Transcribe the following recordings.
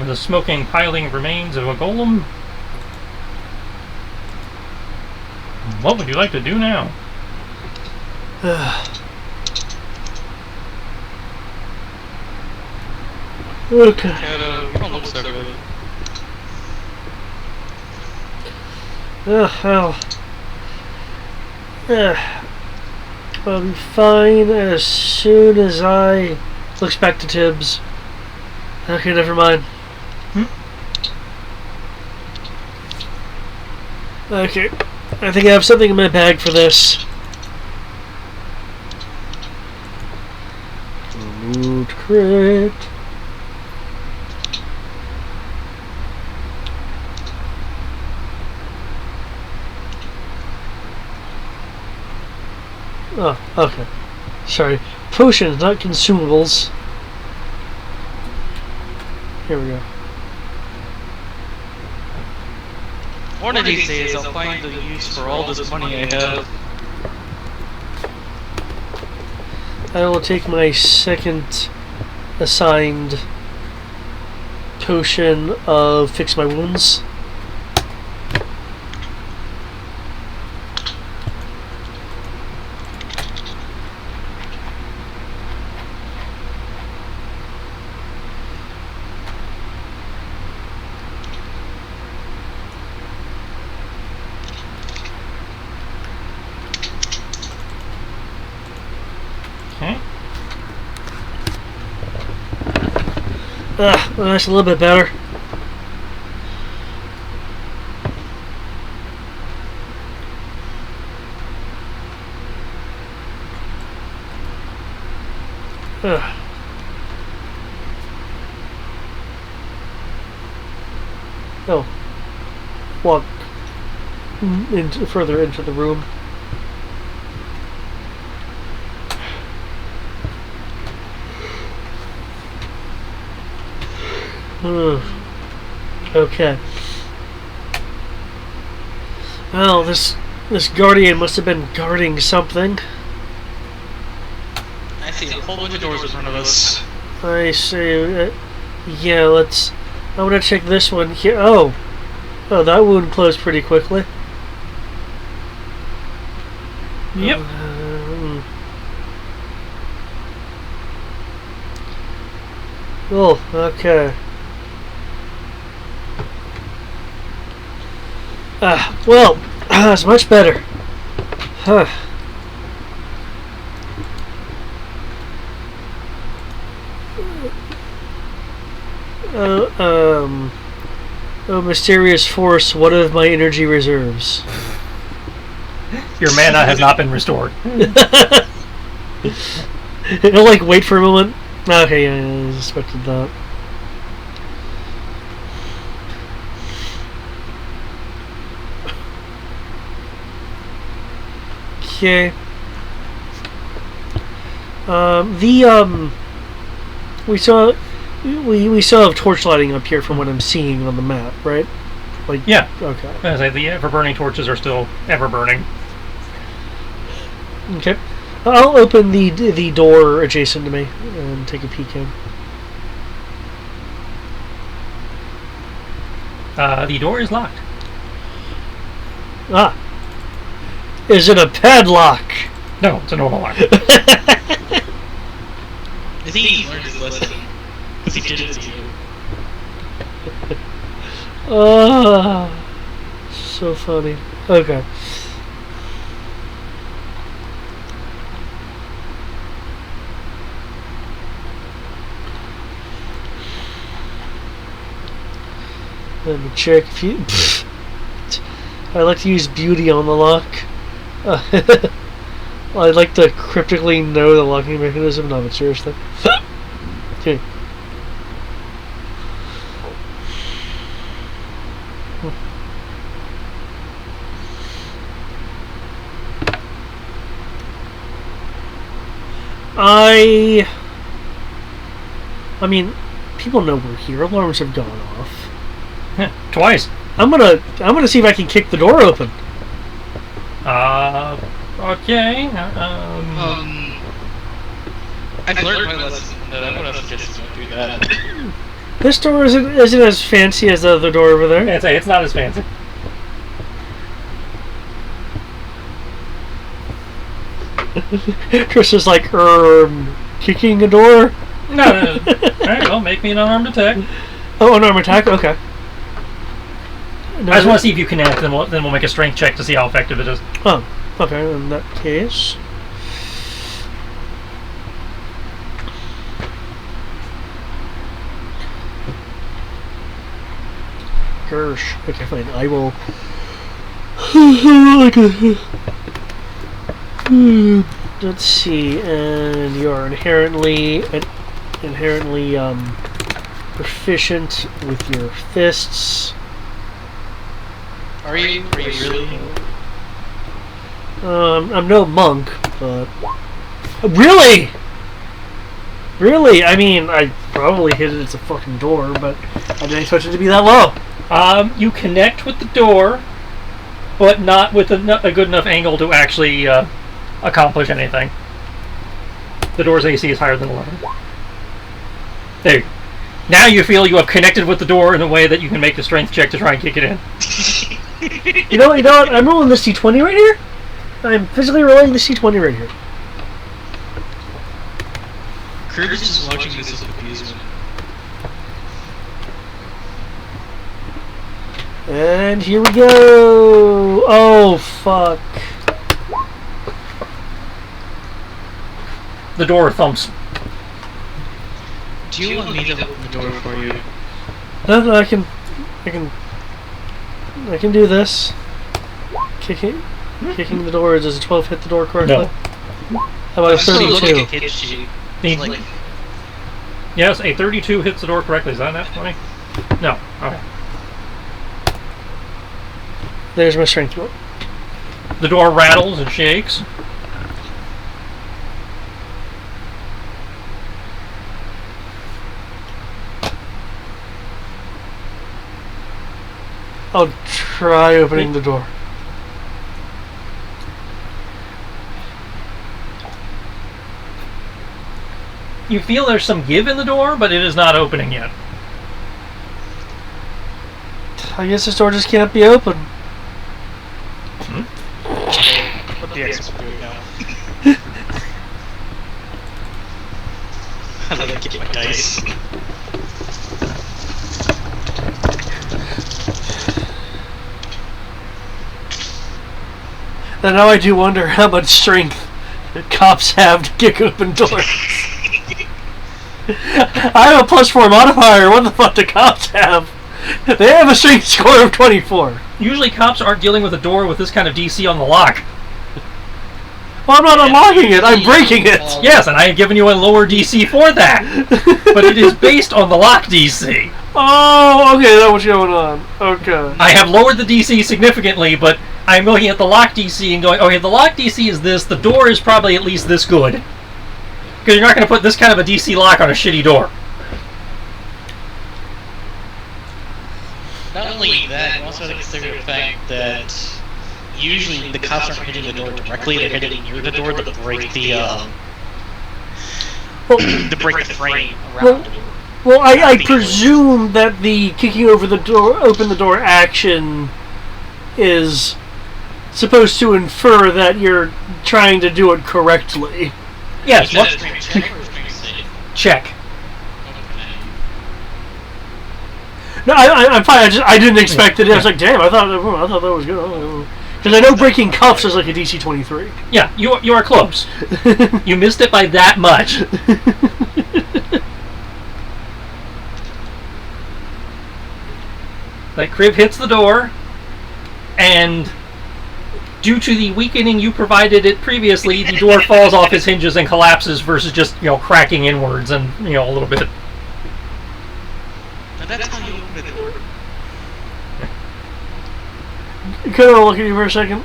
The smoking, piling remains of a golem. What would you like to do now? Okay. You don't look so good. Well, I'll be fine as soon as I... Looks back to Tibbs. Okay, never mind. Okay, I think I have something in my bag for this. Removed crit. Oh, okay. Sorry. Potions, not consumables. Here we go. One of these days I'll find a use for all this money I have. I will take my second assigned potion of Fix My Wounds. Well, that's a little bit better. Oh. Walk further into the room. Okay. Well, this guardian must have been guarding something. I see a whole bunch of doors in front of us. I see. Yeah, let's... I want to check this one here. Oh, that wound closed pretty quickly. Yep. Oh, okay. Well, that's much better. Huh. Oh, mysterious force, what of my energy reserves? Your mana has not been restored. It'll, like, wait for a moment. Okay, yeah, I suspected that. Okay. We still have torch lighting up here from what I'm seeing on the map, right? Like, yeah. Okay. As I say, the ever-burning torches are still ever-burning. Okay. I'll open the door adjacent to me and take a peek in. The door is locked. Ah. Is it a padlock? No, it's a normal lock. I think he learned his lesson. Because he did it to you. So funny. Okay. Let me check if you... I like to use beauty on the lock. I'd like to cryptically know the locking mechanism. No, but seriously. Okay. I mean, people know we're here. Alarms have gone off. Twice. I'm gonna see if I can kick the door open. Okay. I've learned my lesson. I would have suggested you don't do that. This door isn't as fancy as the other door over there. I'd say it's not as fancy. Chris is like, kicking a door? No. Alright, well, make me an unarmed attack. Oh, unarmed attack? Okay. I just want to see if you connect, then we'll make a strength check to see how effective it is. Oh, okay, in that case. Gersh. Okay, fine. I will. Let's see. And you're inherently proficient with your fists. Are you really? I'm no monk, but really. I mean, I probably hit it. It's a fucking door, but I didn't expect it to be that low. You connect with the door, but not with a good enough angle to actually accomplish anything. The door's AC is higher than 11. There you go. Now you feel you have connected with the door in a way that you can make the strength check to try and kick it in. You know what? I'm rolling this D20 right here. I'm physically rolling this D20 right here. Kirby's just watching this with amusement. And here we go. Oh, fuck. The door thumps. Do you want me to open the door for you? No, I can do this. Kicking the door. Does a 12 hit the door correctly? No. How about a So you look 32? at the hit sheet. The- Like, Yes, a 32 hits the door correctly. Is that not funny? No. Okay. There's my strength roll. The door rattles and shakes. I'll try opening the door. You feel there's some give in the door, but it is not opening yet. I guess this door just can't be open. what the X do now? I let get my dice. And now I do wonder how much strength the cops have to kick open doors. I have a +4 modifier. What the fuck do cops have? They have a strength score of 24. Usually cops aren't dealing with a door with this kind of DC on the lock. Well, I'm not unlocking it. I'm breaking it. Yes, and I have given you a lower DC for that. But it is based on the lock DC. Oh, okay. That's what's going on. Okay. I have lowered the DC significantly, but I'm looking at the lock DC and going, okay, the lock DC is this, the door is probably at least this good. Because you're not going to put this kind of a DC lock on a shitty door. Not only that, you also have to consider the fact that usually the cops aren't hitting the door directly, they're hitting near the door to break the to break the frame around the door. Well, I presume that the kicking open the door action is supposed to infer that you're trying to do it correctly. Yes, what? Check. No, I'm fine. I didn't expect it. I was like, damn, I thought that was good. Because I know breaking cuffs is like a DC 23. Yeah, you are close. You missed it by that much. Like, Criv hits the door, and due to the weakening you provided it previously, the door falls off its hinges and collapses versus just, cracking inwards and, a little bit. Now that's how you open the door. Could I look at you for a second?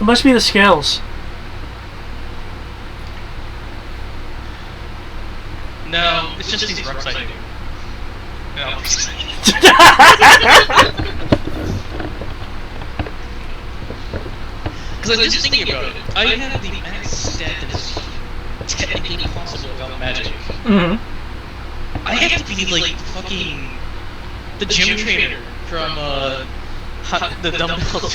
It must be the scales. No, it's just these rocks I do. No. Because I was just thinking about it. I have the max stat that is technically possible without magic. Mm-hmm. I have to be like fucking the gym trainer from the dumbbells.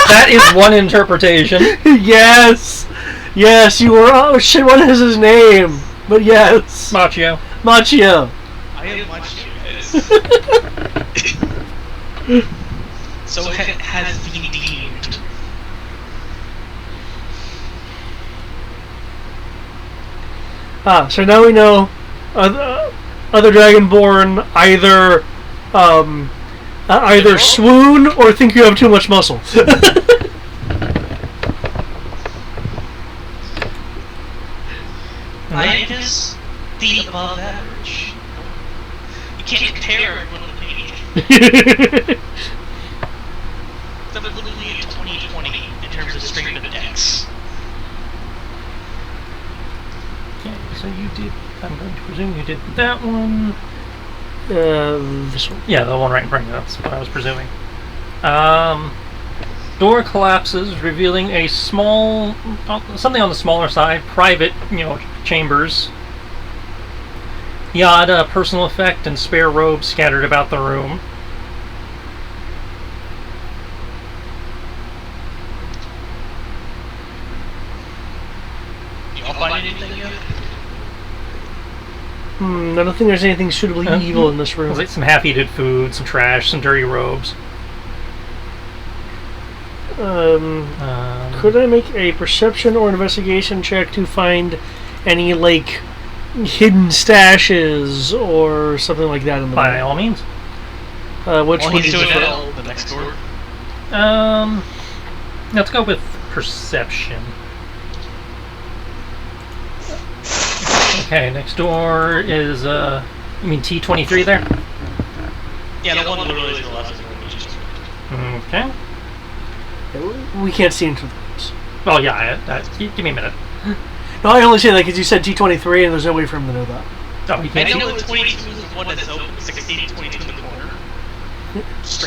That is one interpretation. Yes! Yes, you were. Oh shit, what is his name? But yes. Machio. Machio. I am Machio, guys. So has been deemed. So now we know other Dragonborn either swoon or think you have too much muscle. I am just the above average. You can't compare everyone with me. I'm literally in 2020 in terms of strength of decks. Okay, so you did. I'm going to presume you did that one. This one. Yeah, the one right in front of you. That's what I was presuming. Door collapses, revealing a small, something on the smaller side, private, chambers. Yada, personal effect, and spare robes scattered about the room. Y'all find anything yet? I don't think there's anything suitably evil in this room. There's like some half-eaten food, some trash, some dirty robes. Could I make a perception or investigation check to find any, like, hidden stashes or something like that in the By room? all means. Which one He's do you doing prefer? it the next door. Let's go with perception. Okay, next door is, you mean T23 there? Yeah, the one literally to the left is the one we just went. Okay. We can't see into the rooms. Oh, yeah, give me a minute. No, I only say that because you said T23 and there's no way for him to know that. Oh, you I can't see? know that 22 is the one that's open, 16 and 22 in the corner.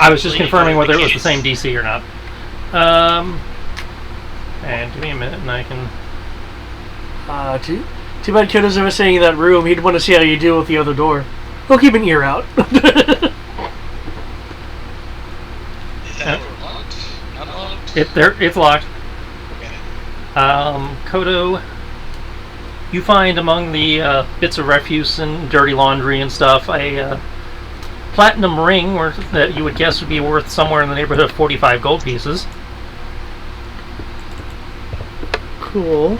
I was just confirming whether it was the same DC or not. And give me a minute and I can... Too bad Kyoto's ever saying in that room. He'd want to see how you deal with the other door. We'll keep an ear out. Is that door locked? Not locked? It's locked. Okay. Kodo, you find among the bits of refuse and dirty laundry and stuff a platinum ring that you would guess would be worth somewhere in the neighborhood of 45 gold pieces. Cool.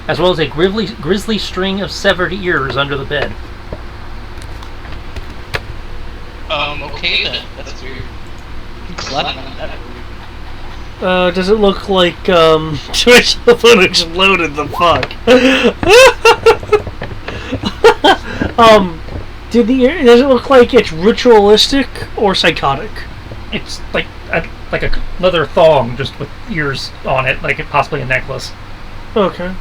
As well as a grisly string of severed ears under the bed. Okay then. That's weird. Platinum, that's weird. Does it look like, Twitch phone exploded the fuck? Does it look like it's ritualistic or psychotic? It's like a leather thong just with ears on it, like possibly a necklace. Okay.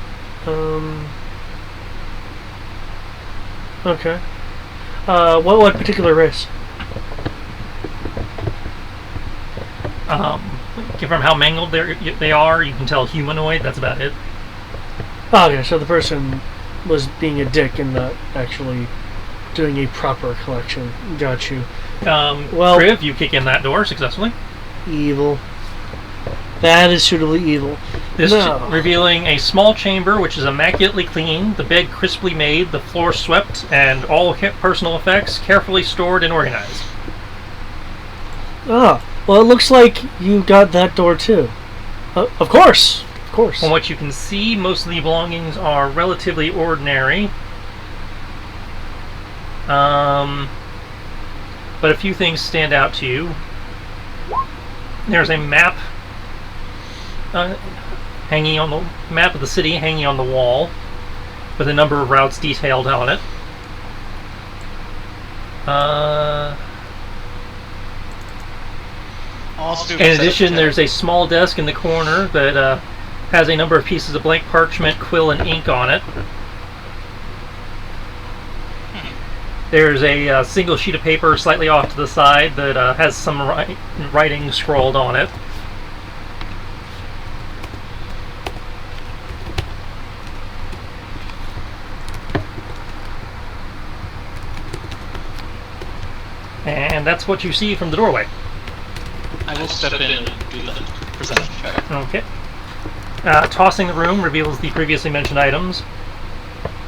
Okay. What particular race? From how mangled they are, you can tell humanoid. That's about it. Oh, okay, so the person was being a dick and not actually doing a proper collection. Got you. Well, Kriv, you kick in that door successfully. Evil. That is suitably evil. This revealing a small chamber which is immaculately clean, the bed crisply made, the floor swept, and all personal effects carefully stored and organized. Ah, well, it looks like you got that door too. Of course. Of course. From what you can see, most of the belongings are relatively ordinary. But a few things stand out to you. There's a map hanging on the map of the city hanging on the wall with a number of routes detailed on it. In addition, there's a small desk in the corner that has a number of pieces of blank parchment, quill, and ink on it. There's a single sheet of paper slightly off to the side that has some writing scrawled on it. And that's what you see from the doorway. I will step in and do the perception check. Okay. Tossing the room reveals the previously mentioned items,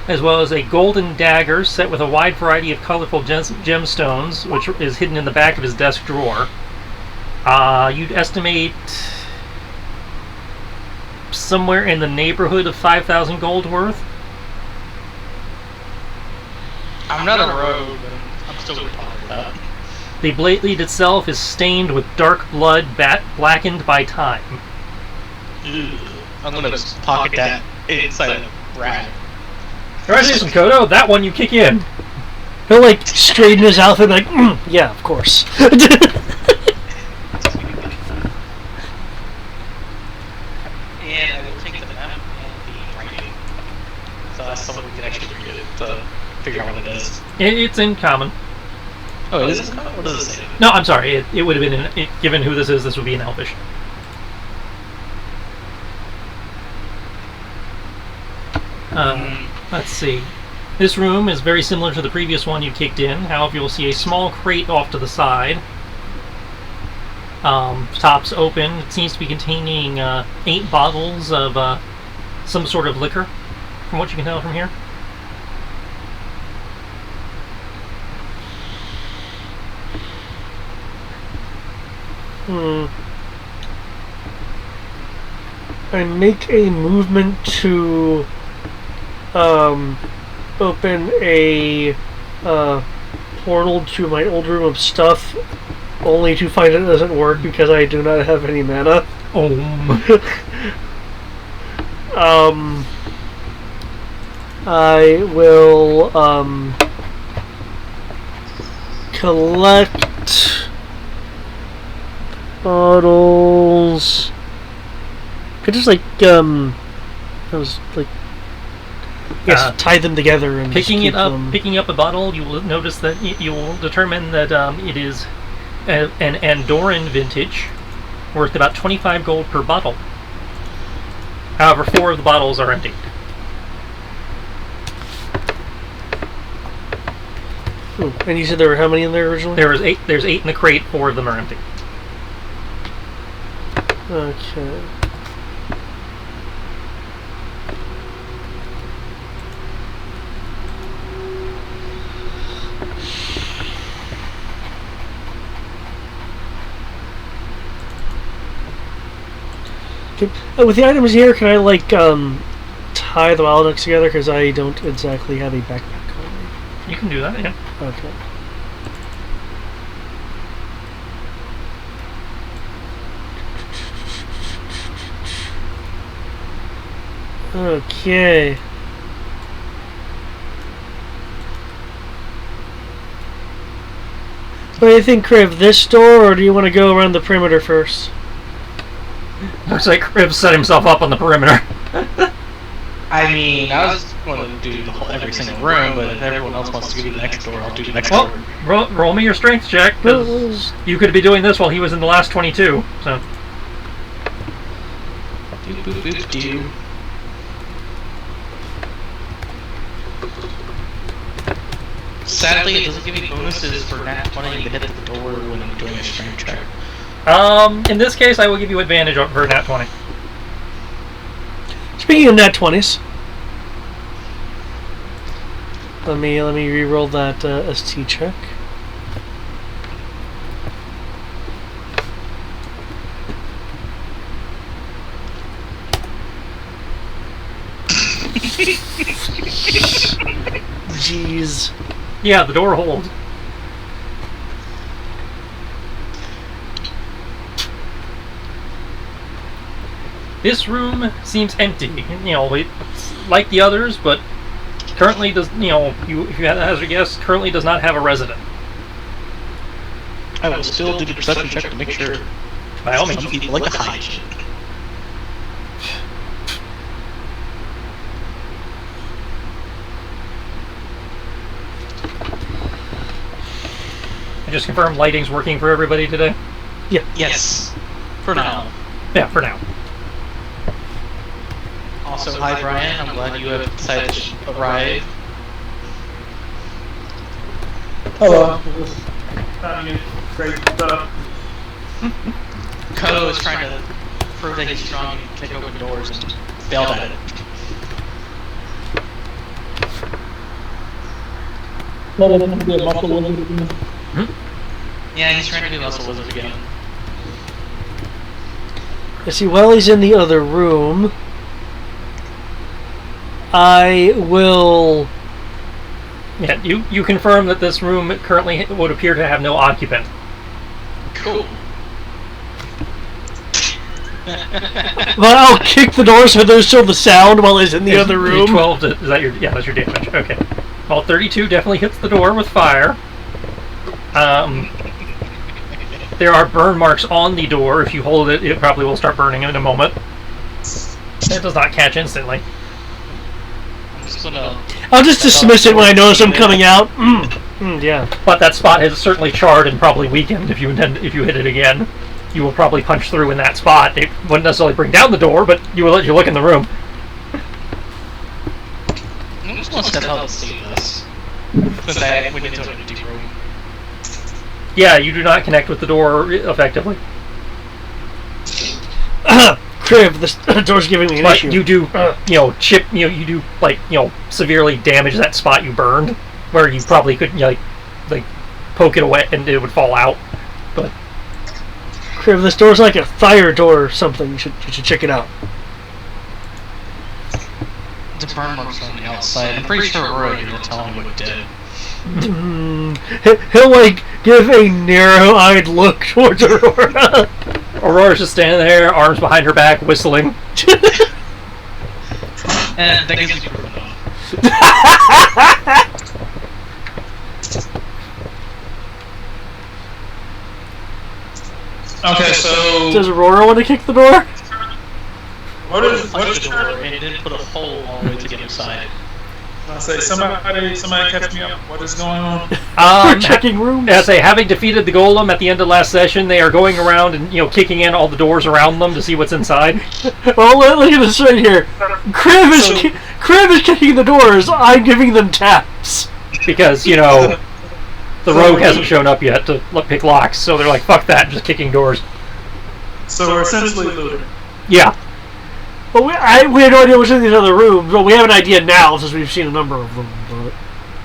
as well as a golden dagger set with a wide variety of colorful gemstones, which is hidden in the back of his desk drawer. You'd estimate somewhere in the neighborhood of 5,000 gold worth. I'm not a rogue, but I'm still going to talk about that. The blade itself is stained with dark blood, blackened by time. I'm going to pocket that inside a rag. Congratulations, Kodo. That one you kick in. He'll like straighten his outfit like, yeah, of course. And I will take the map and the writing. So that's someone who can actually read it to figure out what it is. It's in common. Oh, it is in common? What does it say? No, I'm sorry. It would have been, given who this is, this would be in Elvish. Let's see. This room is very similar to the previous one you kicked in. However, you'll see a small crate off to the side. Top's open. It seems to be containing 8 bottles of some sort of liquor, from what you can tell from here. I make a movement to open a portal to my old room of stuff, only to find it doesn't work because I do not have any mana. I will collect bottles. Could just like I was like, yes, tie them together and Picking just it up, them. picking up a bottle, you will notice that you will determine that it is an Andorran vintage, worth about 25 gold per bottle. However, 4 of the bottles are empty. Ooh, and you said there were how many in there originally? There's 8 in the crate. 4 of them are empty. Okay. With the items here, can I like tie the wild ducks together? Because I don't exactly have a backpack on me. You can do that, yeah. Okay. Okay. What do you think, Kriv? This door, or do you want to go around the perimeter first? Looks like Kriv set himself up on the perimeter. I mean, I was going to do the whole, every single room, but if everyone else wants to do the next door, I'll do the next door. Roll me your strength check, because you could be doing this while he was in the last 22, so... Do. Sadly, it doesn't give me bonuses for nat 20 to hit the door when I'm doing a strength check. In this case, I will give you advantage for nat 20. Speaking of nat 20s, let me re-roll that ST check. Jeez. Yeah, the door holds. This room seems empty. You know, it's like the others, but currently does. You know, if you had a hazard guess, currently does not have a resident. I will still do the perception check to make sure. By all means. Some people like to hide shit. I just confirmed lighting's working for everybody today. Yeah. Yes. For now. Yeah, for now. Also, hi Brian, I'm glad you have decided to arrive. Hello. Found great stuff. Ko is trying to prove that he's strong and kick open doors and failed at it. Yeah, he's trying to be a muscle wizard again. I see, while he's in the other room, I will... Yeah, you confirm that this room currently would appear to have no occupant. Cool. Well, I'll kick the door so there's still the sound while he's in the other room. 12, is that your... Yeah, that's your damage. Okay. Well, 32 definitely hits the door with fire. There are burn marks on the door. If you hold it, it probably will start burning in a moment. It does not catch instantly. I'll just dismiss it when I notice I'm coming out. Yeah. But that spot has certainly charred and probably weakened if you hit it again. You will probably punch through in that spot. It wouldn't necessarily bring down the door, but you will let you look in the room. I'm just going to step out and see this. Since I went into an empty room. Yeah, you do not connect with the door effectively. Crib, the door's giving me an But issue. you do, you do, like, severely damage that spot you burned, where you probably could, like poke it away and it would fall out. But Crib, this door's like a fire door or something. You should check it out. The burn marks on the outside. I'm pretty sure Roy will tell me what it did. He'll, like, give a narrow-eyed look towards Aurora. Aurora's just standing there, arms behind her back, whistling. And that gives me proof enough. Okay, so Does Aurora want to kick the door? what is Punch the door and then put a hole all the way to the other side. I say somebody catch me up. What is going on? We're checking rooms. As they having defeated the golem at the end of last session, they are going around and kicking in all the doors around them to see what's inside. Well, look at this right here. Crib is kicking the doors. I'm giving them taps. Because the rogue hasn't shown up yet to pick locks, so they're like, fuck that, just kicking doors. So we're essentially looting. Yeah. Well, we had no idea what's in these other rooms. Well, we have an idea now since we've seen a number of them. But...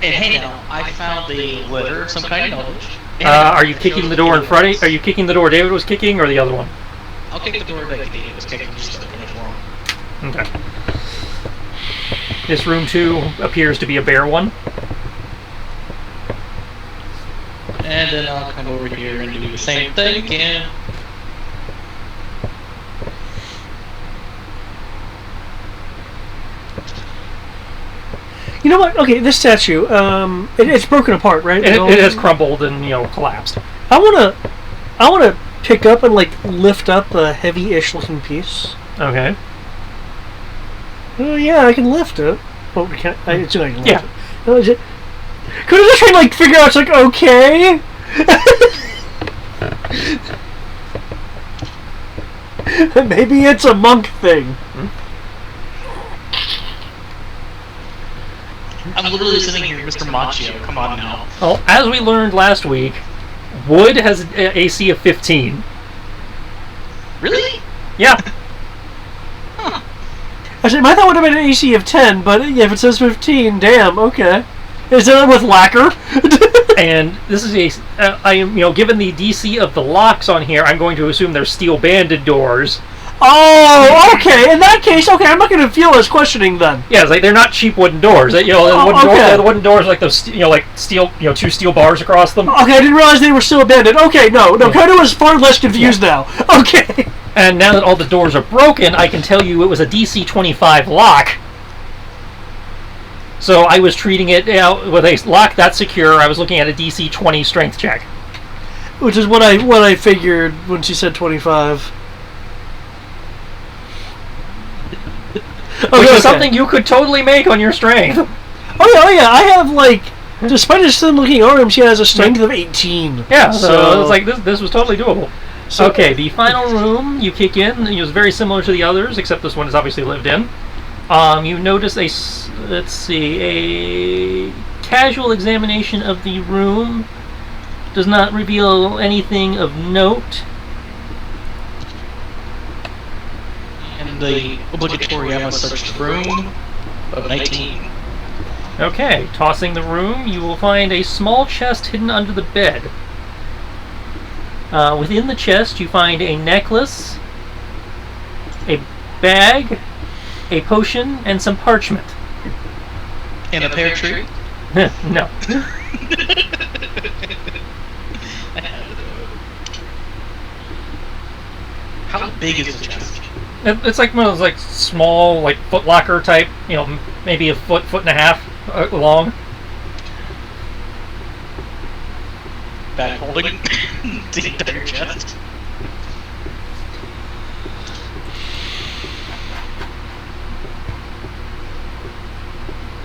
And hey now, I found a letter of some kind of knowledge. Are you kicking the door in front? Are you kicking the door David was kicking, or the other one? I'll kick the door that David was kicking, just to open it for him. Okay. This room 2 appears to be a bare one. And then I'll come over here and do the same thing again. You know what? Okay, this statue, it's broken apart, right? It has crumbled and collapsed. I wanna pick up and lift up a heavy-ish looking piece. Okay. Oh yeah, I can lift it. Oh, I can lift it. Yeah. No, could I just try to figure out? It's okay. Maybe it's a monk thing. I'm literally sitting here, Mr. Machio. Come on now. Well, as we learned last week, wood has an AC of 15. Really? Yeah. I said, my thought would have been an AC of 10, but if it says 15, damn, okay. Is it with lacquer? And this is I am, given the DC of the locks on here, I'm going to assume they're steel banded doors. Oh, okay. In that case, okay, I'm not going to feel as questioning then. Yeah, it's they're not cheap wooden doors. The wooden doors like those, steel, 2 steel bars across them. Okay, I didn't realize they were still abandoned. Okay, no, Kodo is far less confused now. Okay. And now that all the doors are broken, I can tell you it was a DC 25 lock. So I was treating it with a lock that's secure. I was looking at a DC 20 strength check, which is what I figured when she said 25. Which is something you could totally make on your strength. Oh yeah, I have despite his thin-looking arms, she has a strength of 18. Yeah, so it's this was totally doable. So, okay, the final room you kick in is very similar to the others, except this one is obviously lived in. You notice a casual examination of the room. does not reveal anything of note. And the obligatory I must search the room of 19. Okay, tossing the room, you will find a small chest hidden under the bed. Within the chest, you find a necklace, a bag, a potion, and some parchment. And a pear tree? No. How big is the chest? It's like one of those like small, like Foot Locker type, maybe a foot and a half long. Back holding the entire chest.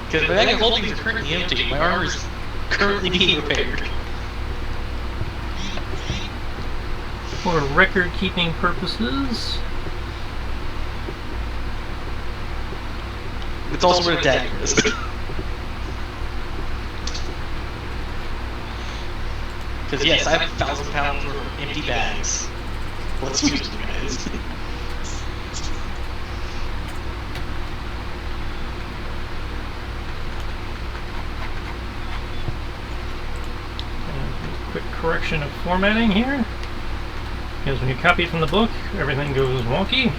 Because the bag of holdings are currently empty. My armor is currently being repaired. For record-keeping purposes. It's also where the dagger is. Because yes, I have 1,000 pounds worth of empty bags. Let's use them, guys. Quick correction of formatting here. Because when you copy from the book, everything goes wonky.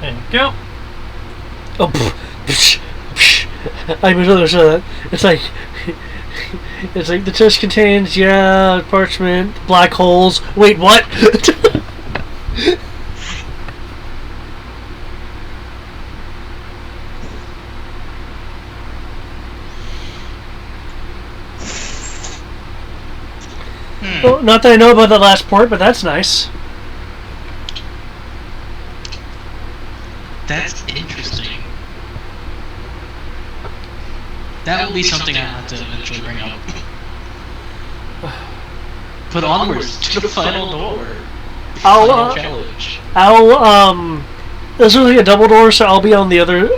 There you go. Oh, I misunderstood that. It's like the chest contains parchment, black holes. Wait, what? Well, not that I know about the last port, but that's nice. That's interesting. That will be something I have to eventually bring up. But onwards to the final door. Final challenge. This is like a double door, so I'll be on the other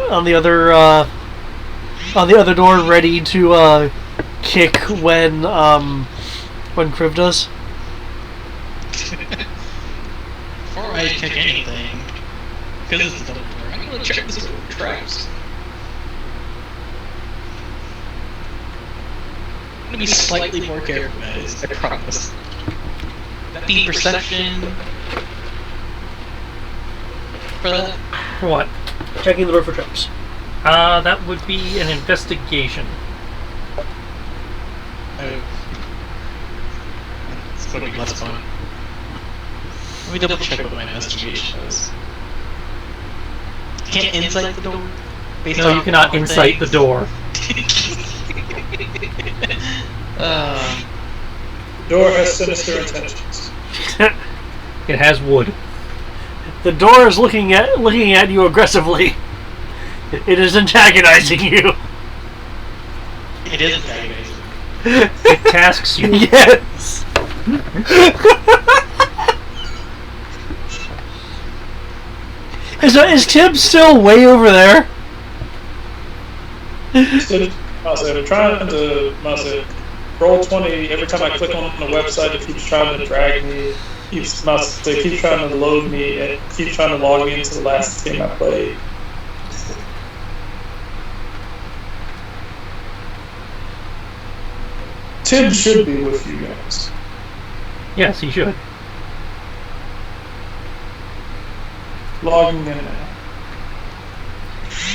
door, ready to kick when Kriv does. Before I kick anything, because it's a double door, I'm gonna check this door for traps. I'm gonna be slightly more careful, guys. I promise. That be perception. For that. For what? Checking the door for traps. That would be an investigation. Oh. It's gonna be less fun. Let me double check what my investigation is. Can't insight the door? Based No, on you cannot all incite the things? door. Door has sinister intentions. It has wood. The door is looking at you aggressively. It is antagonizing you. It is antagonizing. It tasks you. Yes. Is Tim still way over there? Instead of trying to roll 20 every time I click on the website, it keeps trying to drag me. Keeps trying to load me and keeps trying to log me into the last game I played. Tim should be with you guys. Yes, he should. Logging in now.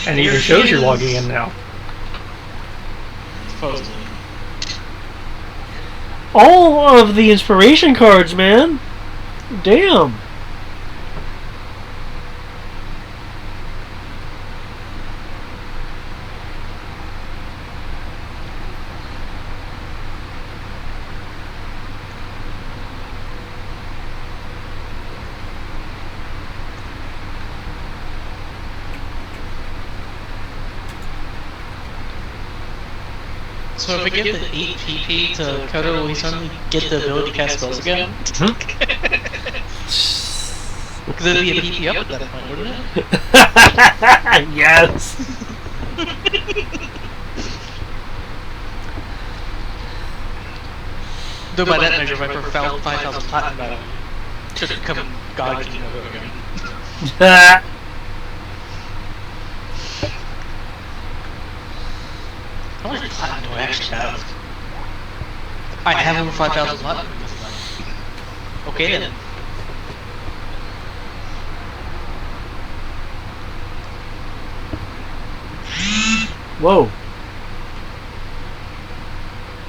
And it even shows you're logging in now. Supposedly. All of the inspiration cards, man. Damn. So if I give the 8 PP to Kodo, will he suddenly get the ability to cast spells again? Because it'd be a PP up at that point, wouldn't it? Yes. Though by that measure, if I found 5,000 platinum, I should become God King of again. How much platinum do I actually have? I have over 5,000 platinum. Okay then. Whoa.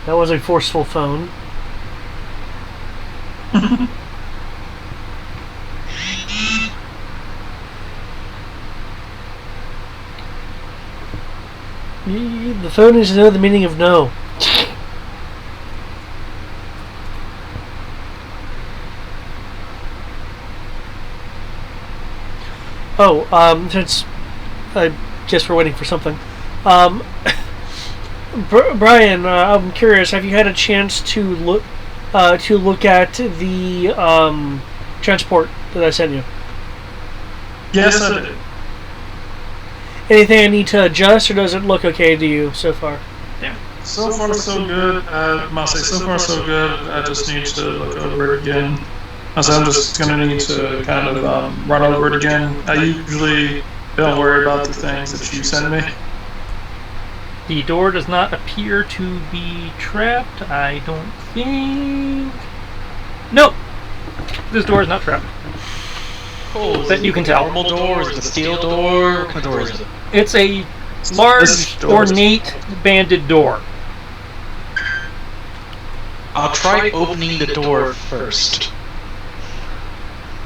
That was a forceful phone. The phone needs to know the meaning of no. Oh, since I guess we're waiting for something. Brian, I'm curious. Have you had a chance to look at the transport that I sent you? Yes, I did. Anything I need to adjust, or does it look okay to you so far? Yeah. So far, so good. I must say, so far, so good. I just need to look over it again. I'm just going to need to kind of run over it again. I usually don't worry about the things that you send me. The door does not appear to be trapped, I don't think. Nope! This door is not trapped. Oh, that you can tell. Normal door? Is it a steel door? What kind of door is it? It's a large, ornate, banded door. I'll try opening the door first.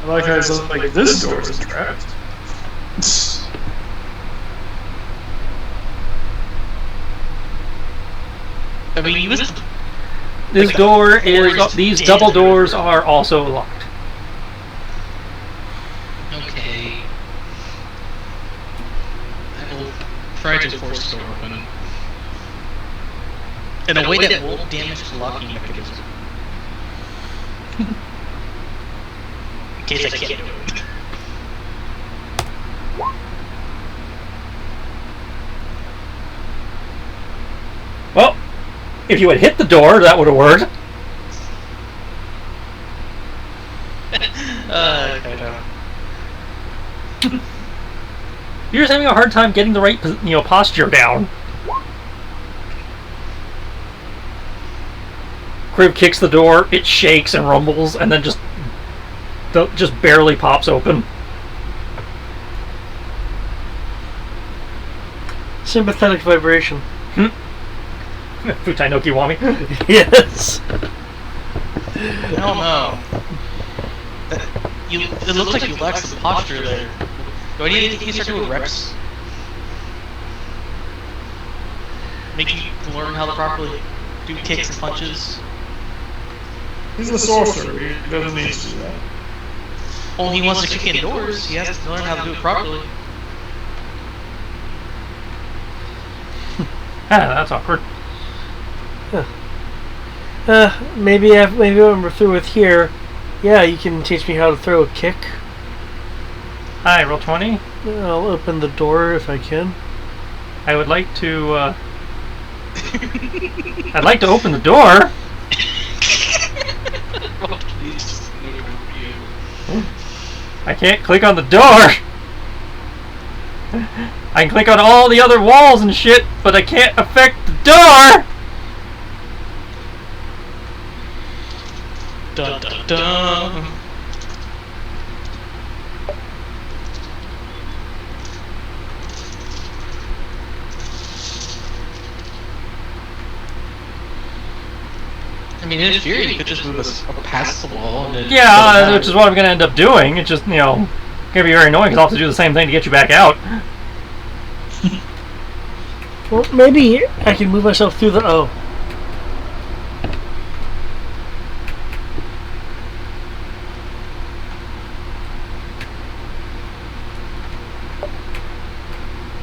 I like how it's like this door is trapped. I mean, you was... This door is... These double doors are also locked. Okay. I will try to force the door open. In a way that won't damage the locking mechanism. In case I can't do it. Well, if you had hit the door, that would have worked. You're just having a hard time getting the right, posture down. Crib kicks the door, it shakes and rumbles, and then just barely pops open. Sympathetic vibration. Futai no Kiwami. Yes. I don't know. It looks like you lack some posture there. Do I need to start doing reps? Make you learn how to properly do kicks and punches? He's a sorcerer. He doesn't need to do that. Well, he wants to kick in doors. He has to learn how to do it properly. That's awkward. Maybe when we're through with here, yeah, you can teach me how to throw a kick. Hi, roll 20. I'll open the door if I can. I would like to, I'd like to open the door. I can't click on the door. I can click on all the other walls and shit, but I can't affect the door. Dun dun dun. I mean, in theory, you could just move us past the wall and then... Yeah, which is what I'm going to end up doing. It's just, going to be very annoying because I'll have to do the same thing to get you back out. Well, maybe I can move myself through the... Oh.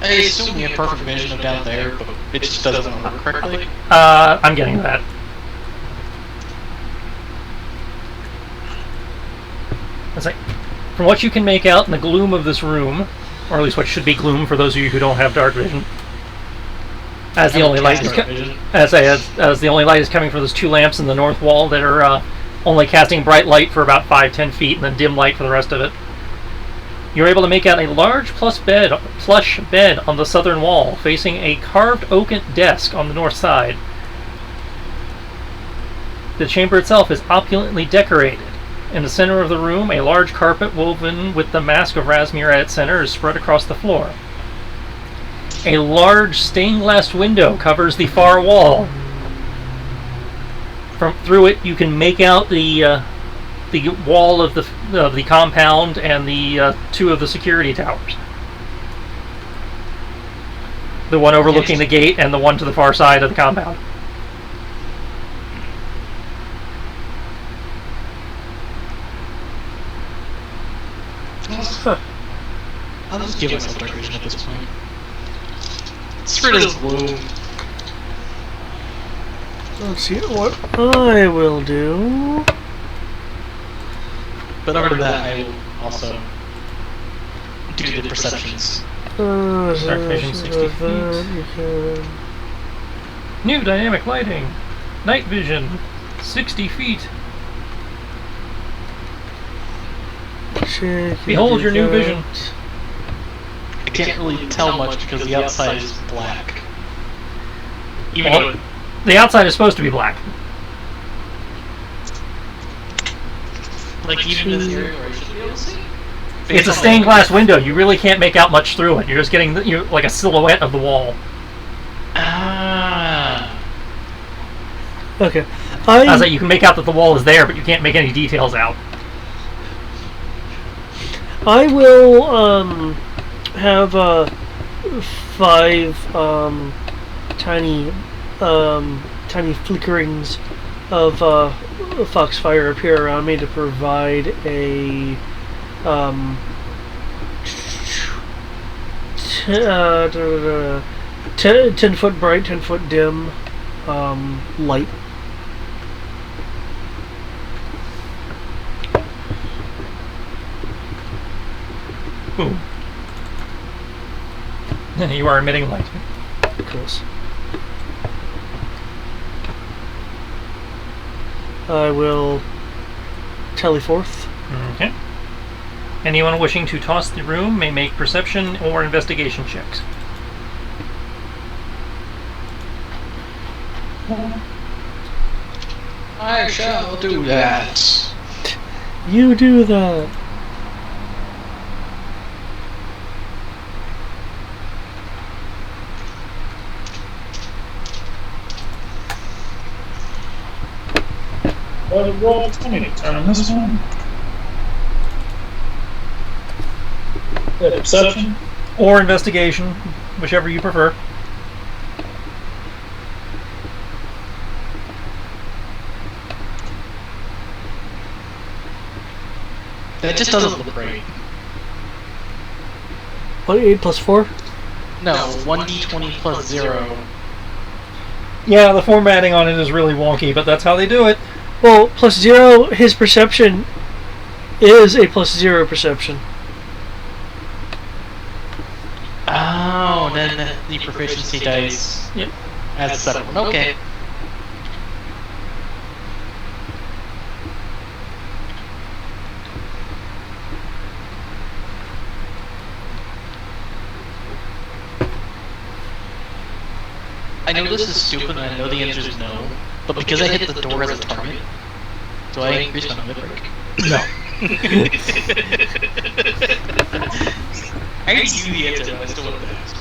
I assume we have perfect vision of down there, but It just doesn't work correctly. I'm getting that. It's like, from what you can make out in the gloom of this room, or at least what should be gloom for those of you who don't have dark vision, as the only light is as the only light is coming from those two lamps in the north wall that are only casting bright light for about 5-10 feet, and then dim light for the rest of it. You're able to make out a large plush bed on the southern wall, facing a carved oaken desk on the north side. The chamber itself is opulently decorated. In the center of the room, a large carpet woven with the mask of Razmir at its center is spread across the floor. A large stained glass window covers the far wall. Through it, you can make out the wall of the compound and the two of the security towers. The one overlooking the gate and the one to the far side of the compound. I'll just give myself dark vision at this point. It's rid of this gloom. Let's see what I will do. But other than that, I will also do the perceptions. Dark vision 60 feet. New dynamic lighting. Night vision 60 feet. Behold your new vision. I can't really tell much because the outside is black. Even Well, the outside is supposed to be black. like even in this area where I should be able to see. It's a stained glass window. You really can't make out much through it. You're just getting like a silhouette of the wall. Ah. Okay. I was like, you can make out that the wall is there, but you can't make any details out. I will have 5 tiny flickerings of foxfire appear around me to provide a 10-foot bright, 10-foot dim light. Boom. You are emitting light. Of course. I will tally forth. Okay. Anyone wishing to toss the room may make perception or investigation checks. I shall do that. You do that. Well, roll 20 to determine this one. Perception? Or investigation, whichever you prefer. That just doesn't look right. What, 8 plus 4? No, 1d20 plus 0. Yeah, the formatting on it is really wonky, but that's how they do it. Well, plus 0, his perception is a plus 0 perception. Oh, and then the proficiency dice Yep. as a separate one. Okay. I know this is stupid and I know the answer is no, but because I hit the door as a target, do I increase my limit break? No. I knew the answer, but I still wanted to ask.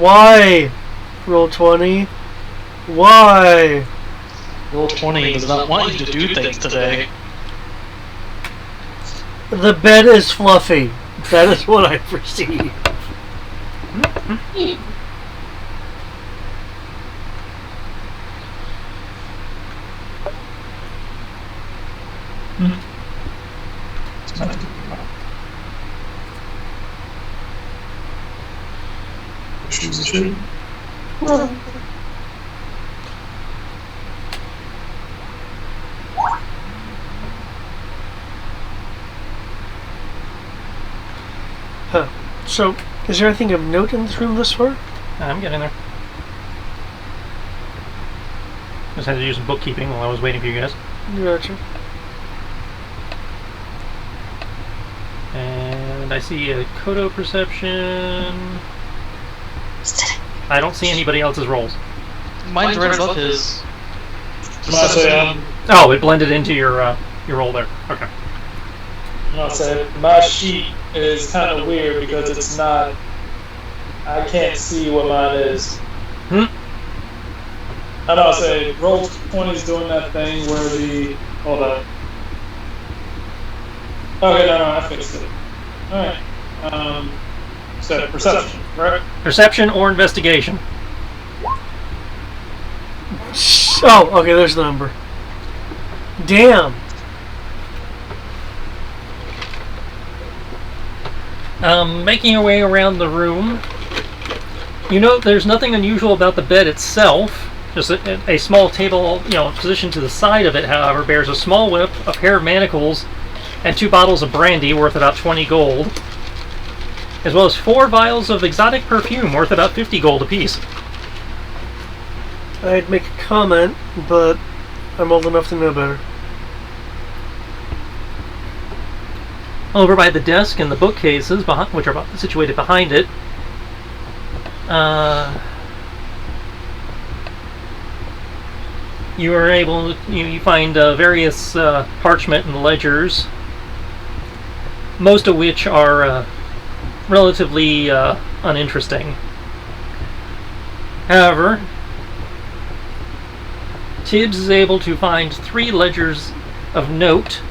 Why? Roll 20. Why? Roll 20 does not want you to do things today. The bed is fluffy. That is what I perceive. Huh. So, is there anything of note in this room thus far? I'm getting there. Just had to do some bookkeeping while I was waiting for you guys. Gotcha. And I see a Kodo perception. I don't see anybody else's rolls. Mine's right above his. Oh, it blended into your roll there. Okay. I'll say my sheet is kind of weird because it's not. I can't see what mine is. I know. I'll say roll 20 is doing that thing where the. Hold on. Okay, no, I fixed it. All right. So perception, right? Perception or investigation. Oh, okay, there's the number. Damn. Making your way around the room, you know there's nothing unusual about the bed itself. Just a small table, positioned to the side of it, however, bears a small whip, a pair of manacles, and 2 bottles of brandy worth about 20 gold, as well as 4 vials of exotic perfume worth about 50 gold apiece. I'd make a comment, but I'm old enough to know better. Over by the desk and the bookcases, which are situated behind it, you are able to, you find various parchment and ledgers, most of which are relatively uninteresting. However, Tibbs is able to find 3 ledgers of note.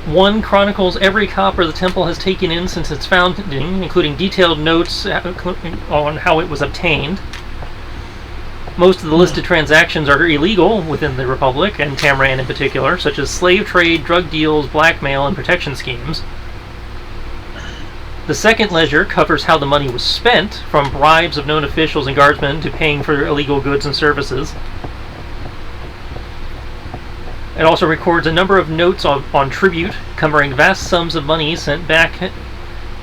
One chronicles every copper the temple has taken in since its founding, including detailed notes on how it was obtained. Most of the listed transactions are illegal within the Republic, and Tamran in particular, such as slave trade, drug deals, blackmail, and protection schemes. The second ledger covers how the money was spent, from bribes of known officials and guardsmen to paying for illegal goods and services. It also records a number of notes on tribute, covering vast sums of money sent back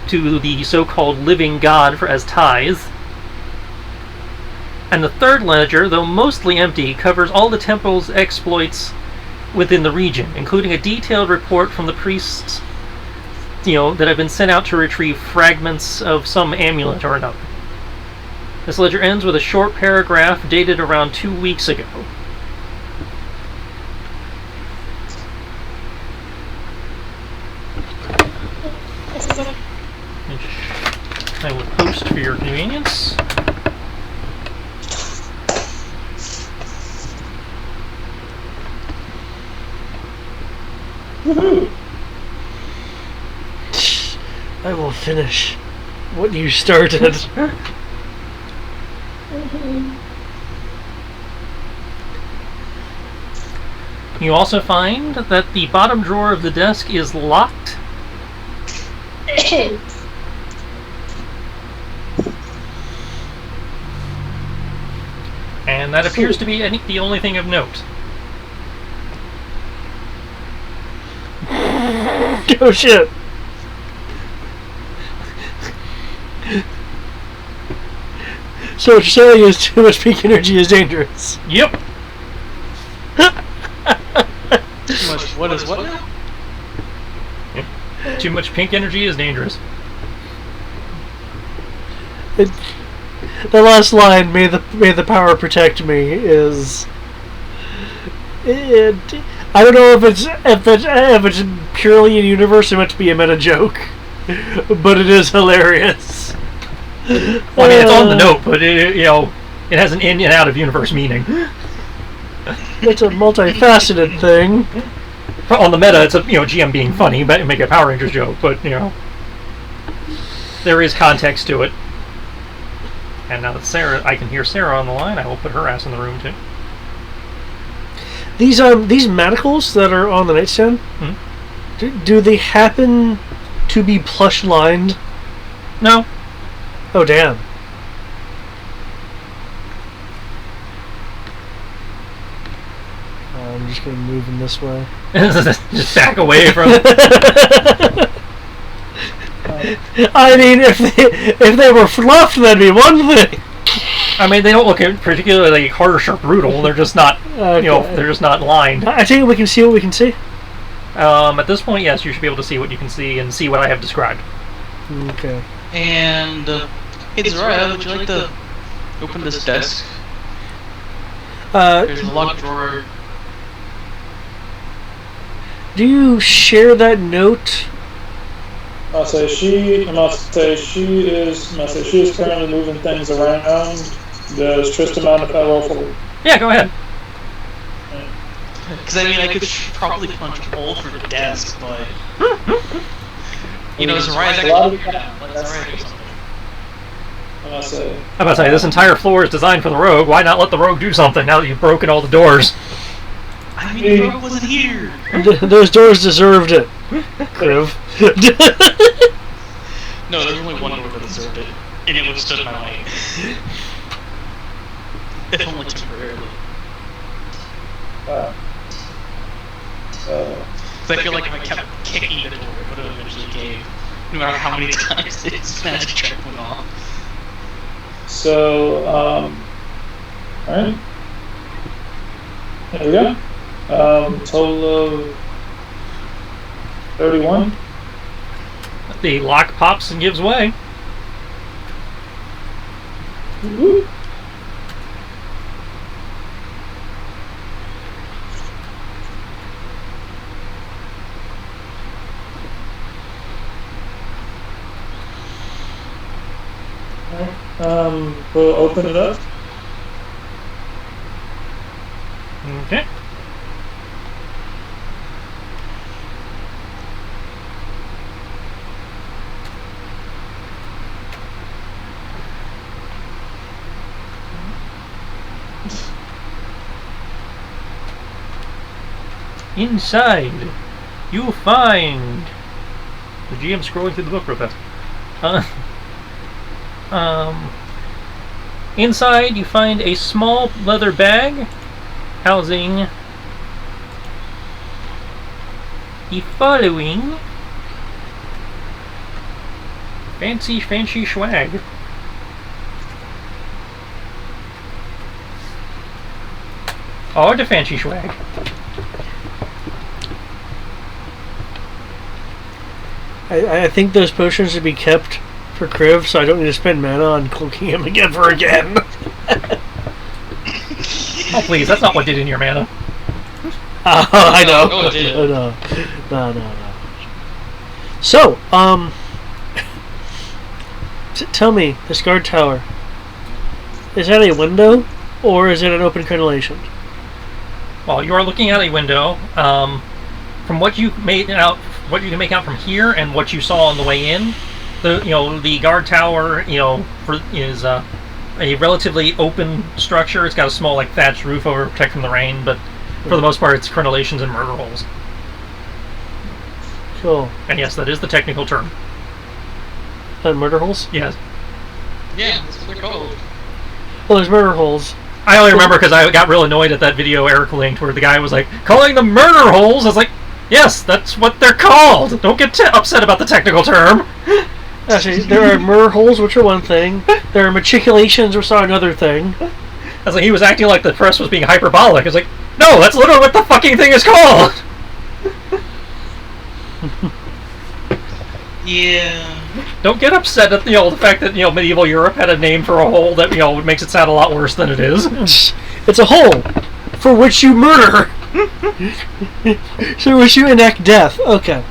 to the so-called living god as tithes. And the third ledger, though mostly empty, covers all the temple's exploits within the region, including a detailed report from the priests, that have been sent out to retrieve fragments of some amulet or another. This ledger ends with a short paragraph dated around 2 weeks ago. I will post for your convenience. Woohoo! I will finish what you started. You also find that the bottom drawer of the desk is locked. And that appears to be the only thing of note. Oh shit. So what you're saying is too much peak energy is dangerous. Yep. Too much. What is what now? Too much pink energy is dangerous. The last line, "May the power protect me," is. I don't know if it's purely in universe or meant to be a meta joke. but it is hilarious. Well, I mean, it's on the note, but it has an in and out of universe meaning. It's a multifaceted thing. On the meta, it's a GM being funny, but make a Power Rangers joke, but there is context to it. And now that I can hear Sarah on the line, I will put her ass in the room too. These manacles that are on the nightstand, do they happen to be plush lined? No. Oh damn. I'm just gonna move in this way. Just back away from. I mean, if they were fluffed, that'd be one thing. I mean, they don't look particularly harsh or brutal. They're just not, they're just not lined. I think we can see what we can see. At this point, yes, you should be able to see what you can see and see what I have described. Okay. And hey, Zariah, would you like to open this desk? There's a locked drawer. Do you share that note? She is currently moving things around. Does Tristan mind if I roll for? Yeah, go ahead. Because I mean, I could probably punch a hole through the desk, but Zariah's actually let Zariah do something. I'm about to say, this entire floor is designed for the rogue. Why not let the rogue do something now that you've broken all the doors? I mean, the rogue wasn't here. Those doors deserved it. Kriv. No, there's only one door that deserved it, and it withstood my weight. If only temporarily. So I feel like if I kept kicking the door, it would have eventually gave, no matter how many times its magic check went off. So, alright. There we go. Total of 31. The lock pops and gives way. Woo. We'll open it up. Okay. Inside, you find the GM scrolling through the book real fast. Inside, you find a small leather bag housing the following fancy swag. Or the fancy swag. I think those potions should be kept for Kriv, so I don't need to spend mana on cloaking him again. Oh please, that's not what did in your mana. I know. Oh, it did. No. So, tell me, this guard tower, is that a window, or is it an open crenellation? Well, you are looking at a window. From what you made out, what you can make out from here, and what you saw on the way in, the guard tower, is a relatively open structure. It's got a small thatched roof over to protect from the rain, but for the most part, it's crenellations and murder holes. Cool. And yes, that is the technical term. Murder holes? Yes. Yeah, that's what they're called. Well, there's murder holes. I only remember because I got real annoyed at that video Eric linked where the guy was like, calling them murder holes. I was like, yes, that's what they're called. Don't get upset about the technical term. Actually, there are murder holes, which are one thing. There are matriculations, which are another thing. I was like, he was acting like the press was being hyperbolic. I was like, no, that's literally what the fucking thing is called. Yeah. Don't get upset at the fact that medieval Europe had a name for a hole that makes it sound a lot worse than it is. It's a hole for which you murder. So which you enact death. Okay.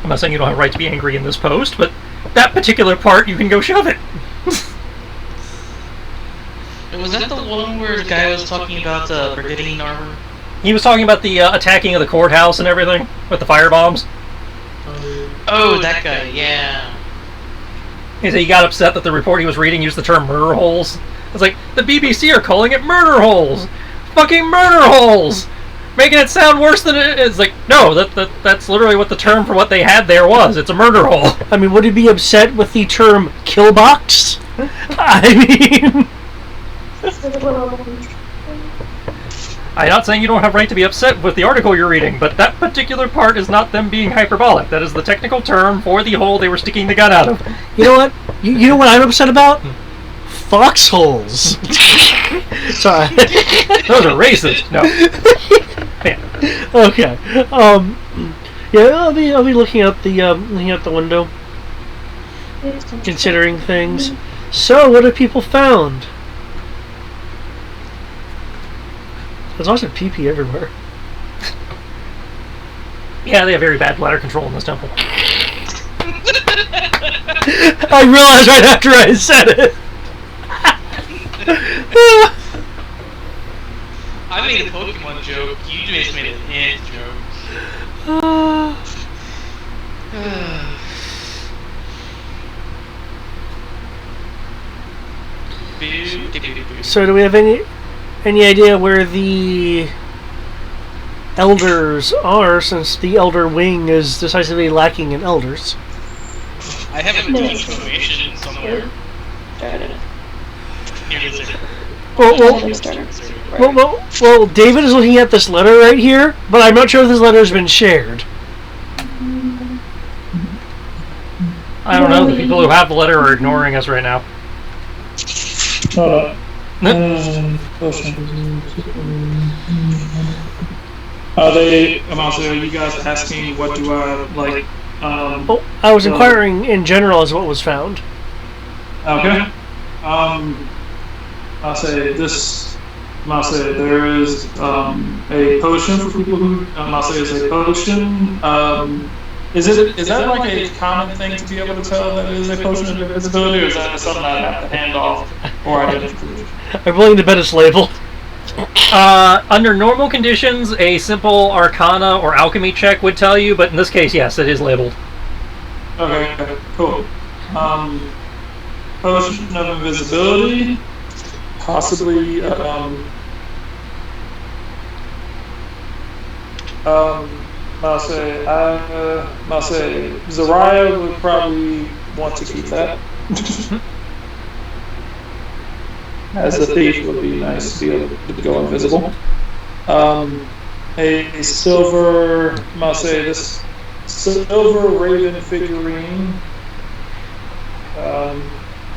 I'm not saying you don't have a right to be angry in this post, but that particular part, you can go shove it. Was that the one where the guy was talking about the brigadier armor? He was talking about the attacking of the courthouse and everything with the firebombs. Oh, that guy, yeah. He said he got upset that the report he was reading used the term murder holes. It's like, the BBC are calling it murder holes! Fucking murder holes! Making it sound worse than it is. Like, no, that's literally what the term for what they had there was. It's a murder hole. I mean, would he be upset with the term kill box? I mean... I'm not saying you don't have right to be upset with the article you're reading, but that particular part is not them being hyperbolic. That is the technical term for the hole they were sticking the gun out of. You know what? You know what I'm upset about? Foxholes. Sorry. Those are racist. No. Yeah. Okay. Yeah, I'll be looking out the window, considering things. So, what have people found? There's also pee-pee everywhere. Yeah, they have very bad bladder control in this temple. I realized right after I said it. I made a Pokemon joke. You just made an ant joke. So, do we have any idea where the elders are, since the elder wing is decisively lacking in elders? I have a information somewhere. Well, David is looking at this letter right here, but I'm not sure if this letter has been shared. I don't know. The people who have the letter are ignoring us right now. Are you guys asking what do I like? I was inquiring in general as what was found. Okay. I'll say this. I'll say there is a potion for people who. I'll say is a potion. Is that like a common thing to be able to tell that it is a potion of invisibility, or is that something I have to hand off or identify? I'm willing to bet it's labeled. Under normal conditions, a simple Arcana or Alchemy check would tell you, but in this case, yes, it is labeled. Okay, cool. Potion of invisibility, possibly. I'll say Zariah would probably want to keep that. As a thief, it would be nice to be able to go invisible. A silver, I'll say this silver raven figurine.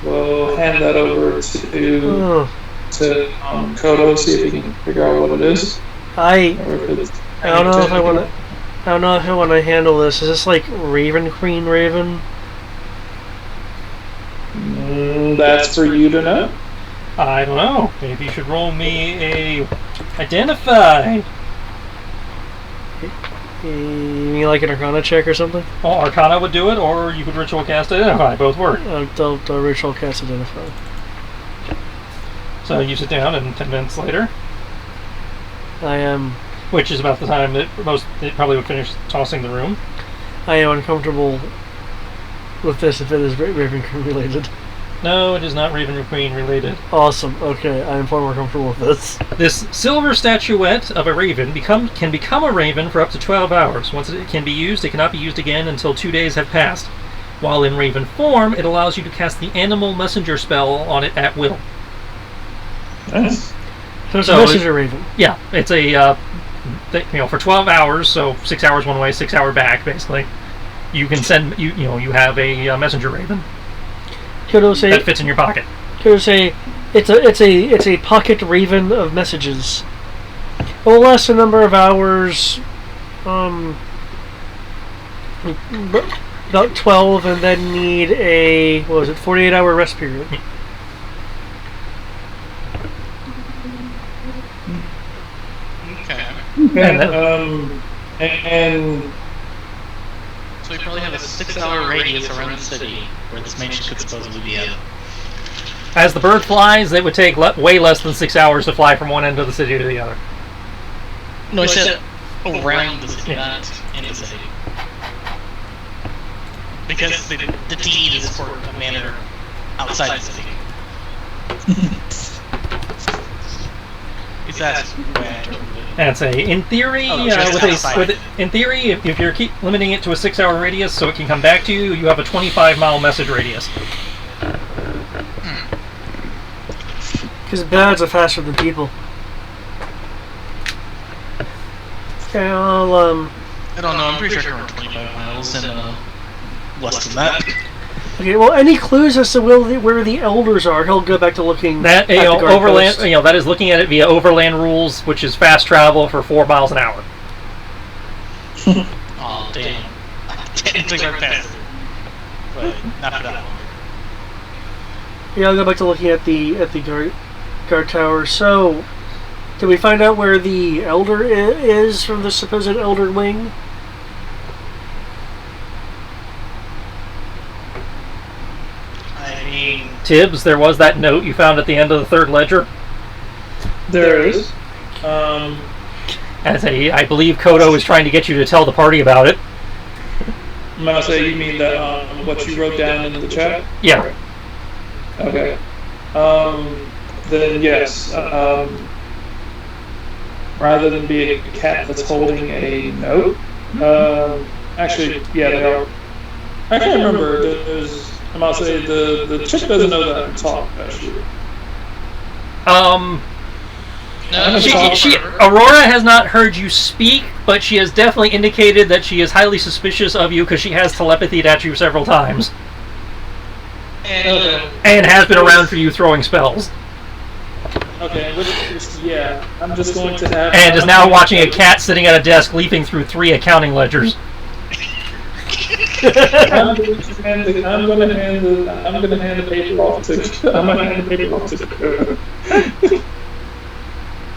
We'll hand that over to Kodo, see if he can figure out what it is. I don't know if I want to. I don't know if I want to handle this. Is this like Raven Queen Raven? That's for you to know. I don't know. Maybe you should roll me a identify. You mean like an Arcana check or something? Well, Arcana would do it, or you could ritual cast identify. Both work. I'll ritual cast identify. So you sit down, and 10 minutes later, I am. Which is about the time that it probably would finish tossing the room. I am uncomfortable with this if it is Raven Queen related. No, it is not Raven Queen related. Awesome. Okay, I am far more comfortable with this. This silver statuette of a raven can become a raven for up to 12 hours. Once it can be used, it cannot be used again until 2 days have passed. While in raven form, it allows you to cast the animal messenger spell on it at will. Nice. So it's a messenger raven. Yeah, it's a for 12 hours, so 6 hours one way, 6 hour back, basically. You can send you have a messenger raven. That fits in your pocket. Could say it's a pocket raven of messages. It will last a number of hours, about 12, and then need a 48-hour rest period. Okay. And So we probably have a 6-hour radius around the city where this mansion could supposedly be at. As the bird flies, it would take way less than 6 hours to fly from one end of the city to the other. No, I said around the city, not in the city. Because the deed is for a manor outside the city. Is that the way I interpret it? And say, in theory, in theory, if you're keep limiting it to a 6-hour radius so it can come back to you, you have a 25-mile message radius. Because bats are faster than people. Okay, I'll, I don't know, I'm pretty sure around 25 miles and less than that. Okay, well, any clues as to where the elders are? He'll go back to looking That at the guard overland, post. that is looking at it via overland rules, which is fast travel for 4 miles an hour. Oh, damn. Technically right past it. But not for that long. Yeah, I'll go back to looking at the guard tower. So, did we find out where the elder is from the supposed elder wing? I mean... Tibbs, there was that note you found at the end of the third ledger. There is. And say, I believe Kodo is trying to get you to tell the party about it. I'm gonna say you mean that what you wrote down in the chat? Yeah. Okay. Then yes. Rather than be a cat that's holding a note, actually, yeah, they are. I can't remember. I'm gonna say the chick doesn't know that I can talk. Actually. Aurora has not heard you speak, but she has definitely indicated that she is highly suspicious of you because she has telepathied at you several times. And has been around for you throwing spells. Okay, yeah, I'm just going to have... And is now watching a cat sitting at a desk leafing through 3 accounting ledgers. I'm going to hand the paper off to...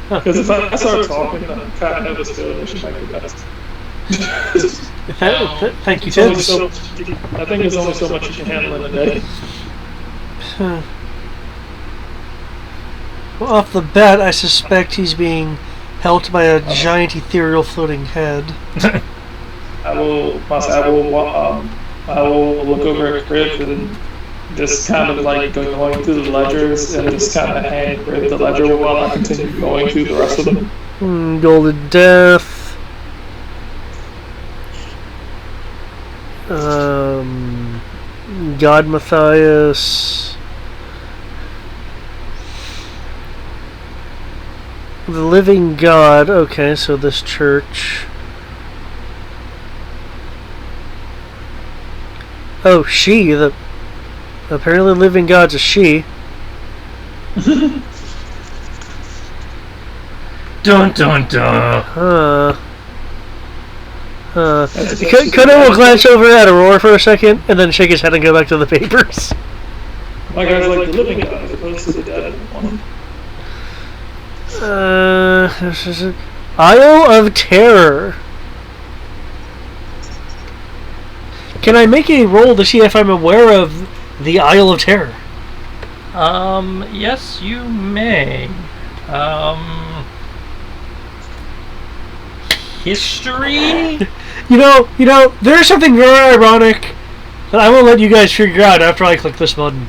Because if I start talking, I'm kind of still, she might be best. Thank you, Tibbs. I think there's only so much you can handle in a day. Well, off the bat, I suspect he's being held by a giant ethereal floating head. I will look over at Griff and just kind of like going through the ledgers and just kind of hand Griff the ledger while I continue going through the rest of them. Golden Death. God Matthias. The Living God. Okay, so this church. Oh, she. Apparently Living God's a she. Dun dun dun. Kodo will glance over at Aurora for a second and then shake his head and go back to the papers. My guy's like the living God as opposed to the dead one. Isle of Terror. Can I make a roll to see if I'm aware of the Isle of Terror? Yes, you may. History? You know, there's something very ironic that I will let you guys figure out after I click this button.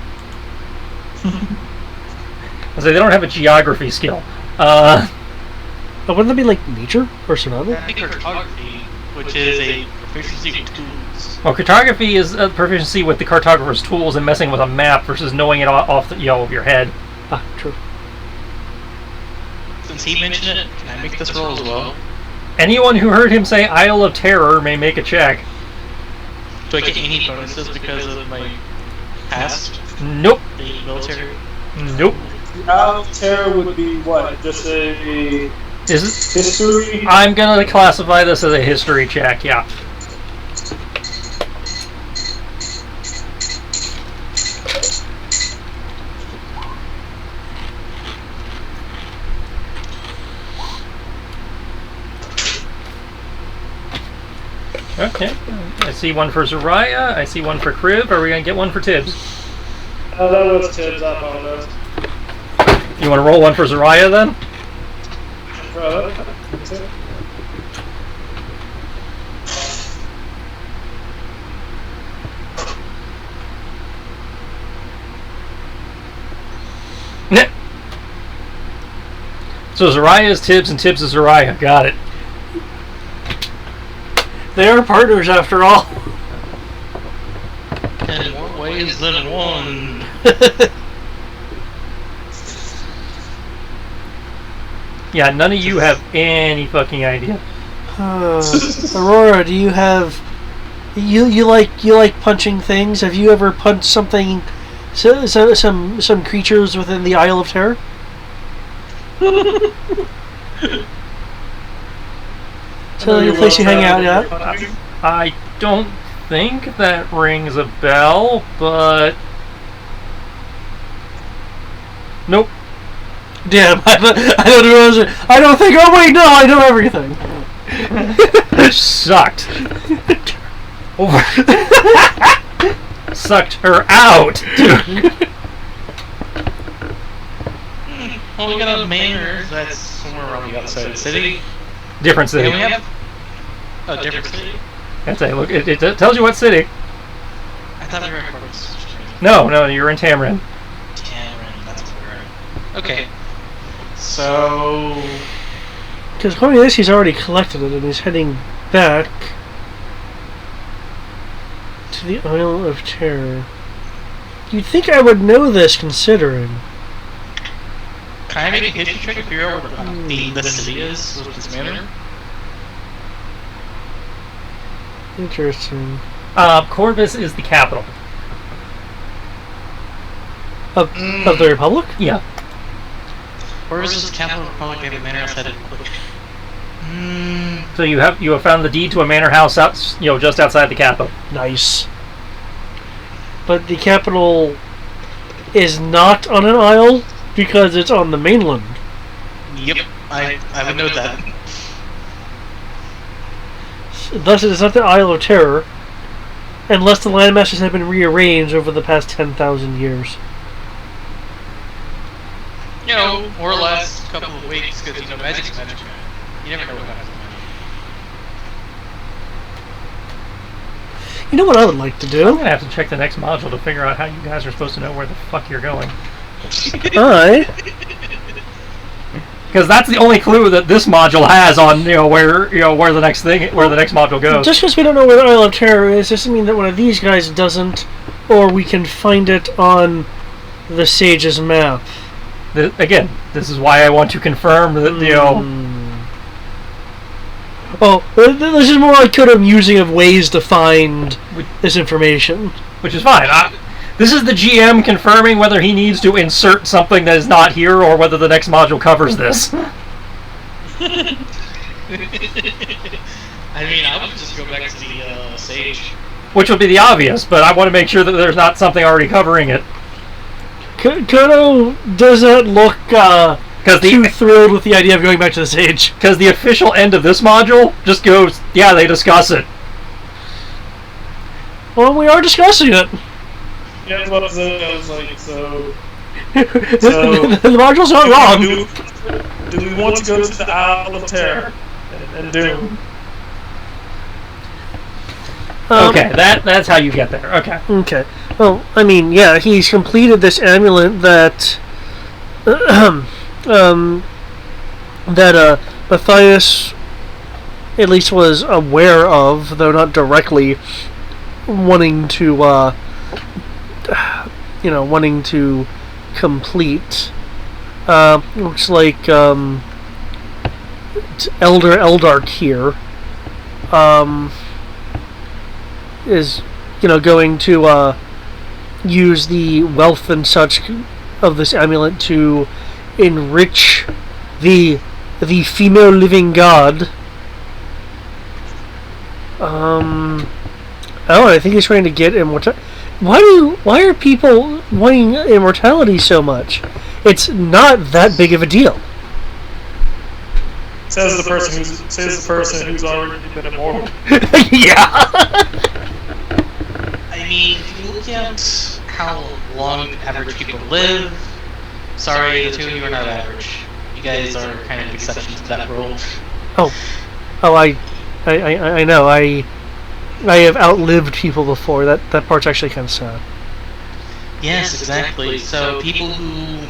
I say they don't have a geography skill. Wouldn't that be like nature or survival? I think cartography, which is a proficiency with tools. Well, cartography is a proficiency with the cartographer's tools and messing with a map versus knowing it off of your head. Ah, true. Since he mentioned it, can I make this roll as well? Anyone who heard him say Isle of Terror may make a check. Do I get any bonuses because of my past? Nope. The military? Nope. The Isle of Terror would be what? Just a history? I'm gonna classify this as a history check, yeah. Okay. I see one for Zariah. I see one for Kriv. Are we going to get one for Tibbs? Oh, that was Tibbs. I apologize. You want to roll one for Zariah then? That's it. So Zariah is Tibbs and Tibbs is Zariah. Got it. They are partners after all. In more ways than one. Yeah, none of you have any fucking idea. Aurora, do you have you like punching things? Have you ever punched something? Some creatures within the Isle of Terror? So the place you hang out at? I don't think that rings a bell, but nope. Damn, I don't know. I don't think. Oh wait, no, I know everything. Sucked. Over. Sucked her out. Well, we got a manor that's somewhere around the outside of the city. Different city. And we have a different city. That's a look. It tells you what city. I thought we were in Corpus. No, you're in Tamrin. Tamrin, that's where we're at. Okay. So. Because according to this, he's already collected it and he's heading back to the Isle of Terror. You'd think I would know this, considering. Can I make a history check to figure out where the city is with this manor? Interesting. Corvus is the capital. Of the Republic? Yeah. Where is this capital of the Republic? They have a manor outside of So you have found the deed to a manor house out, just outside the capital. Nice. But the capital is not on an isle because it's on the mainland. Yep, I would know that. Thus, it is not the Isle of Terror, unless the landmasses have been rearranged over the past 10,000 years. You know, more or less a couple of weeks, because magic's magic. You never know what happens. You know what I would like to I'm do? gonna have to check the next module to figure out how you guys are supposed to know where the fuck you're going. Because that's the only clue that this module has on where the next module goes. Just because we don't know where the Isle of Terror is doesn't mean that one of these guys doesn't, or we can find it on the Sage's map. Again, this is why I want to confirm that Oh, this is more like I'm using of ways to find this information. Which is fine. This is the GM confirming whether he needs to insert something that is not here or whether the next module covers this. I mean, I would just go back to the Sage. Which would be the obvious, but I want to make sure that there's not something already covering it. Kodo doesn't look too thrilled with the idea of going back to the Sage. Because the official end of this module just goes, yeah, they discuss it. Well, we are discussing it. Yeah, I was like, so the module's not wrong. Do we want to go to the Isle of Terror and do? Okay, that's how you get there. Okay. Okay. Well, I mean, yeah, he's completed this amulet that Matthias at least was aware of, though not directly wanting to complete. Looks like Elder Eldark here is going to use the wealth and such of this amulet to enrich the female living god. I think he's trying to get immortality. Why are people wanting immortality so much? It's not that big of a deal. Says the person who's already been immortal. Yeah. I mean, if you look at how long average people live, sorry, the two of you are not average. You guys are kind of exceptions to that rule. Oh, I know. I have outlived people before. That part's actually kind of sad. Yes, exactly. So people who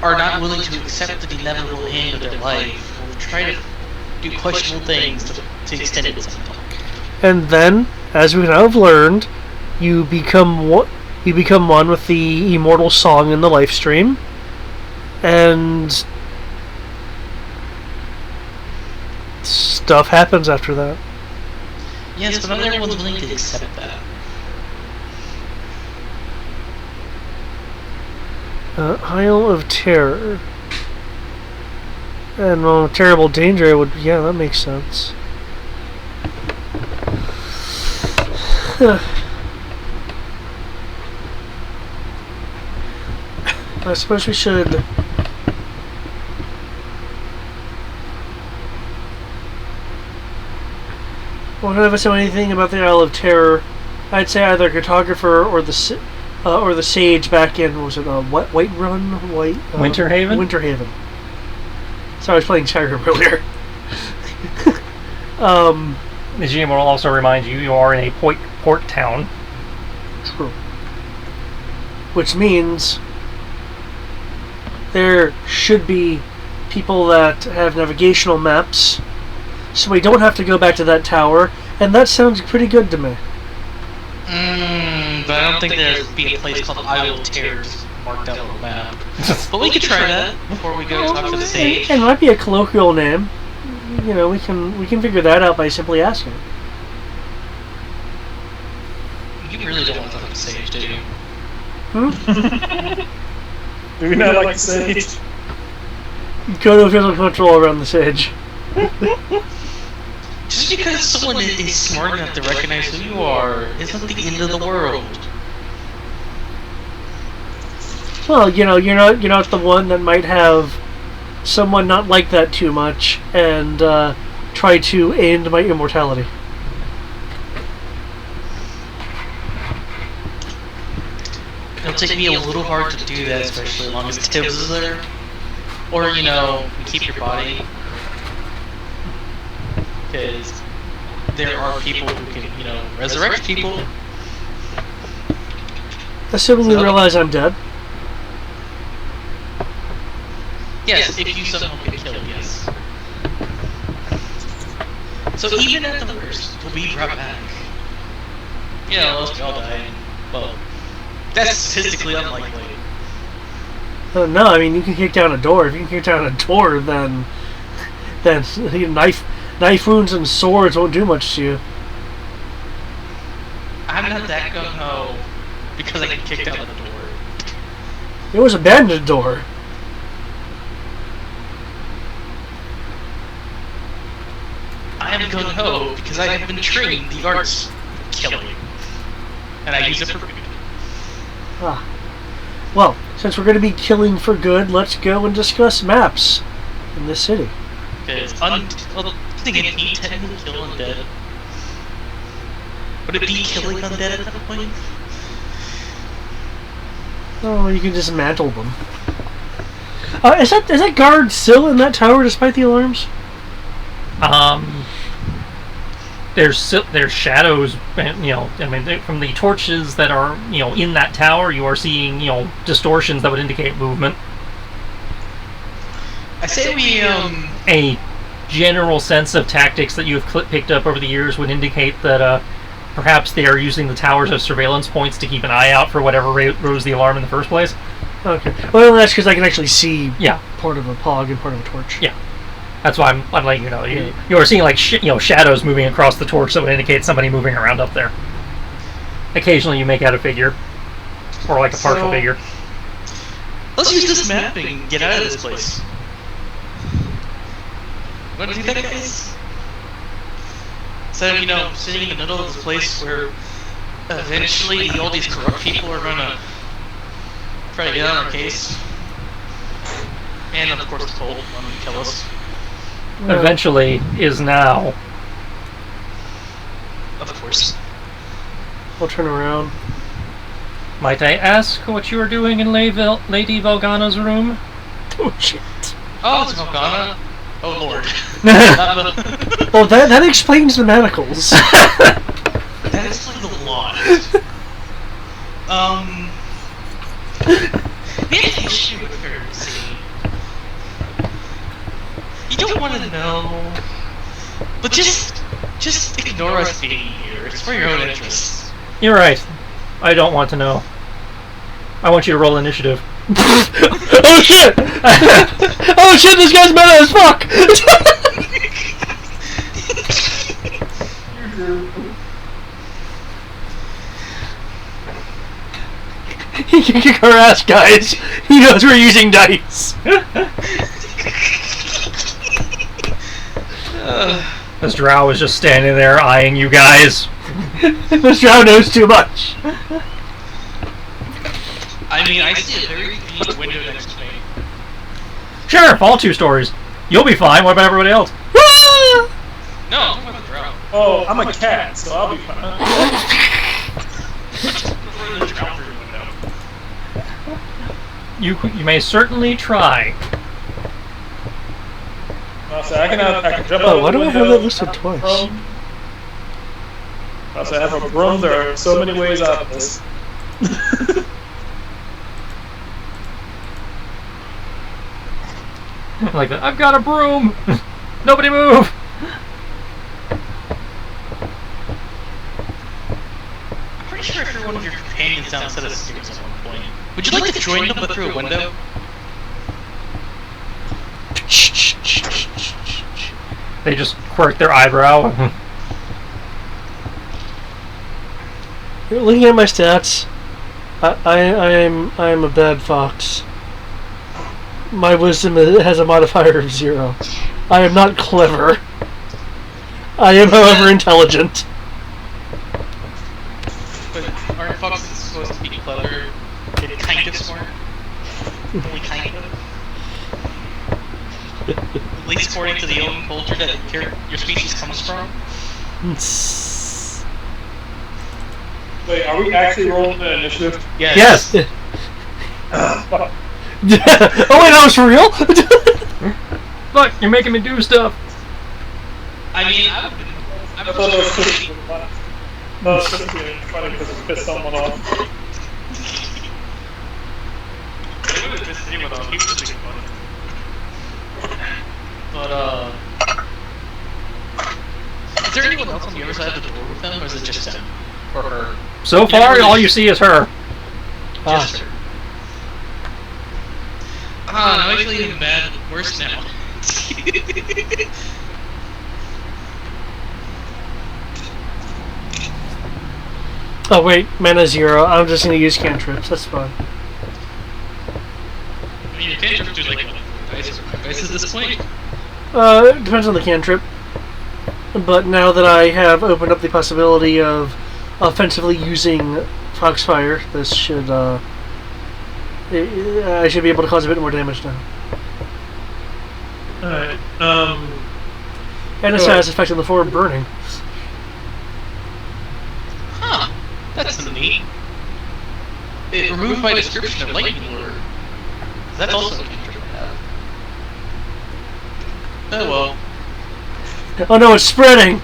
are not willing to accept the inevitable end of their life will try to do questionable things to extend it somehow. And then, as we now have learned, you become one with the immortal song in the life stream, and stuff happens after that. Yes, but not everyone's willing to accept that. Isle of Terror. And well, terrible danger would, yeah, that makes sense. I suppose we should. Well, none of us know anything about the Isle of Terror. I'd say either cartographer or the sage back in, what was it, White Run? Winterhaven? Winterhaven. So I was playing Skyrim earlier. The GM will also remind you you are in a port town. True. Which means there should be people that have navigational maps, so we don't have to go back to that tower, and that sounds pretty good to me. But I don't think there'd be a place called Isle of Terrors marked out on the map. But we could try that before we go talk to the sage. It might be a colloquial name. You know, we can figure that out by simply asking. You really don't want to talk to the sage, do you? Do we not like the sage? Go to physical control around the sage. Just because someone is smart enough to recognize who you are isn't the end of the world. Well, you know, you're not the one that might have someone not like that too much and try to end my immortality. It'll take me a little hard to do that, especially as long as Tibbs is there. Or, you know, keep your body. Because there are people who can, you know, resurrect people. Assuming we realize I'm dead. Yes, if you somehow get killed, yes. So even at the worst, we'll be brought back. You know, unless we all die. And, well, that's statistically unlikely. No, I mean, you can kick down a door. If you can kick down a door, then knife wounds and swords won't do much to you. I'm not that gung-ho because I can kick down the door. It was a bandit door. I am gung-ho because I have been trained the arts of killing. And I use it for good. Ah. Well, since we're going to be killing for good, let's go and discuss maps in this city. Because can he technically kill undead? Would it be killing undead at that point? Oh, you can dismantle them. Is that guard still in that tower despite the alarms? There's shadows, you know. I mean, from the torches that are, you know, in that tower, you are seeing, you know, distortions that would indicate movement. I say we A general sense of tactics that you have picked up over the years would indicate that perhaps they are using the towers as surveillance points to keep an eye out for whatever rose the alarm in the first place. Okay. Well, that's because I can actually see Yeah. part of a pog and part of a torch. Yeah. That's why I'm letting you know. You are seeing like shadows moving across the torch that would indicate somebody moving around up there. Occasionally you make out a figure. Or like a partial figure. Let's use this mapping and get out of this place. Want to do that, guys? Instead of, you know, sitting in the middle of this place where eventually all these corrupt people are gonna try to get on our case. And of course the cold want to kill us. eventually is now. Of course. I'll turn around. Might I ask what you are doing in Lady Valgana's room? Oh shit. Oh, it's Morgana. Oh lord. Well, that explains the manacles. That is like the lot. We have an issue with her, see. You don't want to know, but just ignore us being here. It's for your own interests. You're right. I don't want to know. I want you to roll initiative. Oh shit! Oh shit! This guy's meta as fuck. He can kick our ass, guys. He knows we're using dice. This drow was just standing there eyeing you guys. This drow knows too much. I mean, I see a very deep window next to me. Sure, fall 2 stories. You'll be fine. What about everybody else? No, I'm talking about the drow. Oh, I'm a cat, so I'll be fine. Prefer the drow through the window. You may certainly try. I'll say I can jump out Oh, of why the do I have window, that listed twice? broom. I'll say I have a broom. There are so many ways out of this. Like that. I've got a broom. Nobody move. I'm pretty sure I heard one of your companions down a set of stairs at one point. Would you like to join them but through a window? They just quirk their eyebrow. Looking at my stats, I'm a bad fox. My wisdom has a modifier of 0. I am not clever. I am, however, intelligent. But aren't foxes supposed to be clever? It kind of smart. Only kind of. At least according to the own culture that your species comes from. Wait, are we actually rolling the initiative? Yes. Fuck. Oh wait, that was for real? Look, you're making me do stuff. I mean, I thought it was just no, it's just being funny because it pissed someone off. It would have pissed anyone off. He was just being funny. But, is there anyone else on the other side of the door with them, or is it just him? Or her? So far, all you see is her. Just her. Ah, now I feel even bad. Worse now. Oh wait, mana 0. I'm just gonna use cantrips. That's fine. I mean, you can't just do like dice at this point. It depends on the cantrip. But now that I have opened up the possibility of offensively using Foxfire, this should I should be able to cause a bit more damage now. Alright, And it has effect on the forward burning. Huh. That's neat. It removed my description of lightning lure. That's also a cantrip I have. Oh well. Oh no, it's spreading!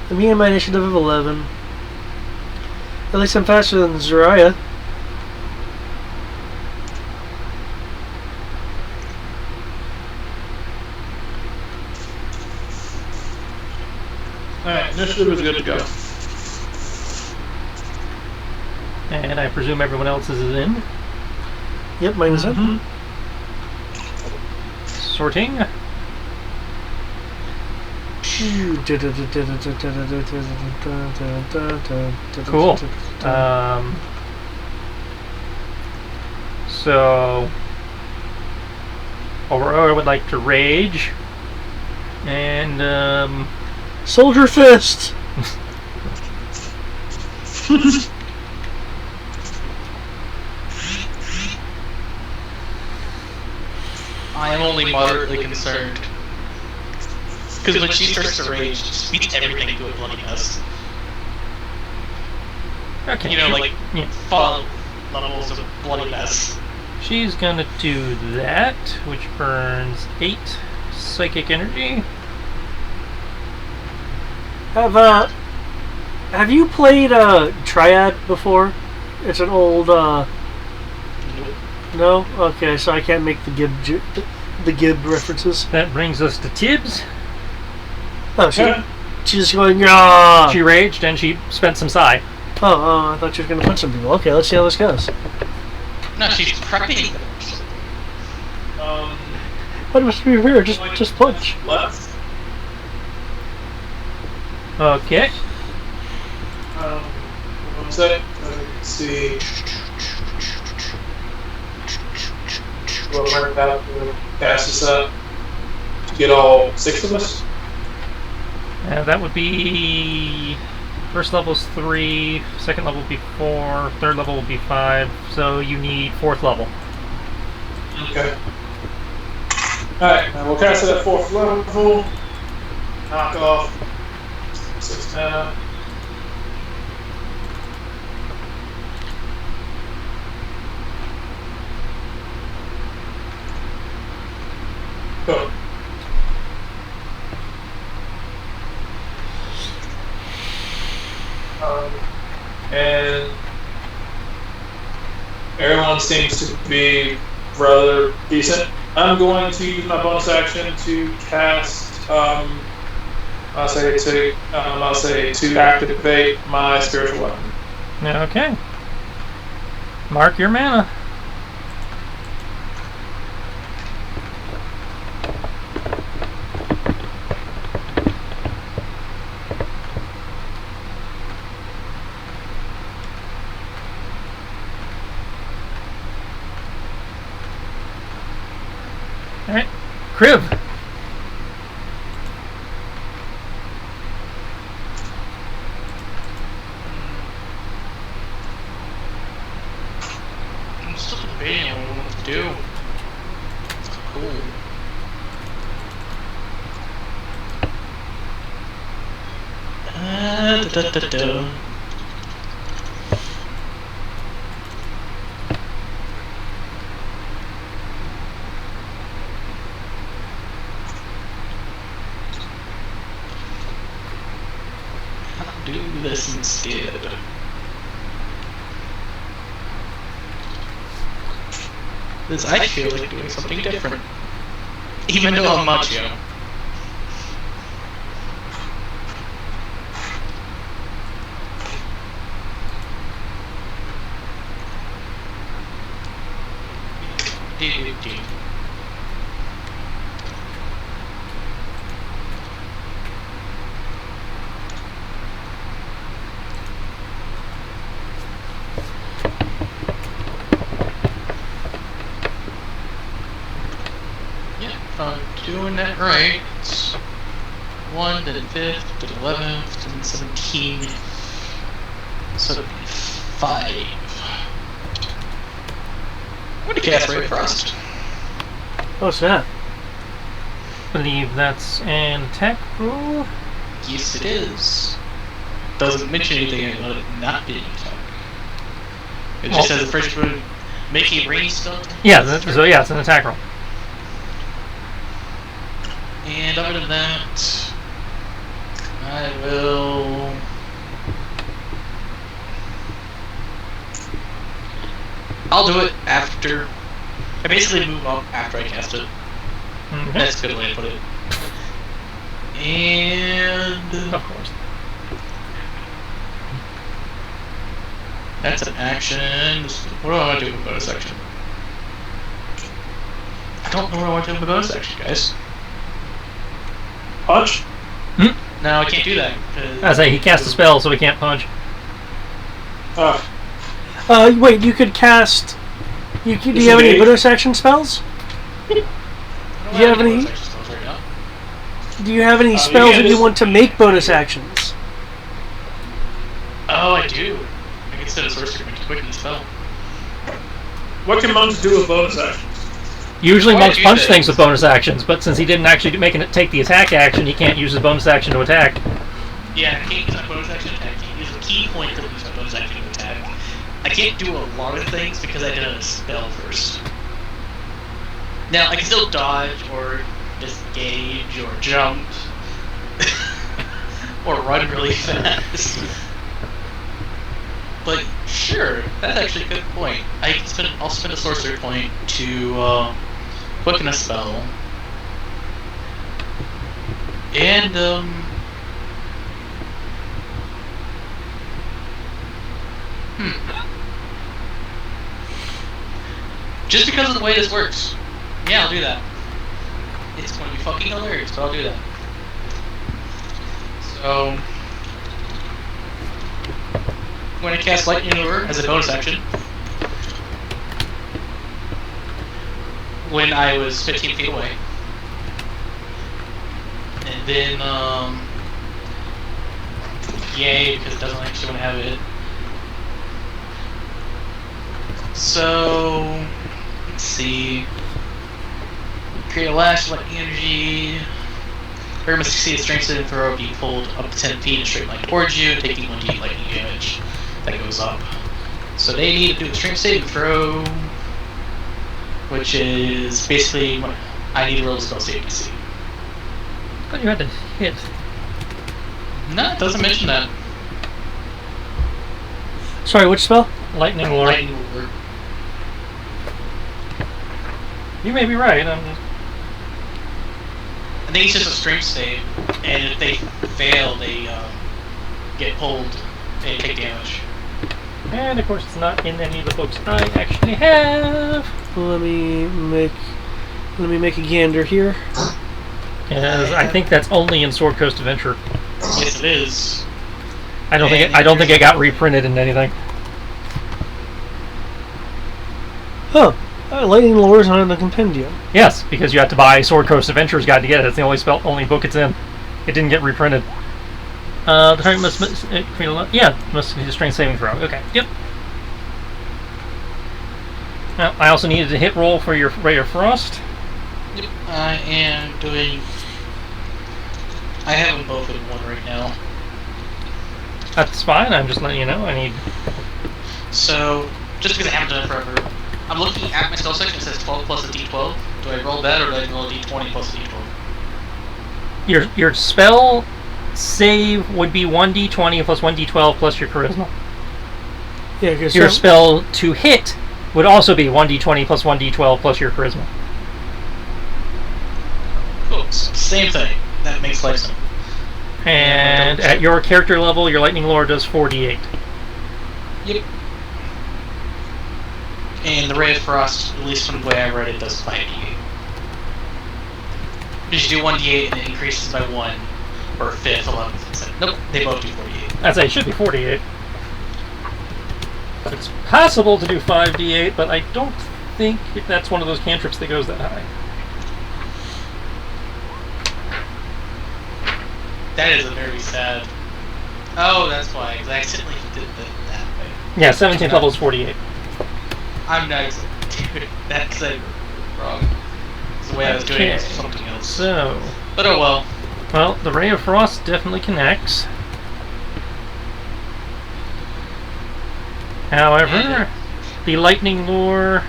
Me and my initiative of 11. At least I'm faster than Zariah. alright, initiative is good to go. And I presume everyone else is in. Yep, mine is in. Sorting. Cool. So Aurora would like to rage, and Soldier Fist! only moderately concerned. Because when she starts to rage, she just beats everything to a bloody mess. Okay. You know, like, Yeah. fall levels of bloody mess. She's gonna do that, which burns 8 psychic energy. Have you played Triad before? It's an old Nope. No? Okay, so I can't make the Gib references. That brings us to Tibbs. Oh, Yeah. she's going, ah! She raged and she spent some psi. Oh, I thought you were going to punch some people. Okay, let's see how this goes. No, she's prepping. But it must be fair, just punch. Left. Okay. One sec. Let's see. We'll work out to pass this up to get all 6 of us. That would be... First level's 3, second level would be 4, third level would be 5, so you need 4th level. Okay. Alright, now we'll cast it at 4th level. Knock off 6 mana. Go. And everyone seems to be rather decent. I'm going to use my bonus action to cast. I'll say to activate my spiritual weapon. Okay. Mark your mana. Alright. Kriv. I'm still debating on what to do. It's cool. Da. I'll do this instead. Because I feel like doing something different. Even though I'm macho. Yeah, if I'm doing that right, it's 1, then 5th, then 11th, then 17. So it'd be 5. I'm gonna cast Ray of Frost. What's that? Believe that's an attack roll. Yes, it is. Doesn't mention anything about it not being an attack. It just says the first one make a range spell. Yeah, so yeah, it's an attack roll. And other than that, I will. I'll do it after. I basically move up after I cast it. Okay. That's a good way to put it. And Of course. that's an action. What do I want to do with bonus action? I don't know what I want to do with bonus action, guys. Punch? No, I can't do that. I say he cast a spell, so he can't punch. Wait, you could cast... do you have any bonus action spells? Do you have any... Do you have any spells that you want to make bonus actions? Oh, I do. I can set a sorcery to quicken the spell. What can monks do with bonus actions? Usually Why monks do punch things? things with bonus actions, but since he didn't actually take the attack action, he can't use his bonus action to attack. Yeah, I can't use my bonus action attack. I can't use a key point to use my bonus action to attack. I can't do a lot of things because I did a spell first. Now, I can still dodge, or disengage, or jump, or run really fast. But sure, that's actually a good point. I'll spend a sorcery point to quicken a spell. And just because of the way this works. Yeah, I'll do that. It's going to be fucking hilarious, but I'll do that. So I'm going to cast Lightning Lure as a bonus action. When I was 15 feet away. And then, yay, because it doesn't actually want to have it. So, let's see. Create a lash, lightning energy. Player must succeed a strength saving throw, be pulled up to 10 feet in a straight line towards you, taking 1d lightning damage. That goes up. So they need to do a strength saving throw, which is basically I need to roll a spell save DC. I thought you had to hit. No, it doesn't mention that. Sorry, which spell? Lightning Lure. Lightning Lure. You may be right. I think it's just a strength save, and if they fail, they get pulled and take damage. And of course, it's not in any of the books I actually have. Let me make a gander here. As I think that's only in Sword Coast Adventure. Yes, it is. I don't think it got reprinted in anything. Oh, Lightning Lure is not in the compendium. Yes, because you have to buy Sword Coast Adventures Guide to get it. It's the only book it's in. It didn't get reprinted. The target must do a strength saving throw. Okay, yep. Now, I also needed a hit roll for your Ray of Frost. Yep, I am doing. I have them both in one right now. That's fine. I'm just letting you know. I need. So, just because I haven't done it forever, I'm looking at my spell section. It says 12 plus a d12. Do I roll that, or do I roll a d20 plus a d12? Your spell save would be 1d20 plus 1d12 plus your charisma. Yeah, because Your spell to hit would also be 1d20 plus 1d12 plus your charisma. Cool. Same thing. That makes life simple. And at your character level, your Lightning Lure does 4d8. Yep. And the Ray of Frost, at least from the way I read it, does 5d8. Because you do 1d8 and it increases by 1, or 5th, 11th. Nope, they both do 48. I'd say it should be 48. It's possible to do 5d8, but I don't think that's one of those cantrips that goes that high. That is a very sad. Oh, that's why. Because I accidentally did that way. Yeah, 17th level is 48. I'm not. Dude, that's wrong. It's the way I was doing it was something else. So, But oh well. well, the Ray of Frost definitely connects. However, the Lightning Lure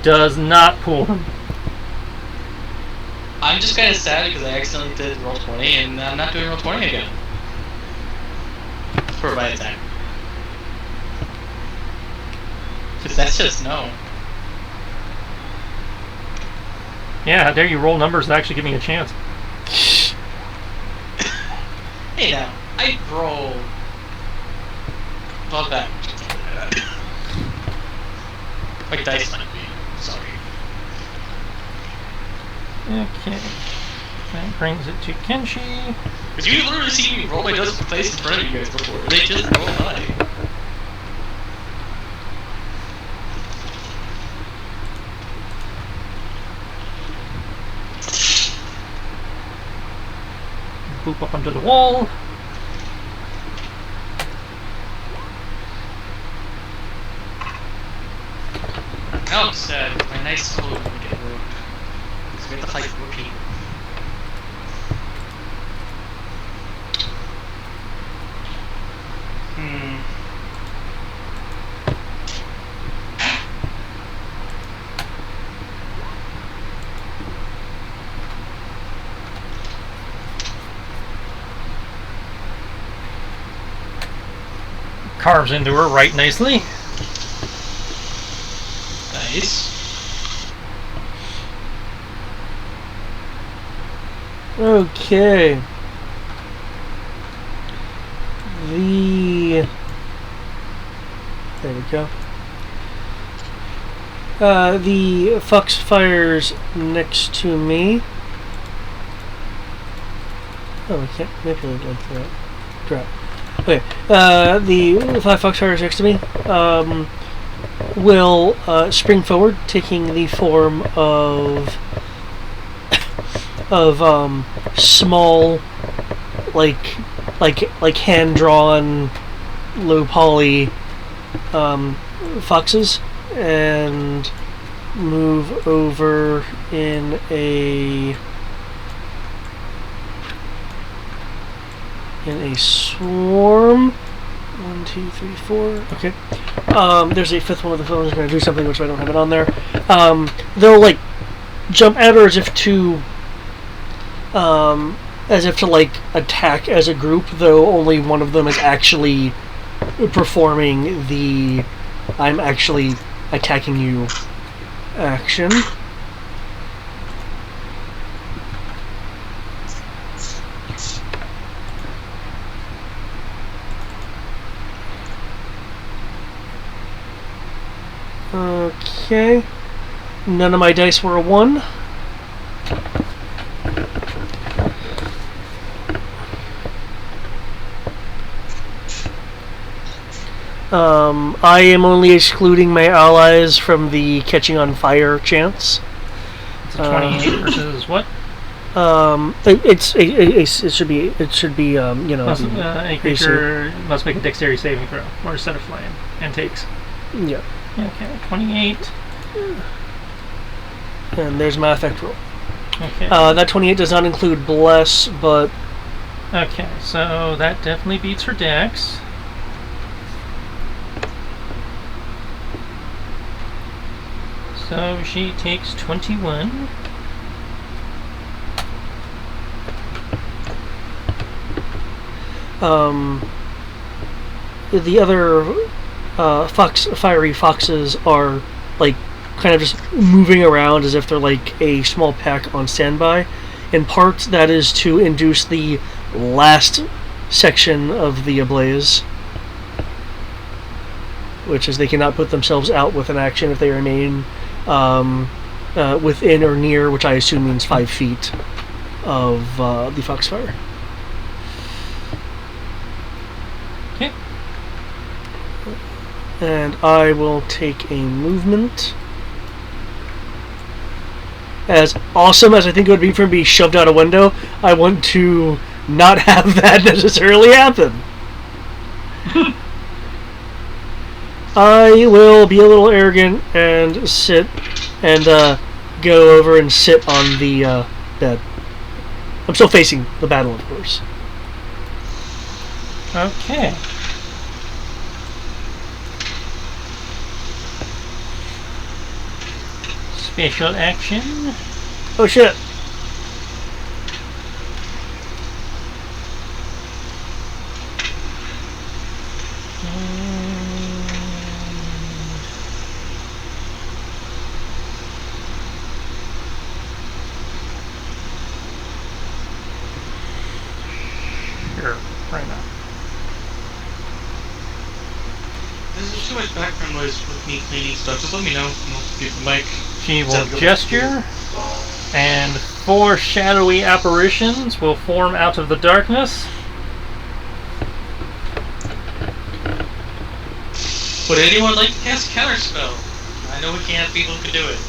does not pull them. I'm just kind of sad because I accidentally did roll 20 and I'm not doing roll 20 again. For my attack. Because that's just no. Yeah, how dare you roll numbers that actually give me a chance. Hey now, I roll. Above that. Like dice might be. Sorry. Okay. That brings it to Kenshi. Because you literally see me roll my dice in front of you guys before. They just roll high. Boop up under the wall. No, instead, my nice clothes will get ruined. Because we have to fight 4 people. Carves into her right nicely. Nice. Okay. There we go. The fox fires next to me. Oh, I can't manipulate like that. Drop. Okay. The 5 fox fires next to me will spring forward, taking the form of small, like hand drawn, low poly foxes, and move over in a swarm. 1, 2, 3, 4. Okay. There's a 5th one of the phone is going to do something which I don't have it on there. They'll like jump at her as if to like attack as a group, though only one of them is actually performing the "I'm actually attacking you" action. Okay. None of my dice were a 1. I am only excluding my allies from the catching on fire chance. So 28 versus what? It should be you know. A creature must make a dexterity saving throw or set of flame and takes. Yeah. Okay, 28. And there's my effect roll. Okay. That 28 does not include bless, but okay, so that definitely beats her dex. So she takes 21. The other fiery foxes are like kind of just moving around as if they're like a small pack on standby. In part, that is to induce the last section of the ablaze, which is they cannot put themselves out with an action if they remain within or near, which I assume means 5 feet of the foxfire. Okay. And I will take a movement. As awesome as I think it would be for him to be shoved out a window, I want to not have that necessarily happen. I will be a little arrogant and sit and go over and sit on the bed. I'm still facing the battle, of course. Okay. Special action. Oh shit. Sure, right now. There's too much background noise with me cleaning stuff. Just let me know. And I'll give the mic. She will gesture, and 4 shadowy apparitions will form out of the darkness. Would anyone like to cast counterspell? I know we can't have people who can do it.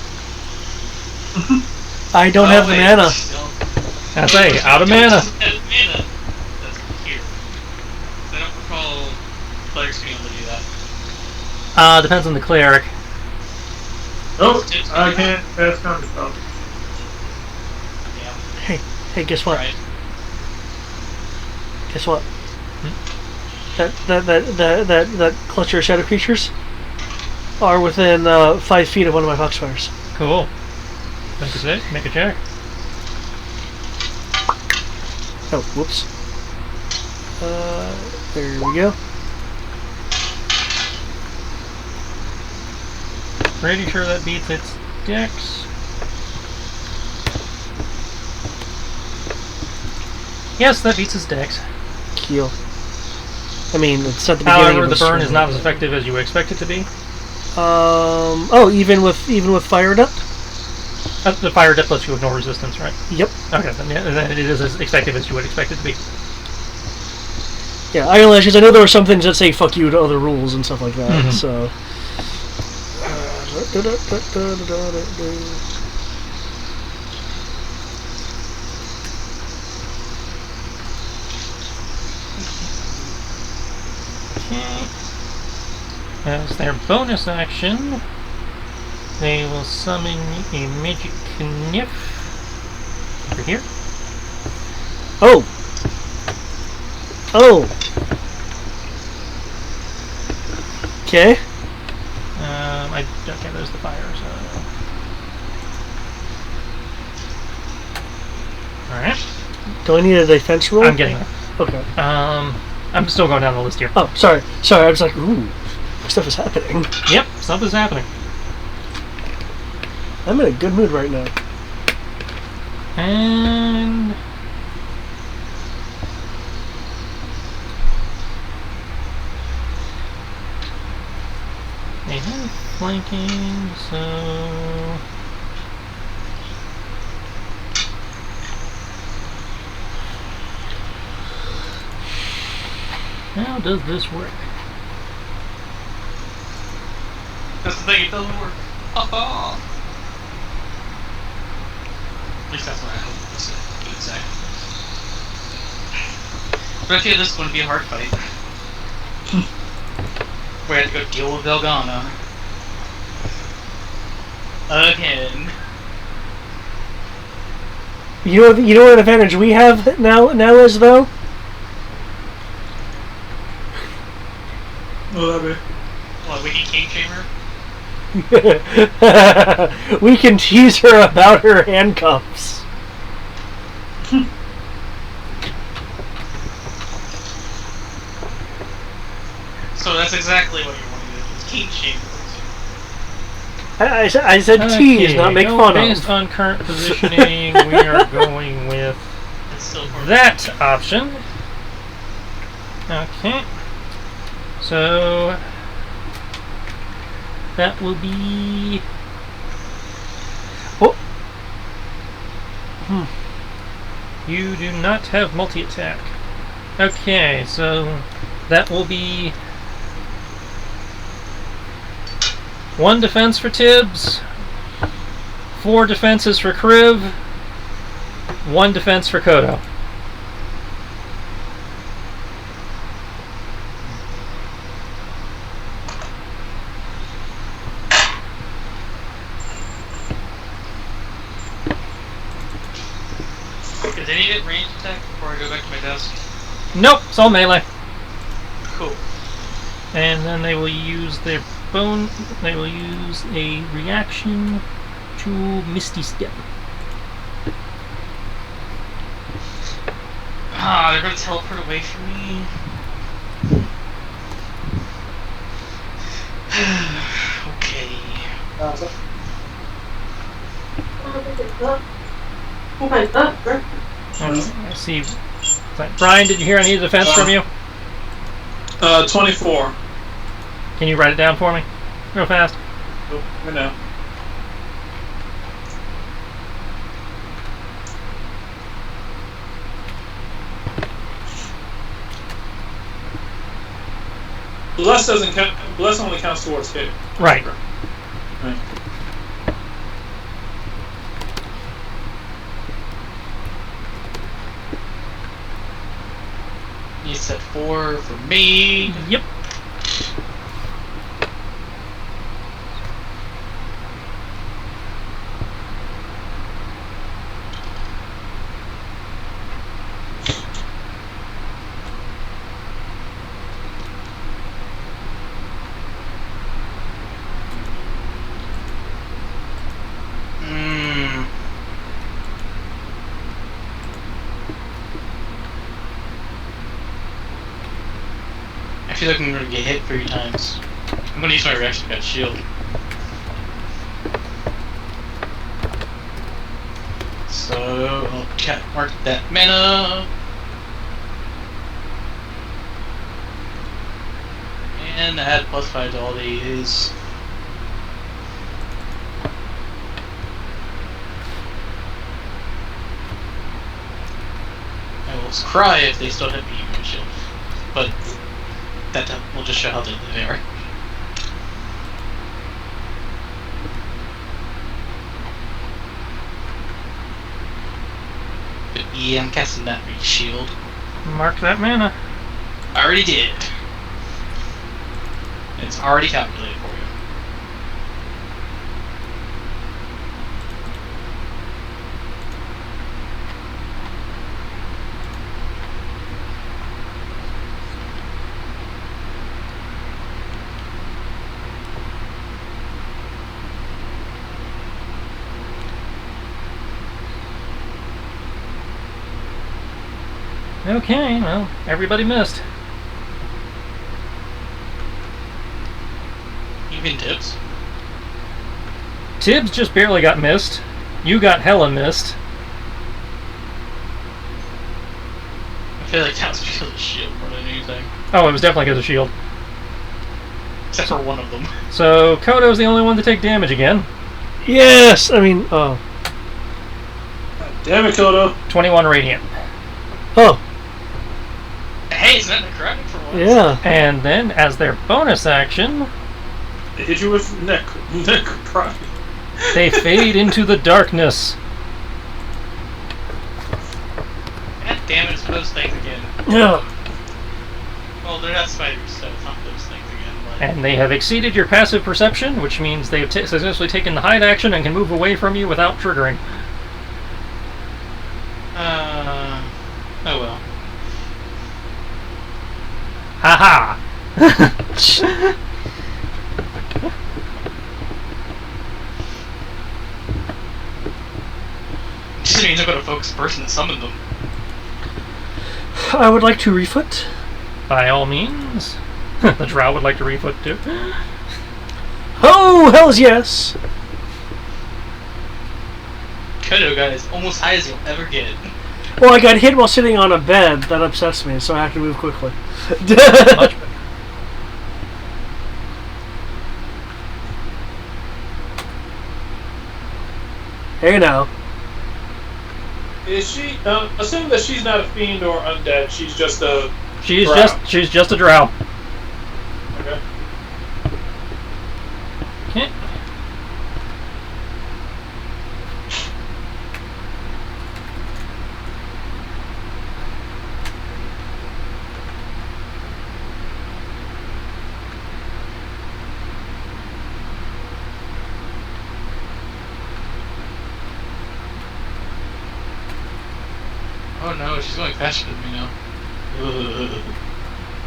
I don't have the mana. I say, out of mana. That's here. I don't recall clerics being able to do that. Depends on the cleric. Nope, I can't cast counter spell. Yeah. Hey, guess what? Right. Guess what? That cluster of shadow creatures are within 5 feet of one of my foxfires. Cool. Make a check. Oh, whoops. There we go. Pretty sure that beats its dex. Yes, that beats its dex. Keel. I mean, it's at the beginning. However, of the burn stream. is not as effective as you would expect it to be. Oh, even with fire duct. The fire depth lets you have no resistance, right? Yep. Okay, then it is as effective as you would expect it to be. Yeah, I realize because I know there are some things that say "fuck you" to other rules and stuff like that. Mhm. So. Okay. As their bonus action, they will summon a magic kniff over here. Oh. Oh. Okay. Okay, there's the fire, so. Alright. Do I need a defense roll? I'm getting there. Okay. I'm still going down the list here. Oh, sorry. I was like, ooh, stuff is happening. Yep, something's happening. I'm in a good mood right now. And. They have flanking, so. How does this work? That's the thing, it doesn't work. Oh. At least that's what I hope it's exactly. But I feel this is going to be a hard fight. We have to go deal with Velgana. Again. You know what advantage we have now is though? Will that What, we can King Chamber? We can tease her about her handcuffs. So that's exactly what you want to do. It's King Chamber. I said tease, not make fun based of. on current positioning, we are going with It's still for that option. Okay. So that will be. Oh. You do not have multi-attack. Okay, so that will be 1 defense for Tibbs, 4 defenses for Kriv, 1 defense for Kodo. Does any get range attack before I go back to my desk? Nope, it's all melee. Cool. And then they will use their bone. They will use a reaction to Misty Step. Ah, they're gonna teleport away from me. Okay. Oh my god, I see. Brian, did you hear any defense from you? 24. Can you write it down for me, real fast? Oh, I know. Bless doesn't count. Bless only counts towards hit. Right. Right. You said 4 for me. Yep. feel like I'm gonna get hit 3 times. I'm gonna use my reaction gun shield. So I'll mark that mana. And add +5 to all these. I will cry if they still hit me with shield. But that will just show how deadly they are. But yeah, I'm casting that shield. Mark that mana. I already did. It's already calculated for you. Okay, well, everybody missed. Even Tibbs? Tibbs just barely got missed. You got hella missed. I feel like that was because of the shield more than anything. Oh, it was definitely because of shield. Except for one of them. So Kodo's the only one to take damage again. Yes! I mean, oh. Damn it, Kodo. 21 radiant. Oh, Hey, isn't that necrotic for once? yeah. And then, as their bonus action, They hit you with necrotic. they fade into the darkness. God damn it, it's those things again. Yeah. Well, they're not spiders, so it's not those things again. But... And they have exceeded your passive perception, which means they have successfully taken the hide action and can move away from you without triggering. Oh well. Haha! Just means I've got a focused person that summoned them. I would like to refoot. By all means. The drow would like to refoot too. Oh, hells yes! Kodo got as almost high as you'll ever get. Well, I got hit while sitting on a bed. That upsets me, so I have to move quickly. Much better. Hey now. Is she? Assume that she's not a fiend or undead. She's just a. She's drow. just a drow. Okay. Okay. Oh no, she's going faster than me now. Ugh.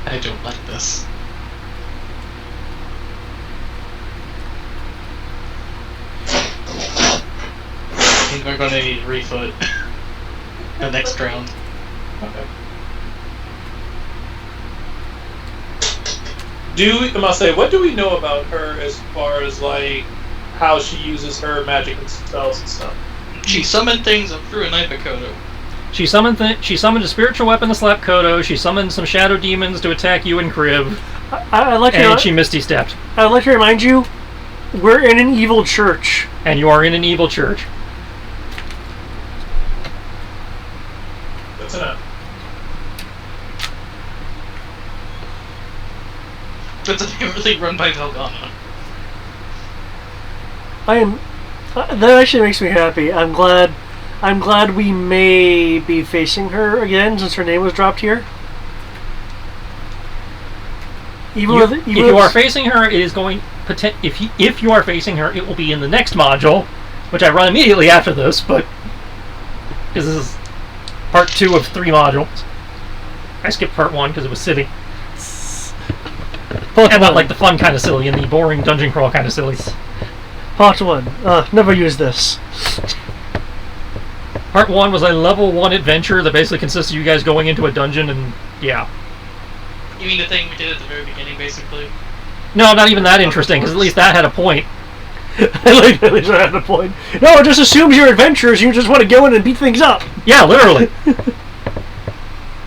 I don't like this. I think we're gonna need refoot the next round. Okay. I must say, what do we know about her as far as like how she uses her magic and spells and stuff? She summoned things up through a knife at Kodo. She summoned a spiritual weapon to slap Kodo. She summoned some shadow demons to attack you and Crib. I'd like And to. she misty stepped. I'd like to remind you, we're in an evil church. And you are in an evil church. That's enough. That's apparently run by Velgana. I am. That actually makes me happy. I'm glad we may be facing her again since her name was dropped here. If you are facing her, it is going. If you are facing her, it will be in the next module, which I run immediately after this. But this is part 2 of 3 modules. I skipped part 1 because it was silly. And not like the fun kind of silly, and the boring dungeon crawl kind of silly. Part 1. Never use this. Part 1 was a level 1 adventure that basically consists of you guys going into a dungeon and, yeah. You mean the thing we did at the very beginning, basically? No, not even that interesting, because at least that had a point. I like that. At least I had a point. No, it just assumes you're adventurers. You just want to go in and beat things up. Yeah, literally.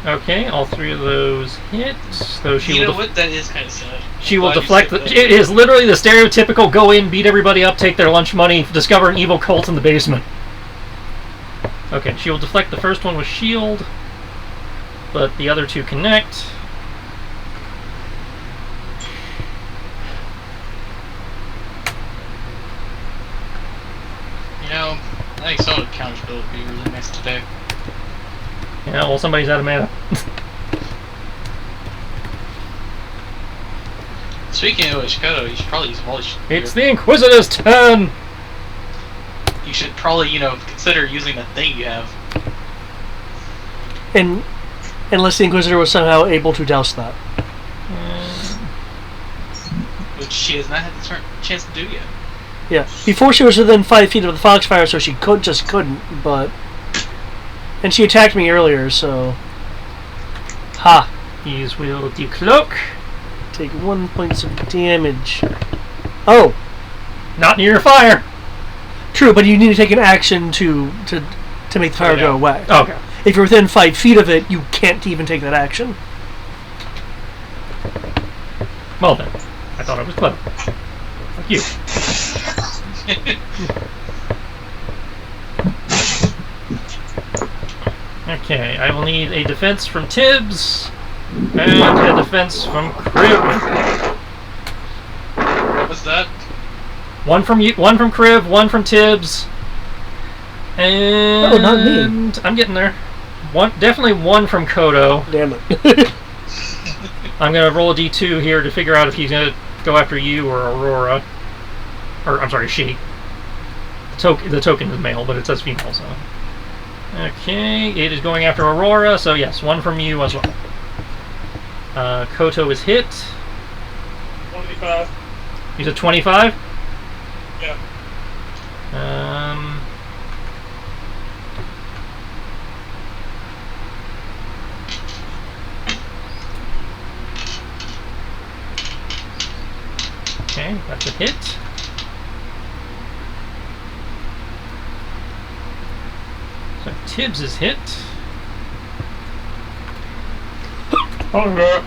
Okay, all 3 of those hit. So she You will know what? That is kind of sad. She will Glad you deflect. said that. It is literally the stereotypical go in, beat everybody up, take their lunch money, discover an evil cult in the basement. Okay, she will deflect the first one with shield, but the other 2 connect. You know, I think some of the counter spell would be really nice today. Yeah, well, somebody's out of mana. Speaking of which, Kodo, you should probably use Polish. It's the Inquisitor's turn! You should probably, consider using that thing you have. And unless the Inquisitor was somehow able to douse that. Which she has not had the chance to do yet. Yeah. Before she was within 5 feet of the Foxfire, so she couldn't, but... And she attacked me earlier, so... Ha! These will decloak. Take 1 point of damage. Oh! Not near fire! True, but you need to take an action to make the fire go away. Okay. If you're within 5 feet of it, you can't even take that action. Well then, I thought I was clever. Fuck you. Okay, I will need a defense from Tibbs and a defense from Crib. What's that? One from you, one from Crib, one from Tibbs. And not me. I'm getting there. Definitely one from Kodo. Damn it. I'm gonna roll a d2 here to figure out if he's gonna go after you or Aurora. Or I'm sorry, she. The token is male, but it says female, so. Okay, it is going after Aurora, so yes, one from you as well. Koto is hit. 25. He's at 25? Yeah. Okay, that's a hit. So Tibbs is hit. Oh, no.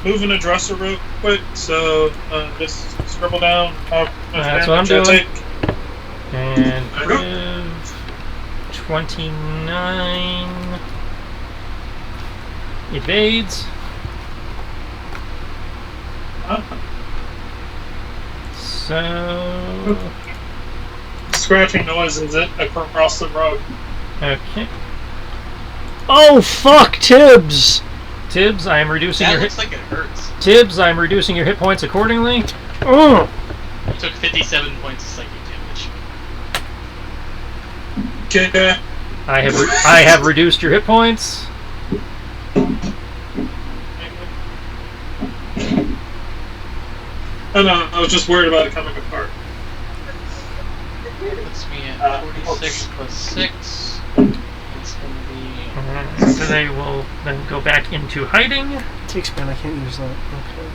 Moving the dresser real quick, so just scribble down how much That's what I'm damage I doing. take. And Kriv, 29. Evades. Huh? So. Scratching noises across the road. Okay. Oh, fuck, Tibbs! Tibbs, I am reducing That your looks like it hurts. Tibbs, I am reducing your hit points accordingly. Oh! You took 57 points of psychic damage. Okay. I have reduced your hit points. Oh no, I was just worried about it coming apart. Puts me at 46 plus 6. It's going to be... So they will then go back into hiding. Takes man, I can't use that. Okay.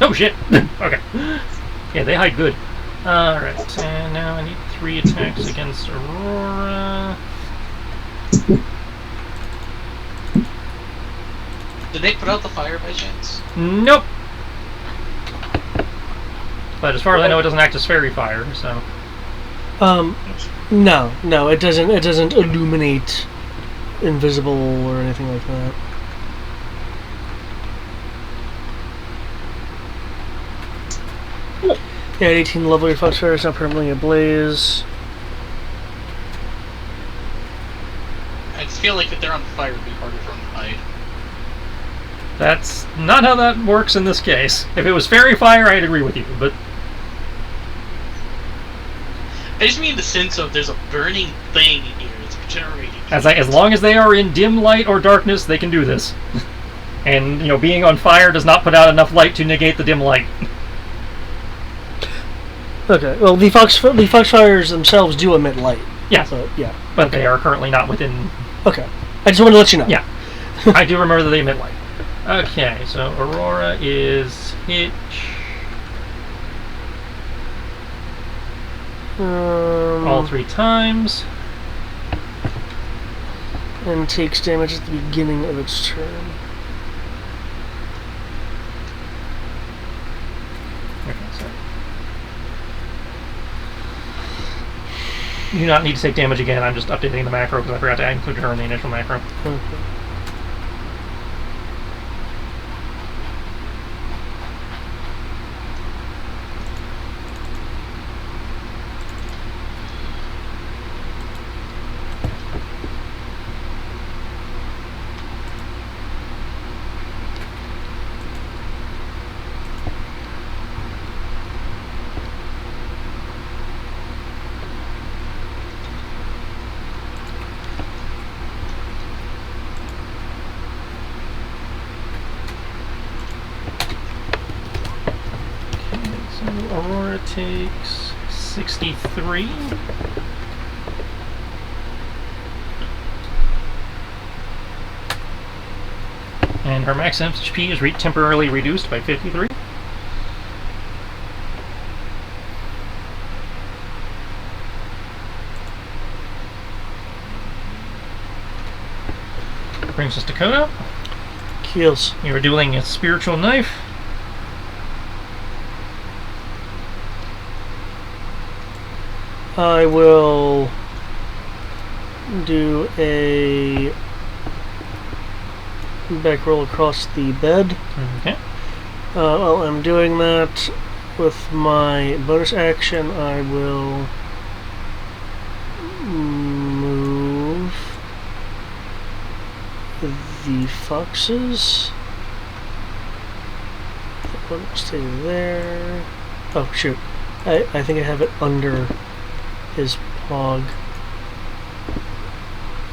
Oh shit! Okay. Yeah, they hide good. Alright, and now I need 3 attacks against Aurora. Did they put out the fire by chance? Nope! But as far as I know, it doesn't act as fairy fire, so. No, it doesn't illuminate invisible or anything like that. Yeah, at 18 level, your foxfire is now permanently ablaze. I just feel like if they're on fire, it'd be harder for them to hide. That's not how that works in this case. If it was fairy fire, I'd agree with you, but I just mean the sense of there's a burning thing in here that's generating. as long as they are in dim light or darkness, they can do this. And, being on fire does not put out enough light to negate the dim light. Okay, well, the foxfires themselves do emit light. Yeah. So, yeah. But okay. they are currently not within... Okay. I just wanted to let you know. Yeah. I do remember that they emit light. Okay, so Aurora is Hitch. All 3 times. And takes damage at the beginning of its turn. Okay, so you do not need to take damage again. I'm just updating the macro because I forgot to include her in the initial macro. Okay. Aurora takes 63. And her max HP is temporarily reduced by 53. Brings us to Kodo. Kills. You are dueling a spiritual knife. I will do a back roll across the bed. Okay. While I'm doing that, with my bonus action, I will move the foxes. That one will stay there. Oh, shoot. I think I have it under his pog.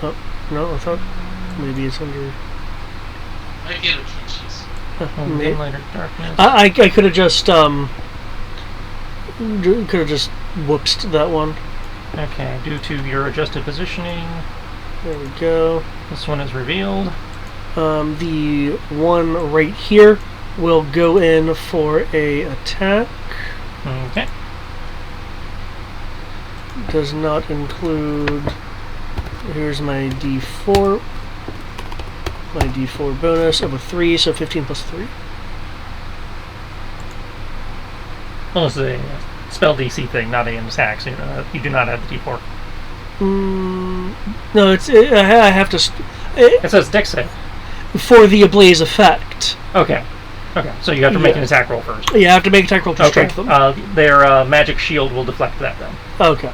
Oh, no, I thought maybe it's under... Might be other cases. Dim light or darkness. I could have just whoopsed that one. Okay, due to your adjusted positioning, There we go. this one is revealed. The one right here will go in for a attack. Okay. Does not include... Here's my D4. My D4 bonus of a 3, so 15 plus 3. Well, it's a spell DC thing, not an attack, so you do not have the D4. No, I have to... It says Dex save. For the ablaze effect. Okay. Okay, so you have to make an attack roll first. Yeah, I have to make an attack roll to strike them. Their magic shield will deflect that then. Okay.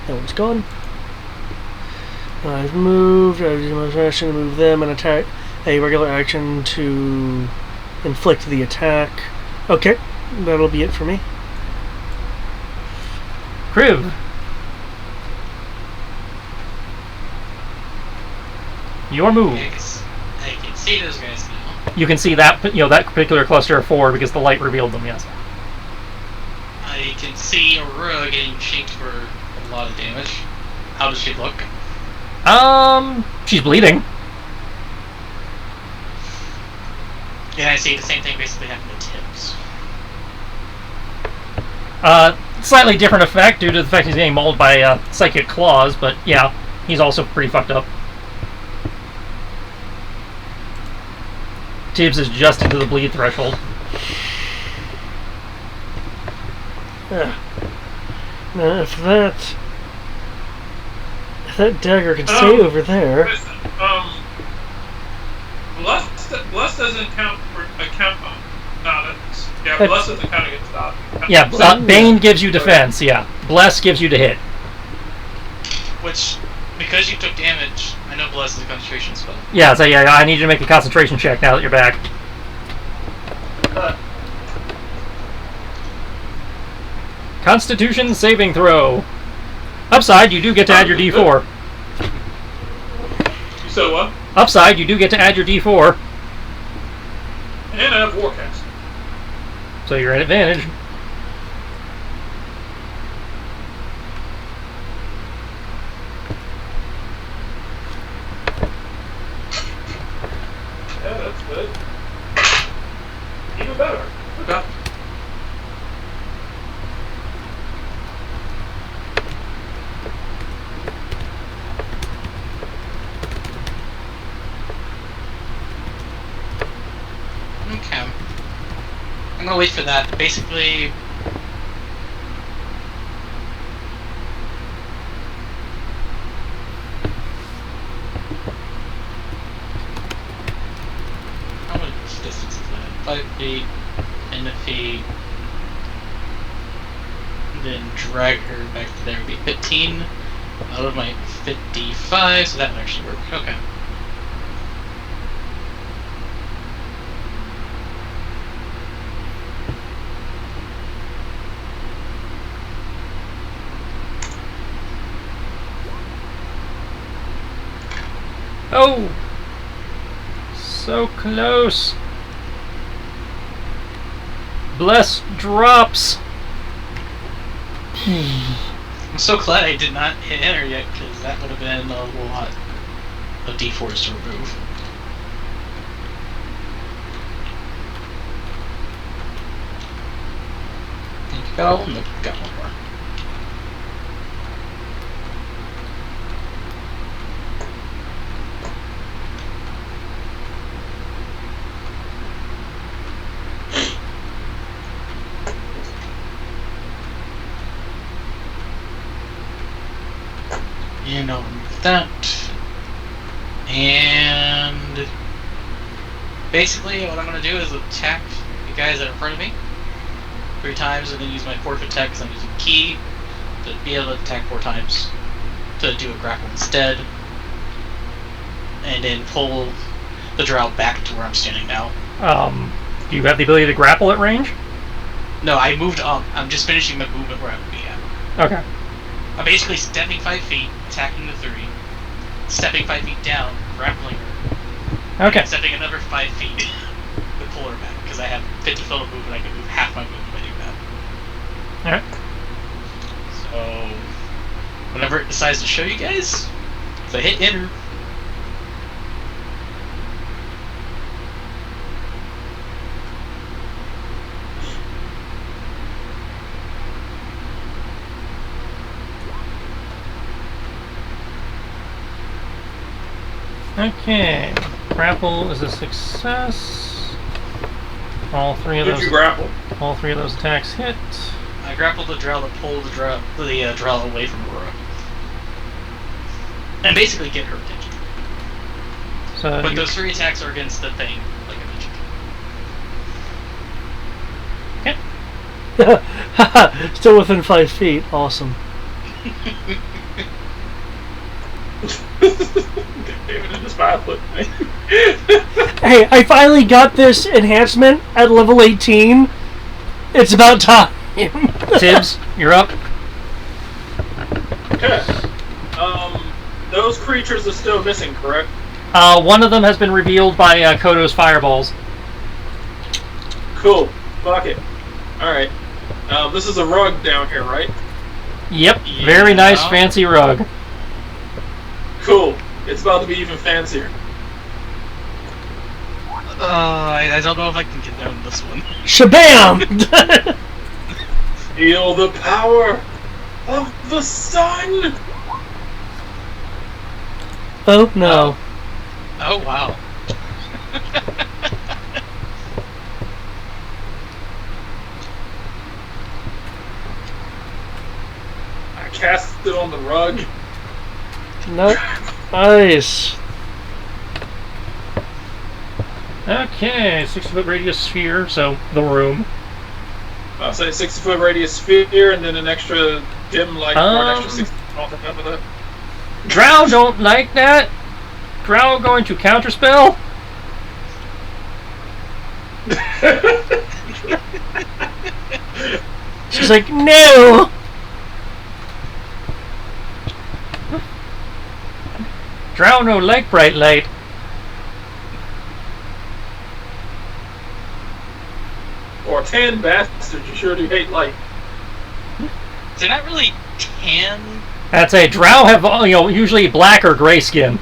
That one's gone. I've moved. I've used my action to move them and attack a regular action to inflict the attack. Okay, that'll be it for me. Kriv. Your move. I can see those guys now. You can see that that particular cluster of 4 because the light revealed them. Yes. I can see Aurora getting shanked for a lot of damage. How does she look? She's bleeding. Yeah, I see the same thing basically happened to Tibbs. Slightly different effect due to the fact he's getting mauled by psychic claws, but yeah, he's also pretty fucked up. Tibbs is just into the bleed threshold. Now, if that dagger can stay over there. Listen, Lust doesn't account on it. Yeah, Bless is the kind of gets stopped. Yeah, Bane gives you defense, yeah. Bless gives you to hit. Which, because you took damage, I know Bless is a concentration spell. Yeah, so yeah, I need you to make a concentration check now that you're back. Constitution saving throw. Upside, you do get to add your D4. You said what? Upside, you do get to add your D4. And I have Warcast. So you're at advantage. Yeah, that's good. Even better. Okay. Okay. I'm gonna wait for that. Basically, how much distance is that? 5 feet, 10 feet. Then drag her back to there would be 15 out of my 55, so that would actually work. Okay. Oh! So close. Bless drops. I'm so glad I did not hit enter yet, because that would have been a lot of d4s to remove. I think you got all of them? Nope, got one more. And I'll remove that. And basically what I'm going to do is attack the guys that are in front of me 3 times and then use my fourth attack because I'm using key to be able to attack 4 times to do a grapple instead. And then pull the drow back to where I'm standing now. Do you have the ability to grapple at range? No, I moved up. I'm just finishing my movement where I would be at. Okay. I'm basically stepping 5 feet, attacking the 3, stepping 5 feet down, grappling her, Okay. and stepping another 5 feet to pull her back, because I have 50 foot of movement, I can move half my movement if I do that. Alright. So, whenever it decides to show you guys, if I hit enter, Okay. Grapple is a success. All 3 of Did those. you grapple? All 3 of those attacks hit. I grappled the drow to pull the drow away from Aurora. And basically get her attention. So But you- those 3 attacks are against the thing, like I mentioned. Still within 5 feet. Awesome. David in his 5 foot. Hey, I finally got this enhancement at level 18. It's about time. Tibbs, you're up. Okay. Those creatures are still missing, correct? One of them has been revealed by Kodo's fireballs. Cool. Fuck it. Alright. This is a rug down here, right? Yep. Very nice, Yeah. fancy rug. Cool. It's about to be even fancier. I don't know if I can get down this one. Shabam! Feel the power of the sun! Oh no. Oh wow. I cast it on the rug. No. Nice. Okay, 60-foot radius sphere, so the room. I'll say 60-foot radius sphere, and then an extra gem like or an extra 60 on top of that. Drow don't like that. Drow going to counterspell. She's like, no! Drow no like bright light. Or tan bastards, you sure do hate light. They're not really tan. That's a Drow have usually black or gray skin.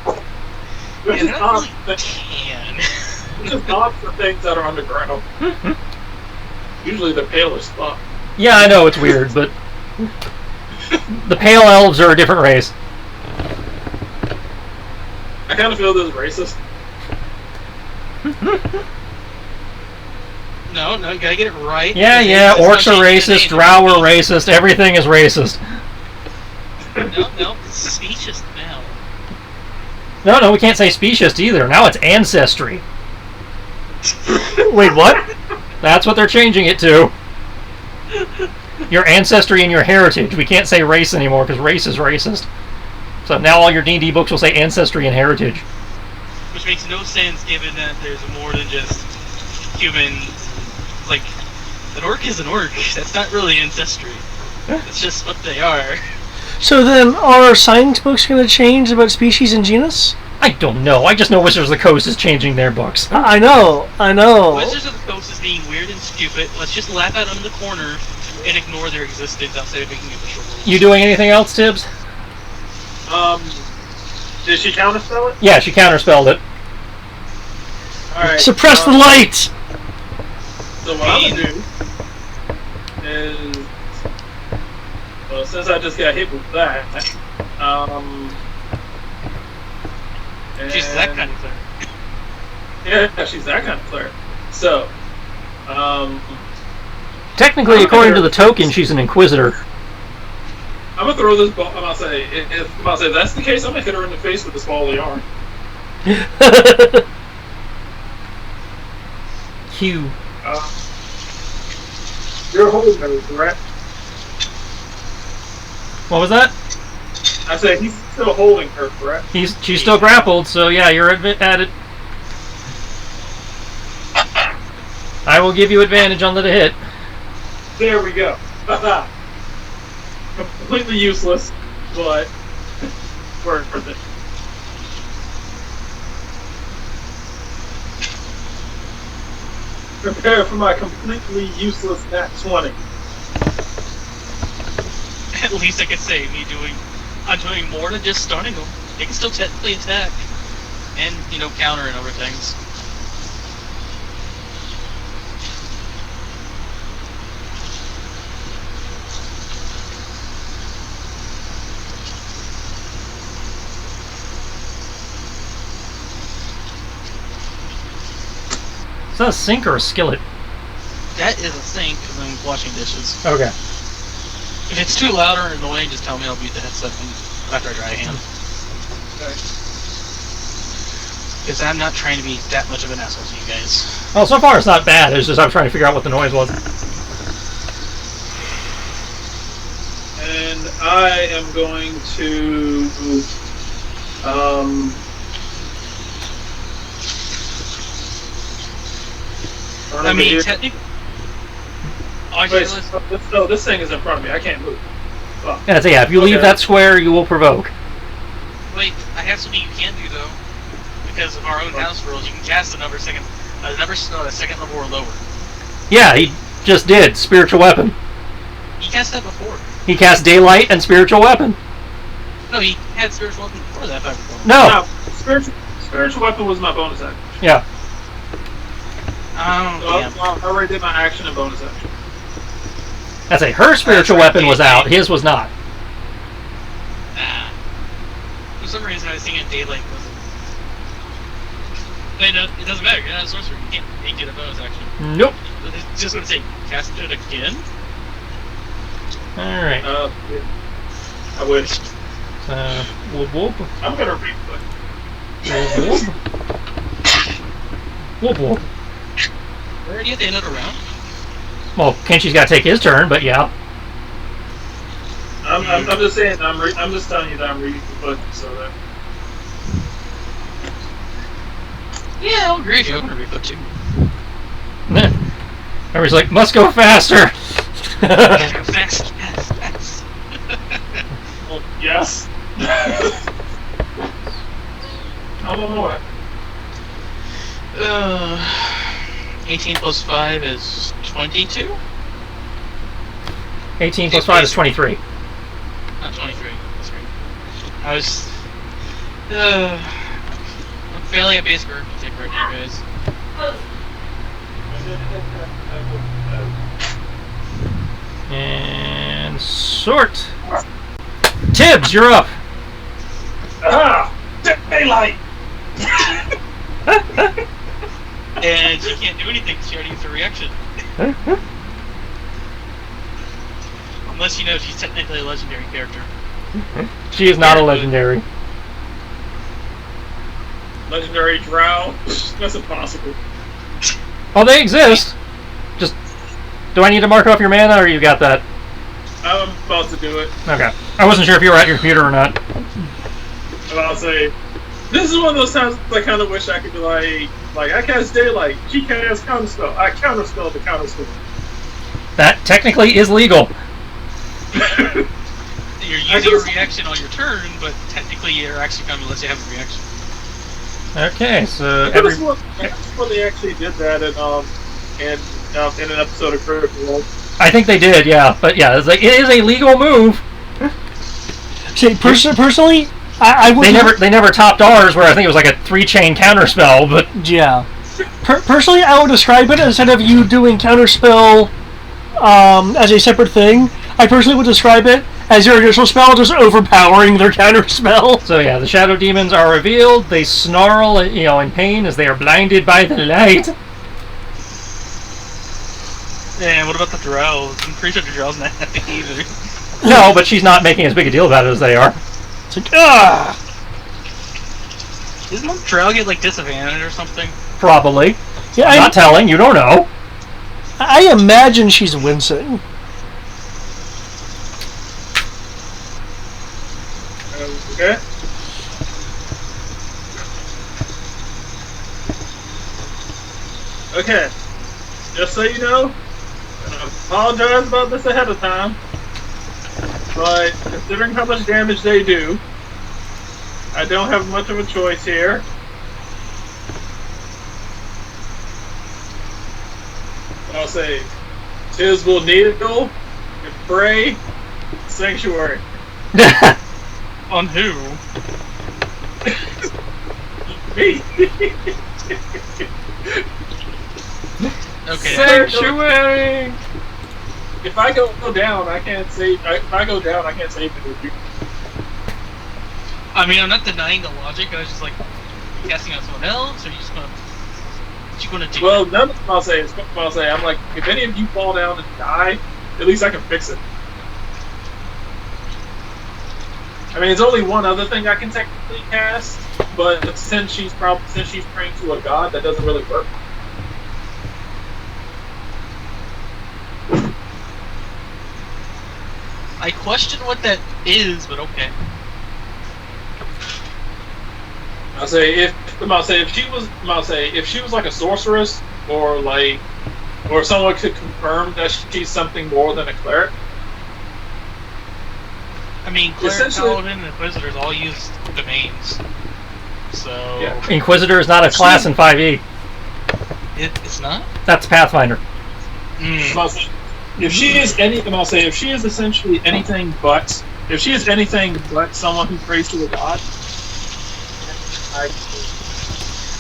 Yeah, Which they're is not odd, really tan. which is odd for things that are underground. Usually they're paler spot. Yeah, I know it's weird, but the pale elves are a different race. I kind of feel this is racist. No, you gotta get it right. Yeah, It's orcs not are changing the racist, name. Drow are racist, everything is racist. No, it's specious now. No, we can't say speciest either. Now it's ancestry. Wait, what? That's what they're changing it to. Your ancestry and your heritage. We can't say race anymore because race is racist. So now all your D&D books will say ancestry and heritage. Which makes no sense given that there's more than just human. Like, an orc is an orc. That's not really ancestry. That's just what they are. So then, are science books going to change about species and genus? I don't know. I just know Wizards of the Coast is changing their books. I know. Wizards of the Coast is being weird and stupid. Let's just laugh at them in the corner and ignore their existence outside of making official rules. You doing anything else, Tibbs? Did she counterspell it? Yeah, she counterspelled it. Alright. Suppress the light! So what I'm gonna do is, well, since I just got hit with that, She's that kind of cleric. Yeah, she's that kind of cleric. So, Technically, according to the token, she's an Inquisitor. I'm gonna throw this ball. I'm gonna say, if that's the case, I'm gonna hit her in the face with this ball of yarn. Hugh. You're holding her, correct? What was that? I said he's still holding her, correct? She's still grappled, so yeah, you're at it. I will give you advantage on the hit. There we go. Completely useless, but worth it. Prepare for my completely useless nat 20. At least I can say I'm doing more than just stunning them. They can still technically attack. And, counter and other things. Is that a sink or a skillet? That is a sink because I'm washing dishes. Okay. If it's too loud or annoying, just tell me. I'll mute the headset after I dry hand. Okay. Because I'm not trying to be that much of an asshole to you guys. Well, so far it's not bad. It's just I'm trying to figure out what the noise was. And I am going to I mean, technically. No, this thing is in front of me. I can't move. Fuck. Yeah, so yeah, if you leave that square, you will provoke. Wait, I have something you can do though. Because of our own house rules, you can cast a second level or lower. Yeah, he just did. Spiritual weapon. He cast that before. He cast daylight and spiritual weapon. No, he had spiritual weapon before that, if I recall. No. Spiritual weapon was my bonus action. Yeah. Oh, damn. I already did my action and bonus action. That's her spiritual weapon was out. His was not. For some reason, I was thinking daylight wasn't. Wait, no, it doesn't matter. You're not a sorcerer. You can't make it a bonus action. Nope. It's just gonna say, cast it again? Alright. I wish. Whoop whoop. I'm gonna replay. Whoop whoop. Whoop whoop. We're already at the end of the round. Well, Kenshi's got to take his turn, but yeah. I'm just saying. I'm just telling you that I'm reading the book, so that. Yeah, I'll agree with you. I'm gonna read book 2. Everybody's like, must go faster! Gotta go fast, fast, fast. Well, yes. How long more? 18 plus 5 is 22? 18 plus 5 is 23. Not 23. That's right. I was. I'm failing at basic arithmetic right now, guys. And sort. Tibbs, you're up. Ah! Daylight! And she can't do anything because she already used her reaction. Unless you know she's technically a legendary character. She is not a legendary. Legendary drow? That's impossible. Oh, they exist. Just, do I need to mark off your mana, or you got that? I'm about to do it. Okay. I wasn't sure if you were at your computer or not. And I'll say, this is one of those times I kind of wish I could be like I cast Daylight, she casts Counterspell, I counterspell the counterspell. That technically is legal. You're using a reaction on your turn, but technically you're actually coming unless you have a reaction. Okay, so I could have sworn they actually did that in an episode of Critical Role. I think they did, yeah. But yeah, it's like, it is a legal move. See, personally, I would They never topped ours, where I think it was like a 3-chain counterspell, but yeah. Personally, I would describe it instead of you doing counterspell as a separate thing. I personally would describe it as your initial spell just overpowering their counterspell. So yeah, the shadow demons are revealed. They snarl, in pain as they are blinded by the light. And what about the drow? I'm pretty sure the drow's not happy either. No, but she's not making as big a deal about it as they are. It's like, ah! Doesn't the drow get like disadvantage or something? Probably. Yeah, I'm not telling. You don't know. I imagine she's wincing. Okay. Okay. Just so you know, and I apologize about this ahead of time, but considering how much damage they do, I don't have much of a choice here. I'll say Tisbull Needle, Pray, Sanctuary. On who? Me. Okay. Sanctuary! If I go down, I can't save. If I go down, I can't save it. I mean, I'm not denying the logic. I was just like, you casting out someone else, or you just gonna? What you gonna do? Well, none of them I'll say is what I'll say. I'm like, if any of you fall down and die, at least I can fix it. I mean, there's only one other thing I can technically cast, but since she's praying to a god, that doesn't really work. I question what that is, but okay. I'll say if she was like a sorceress or someone could confirm that she's something more than a cleric. I mean, cleric, paladin, and inquisitors all use domains, so Yeah. Inquisitor is not a class in 5e. it's not. That's Pathfinder. If she is if she is essentially anything but someone who prays to a god,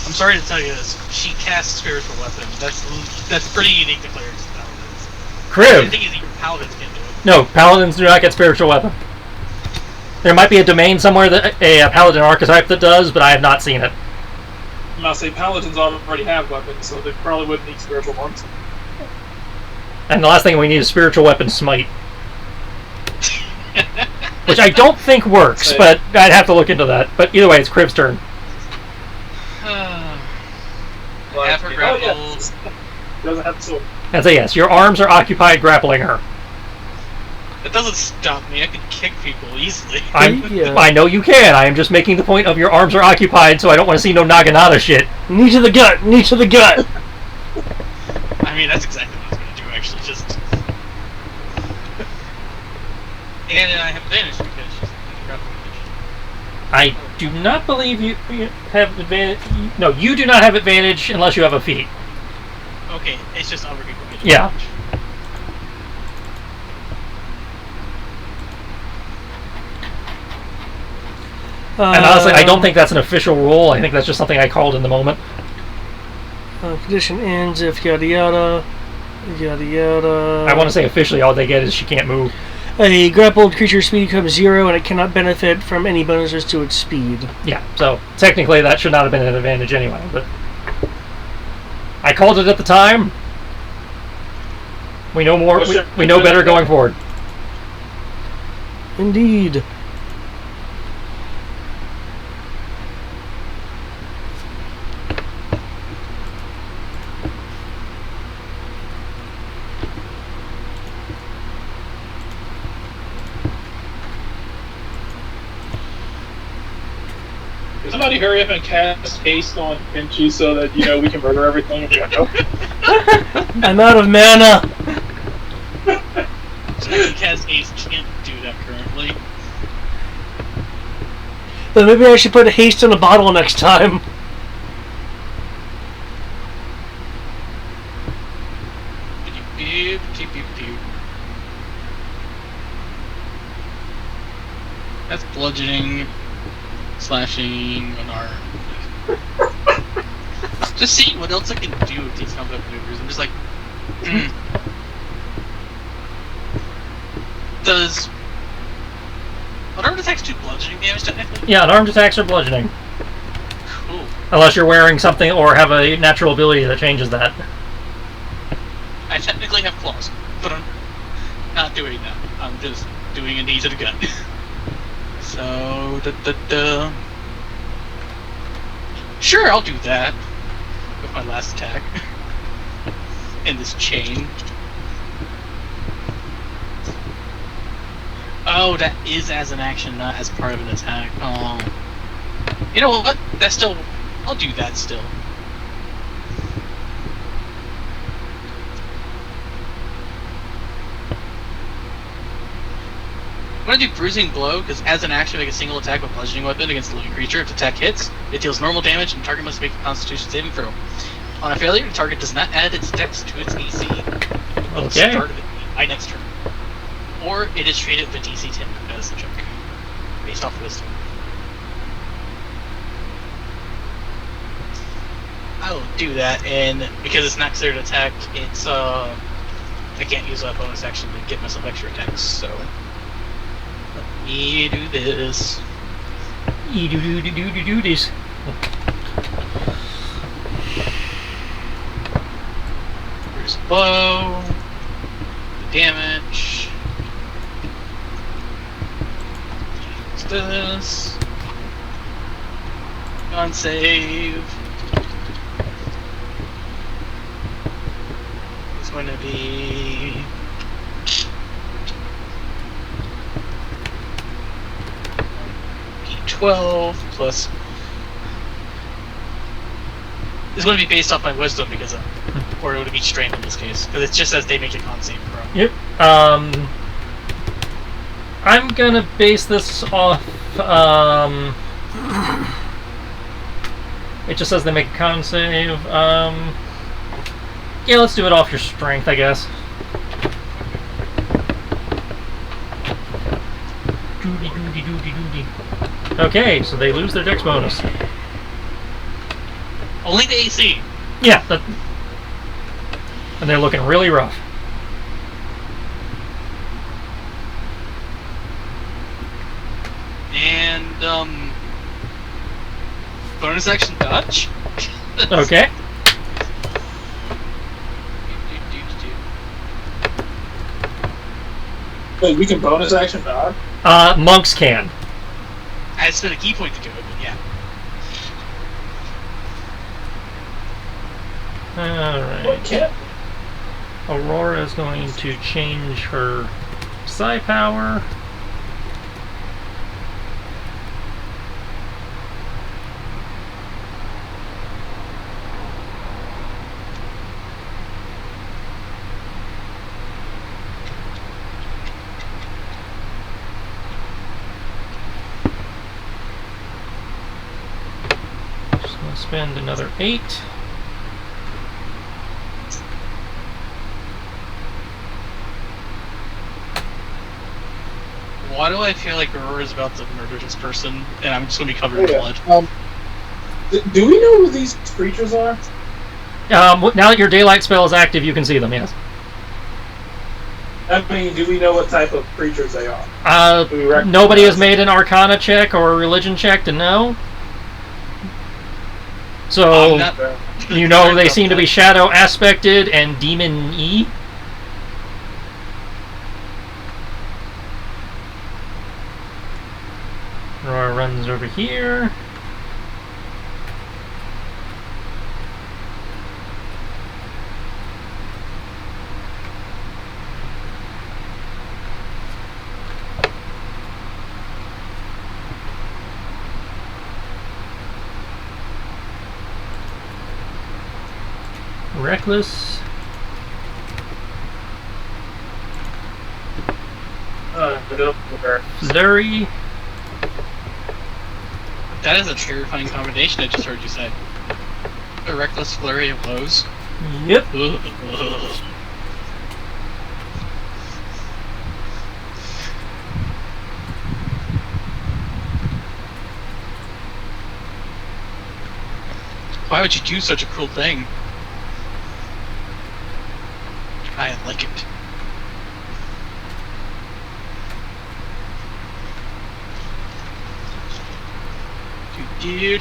I'm sorry to tell you this. She casts spiritual weapon. That's pretty unique to clerics and paladins. The Crib! thing is, even paladins can't do it. No, paladins do not get spiritual weapon. There might be a domain somewhere that a paladin archetype that does, but I have not seen it. I'll say paladins already have weapons, so they probably wouldn't need spiritual ones. And the last thing we need is spiritual weapon smite. Which I don't think works, but I'd have to look into that. But either way, it's Crib's turn. Half her grapple. Doesn't have the sword. That's a yes. Your arms are occupied grappling her. That doesn't stop me. I can kick people easily. I know you can. I am just making the point of your arms are occupied, so I don't want to see no Naginata shit. Knee to the gut. Knee to the gut. I mean, that's exactly what I was going to do, actually. Just. And I have advantage because she's in the grappling position. I do not believe you have advantage. No, you do not have advantage unless you have a feat. Okay, it's just over-equalization. Yeah. And honestly, I don't think that's an official rule. I think that's just something I called in the moment. Condition ends if yada yada. Yada yada. I want to say officially all they get is she can't move. A grappled creature's speed becomes 0 and it cannot benefit from any bonuses to its speed. Yeah, so technically that should not have been an advantage anyway, but I called it at the time. We know more. We know better going forward. Indeed. Somebody hurry up and cast haste on Pinchy so that, we can murder everything if we go. I'm out of mana. So I can cast haste, can't do that currently. Then maybe I should put haste in a bottle next time. That's bludgeoning, slashing, unarmed. Just seeing what else I can do with these combat maneuvers. I'm just like, Does unarmed attacks do bludgeoning damage technically? Yeah, unarmed attacks are bludgeoning. Cool. Unless you're wearing something or have a natural ability that changes that. I technically have claws, but I'm not doing that. I'm just doing a knee to the gut. So, sure, I'll do that with my last attack. In this chain. Oh, that is as an action, not as part of an attack. Oh. You know what? That's still... I'll do that still. I'm gonna do Bruising Blow, because as an action, make a single attack with bludgeoning weapon against a living creature. If the attack hits, it deals normal damage, and the target must make a Constitution saving throw. On a failure, the target does not add its dex to its AC. At the start of the next turn. Or it is treated with a DC 10 as a check, based off wisdom. I will do that, and because it's not considered an attack, it's I can't use that bonus action to get myself extra attacks, so let me do this. Do this. Here's a blow. The damage. What's this? Con save. It's going to be D12 plus. It's going to be based off my wisdom because or it would be strength in this case, because it just says they make a con save throw. Yep. I'm gonna base this off. It just says they make a con save. Yeah, let's do it off your strength, I guess. Okay, so they lose their dex bonus. Only the AC. Yeah, and they're looking really rough. And bonus action dodge. Okay. Wait, we can bonus action dodge? Monks can. I spent a key point to do it, but yeah. Alright. What can't? Aurora is going to change her psi power. Just going to spend another 8. Why do I feel like Aurora's about to murder this person, and I'm just gonna be covered in blood? Do we know who these creatures are? Now that your daylight spell is active, you can see them, yes. I mean, do we know what type of creatures they are? Do we recognize- Nobody has made an Arcana check or a Religion check to know. So, you know they seem to be shadow aspected and demon-y. Aurora runs over here. Reckless. Flurry. That is a terrifying combination I just heard you say. A reckless flurry of blows. Yep. Ugh. Why would you do such a cruel thing? I like it. Do.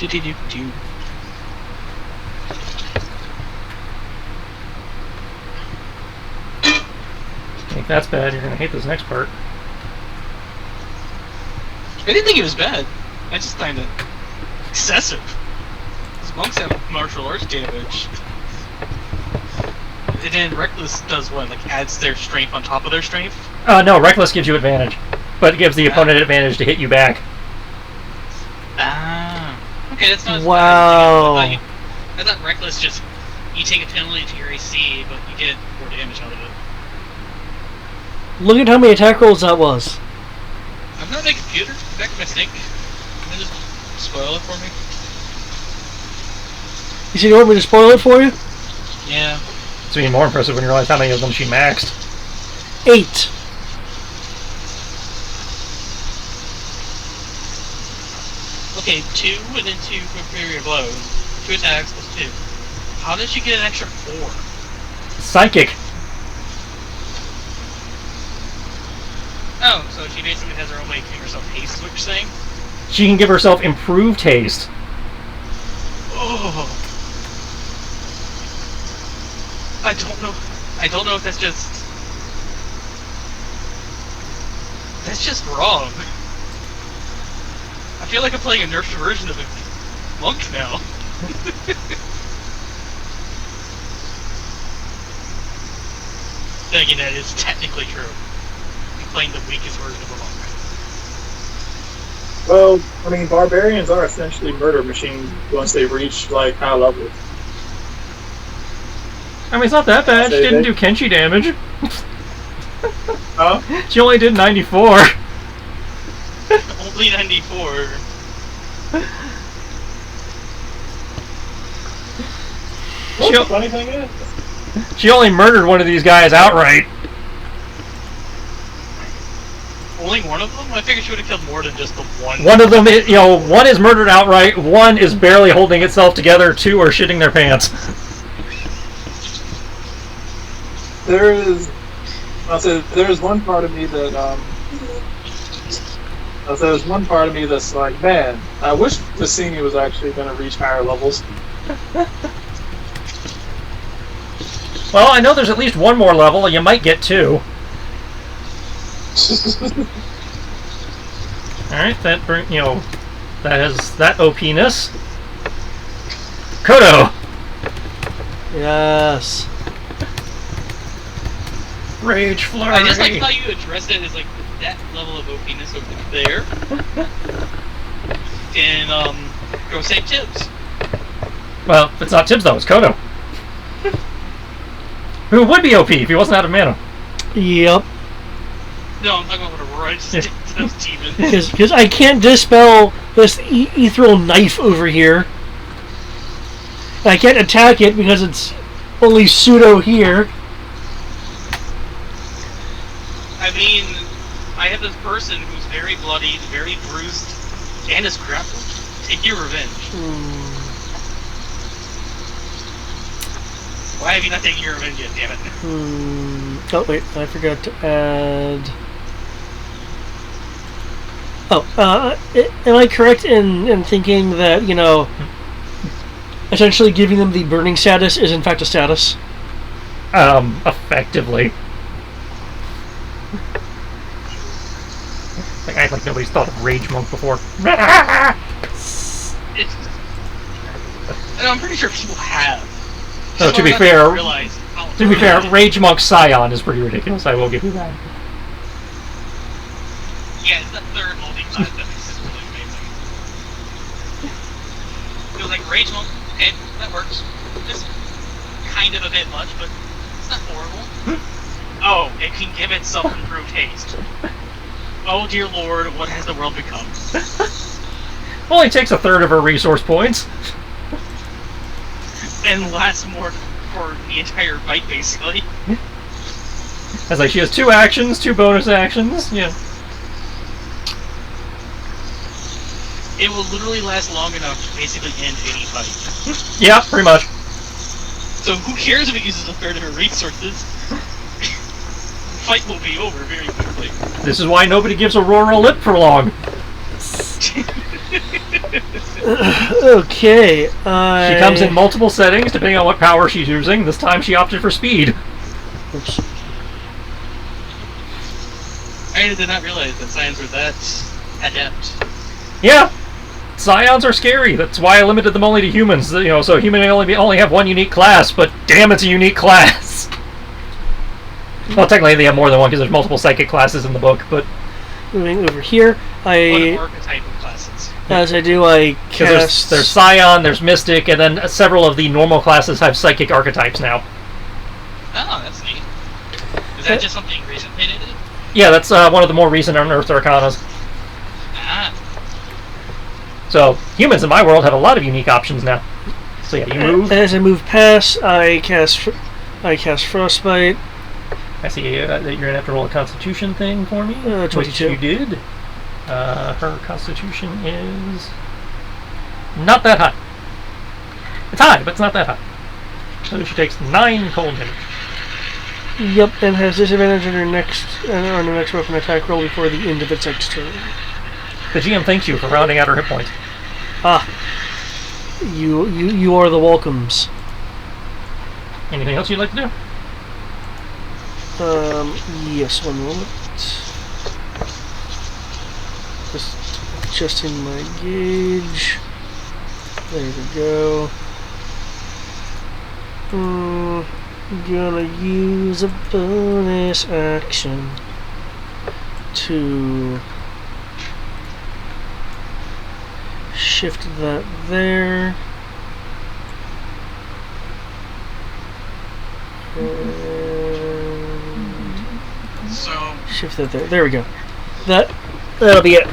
I think that's bad. You're going to hate this next part. I didn't think it was bad. I just find it excessive. These monks have martial arts damage. And then Reckless does what? Like adds their strength on top of their strength? No, Reckless gives you advantage. But it gives the opponent advantage to hit you back. Ah. Okay, that's not as Wow. bad. I thought Reckless just, you take a penalty to your AC, but you get more damage out of it. Look at how many attack rolls that was. I'm not a computer. Back in my sink. Can you just spoil it for me? You said you want me to spoil it for you? Yeah. It's even more impressive when you realize how many of them she maxed. 8. Okay, 2 and then 2 for period blows. 2 attacks plus 2. How did she get an extra 4? Psychic. Oh, so she basically has her own way of giving herself haste, is what you're saying? She can give herself improved haste. Oh. I don't know. I don't know if that's just... That's just wrong. I feel like I'm playing a nerfed version of a monk now. Then again, that is technically true. I'm playing the weakest version of a monk. Well, I mean, barbarians are essentially murder machines once they reach, like, high levels. I mean, it's not that bad. She didn't do Kenshi damage. Huh? She only did 94. Only 94. What the funny thing is? She only murdered one of these guys outright. Only one of them? I figured she would have killed more than just the one. One of them, one is murdered outright, one is barely holding itself together, 2 are shitting their pants. There's one part of me that there's one part of me that's like, man, I wish Vicini was actually going to reach higher levels. Well, I know there's at least one more level, you might get 2. Alright, that that has that OP-ness. Kodo! Yes. Rage flurry. I just like how you address it as like that level of OPness over there. And go save Tibbs. Well, it's not Tibbs though, it's Kodo. Who would be OP if he wasn't out of mana? Yep. No, I'm talking about Aurora. Just stick to those demons. Because I can't dispel this ethereal knife over here. And I can't attack it because it's only pseudo here. I mean, I have this person who's very bloodied, very bruised, and is grappled. Take your revenge. Why have you not taken your revenge yet, damn it? Oh, wait, I forgot to add... Oh, am I correct in thinking that, you know, essentially giving them the burning status is in fact a status? Effectively. Like, I act like nobody's thought of Rage Monk before. It's... And I'm pretty sure people have. No, to be fair, Rage Monk Scion is pretty ridiculous, I will give you that. Yeah, it's the third multi-class that makes this really amazing. It was like Rage Monk, okay, that works. Just kind of a bit much, but it's not horrible. Oh, it can give itself improved haste. Oh dear lord, what has the world become? Only takes a third of her resource points. And lasts more for the entire fight, basically. It's like she has 2 actions, 2 bonus actions, yeah. It will literally last long enough to basically end any fight. Yeah, pretty much. So who cares if it uses a third of her resources? Fight will be over very quickly. This is why nobody gives Aurora a lip for long. Okay, She comes in multiple settings depending on what power she's using. This time she opted for speed. Oops. I did not realize that Scions were that adept. Yeah, Scions are scary. That's why I limited them only to humans. You know, so human may only have 1 unique class, but damn, it's a unique class. Well, technically they have more than one because there's multiple psychic classes in the book, but... Moving over here, What an archetype of classes. as I do, I cast... There's Scion, there's Mystic, and then several of the normal classes have psychic archetypes now. Oh, that's neat. Is that just something recent they did? Yeah, that's one of the more recent Unearthed Arcanas. Ah. So, humans in my world have a lot of unique options now. So yeah, you move. As I move past, I cast Frostbite. I see that you're going to have to roll a Constitution thing for me. 22. Which you did. Her Constitution is not that high. It's high, but it's not that high. So she takes 9 cold damage. Yep, and has disadvantage on her next weapon attack roll before the end of its next turn. The GM thanks you for rounding out her hit points. Ah, you are the welcomes. Anything else you'd like to do? Yes, one moment. Just adjusting my gauge. There we go. Gonna use a bonus action to shift that there. So, Shift that there. There we go. That'll be it.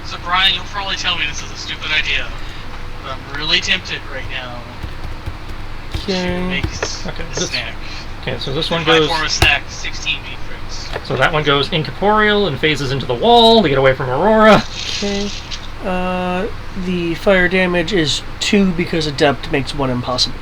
so Brian, you'll probably tell me this is a stupid idea, but I'm really tempted right now to Okay. make Okay, a this- snack. Okay, so this one If I goes. form a snack, 16 meat fruits. So that one goes incorporeal and phases into the wall to get away from Aurora. Okay. The fire damage is 2 because adept makes 1 impossible.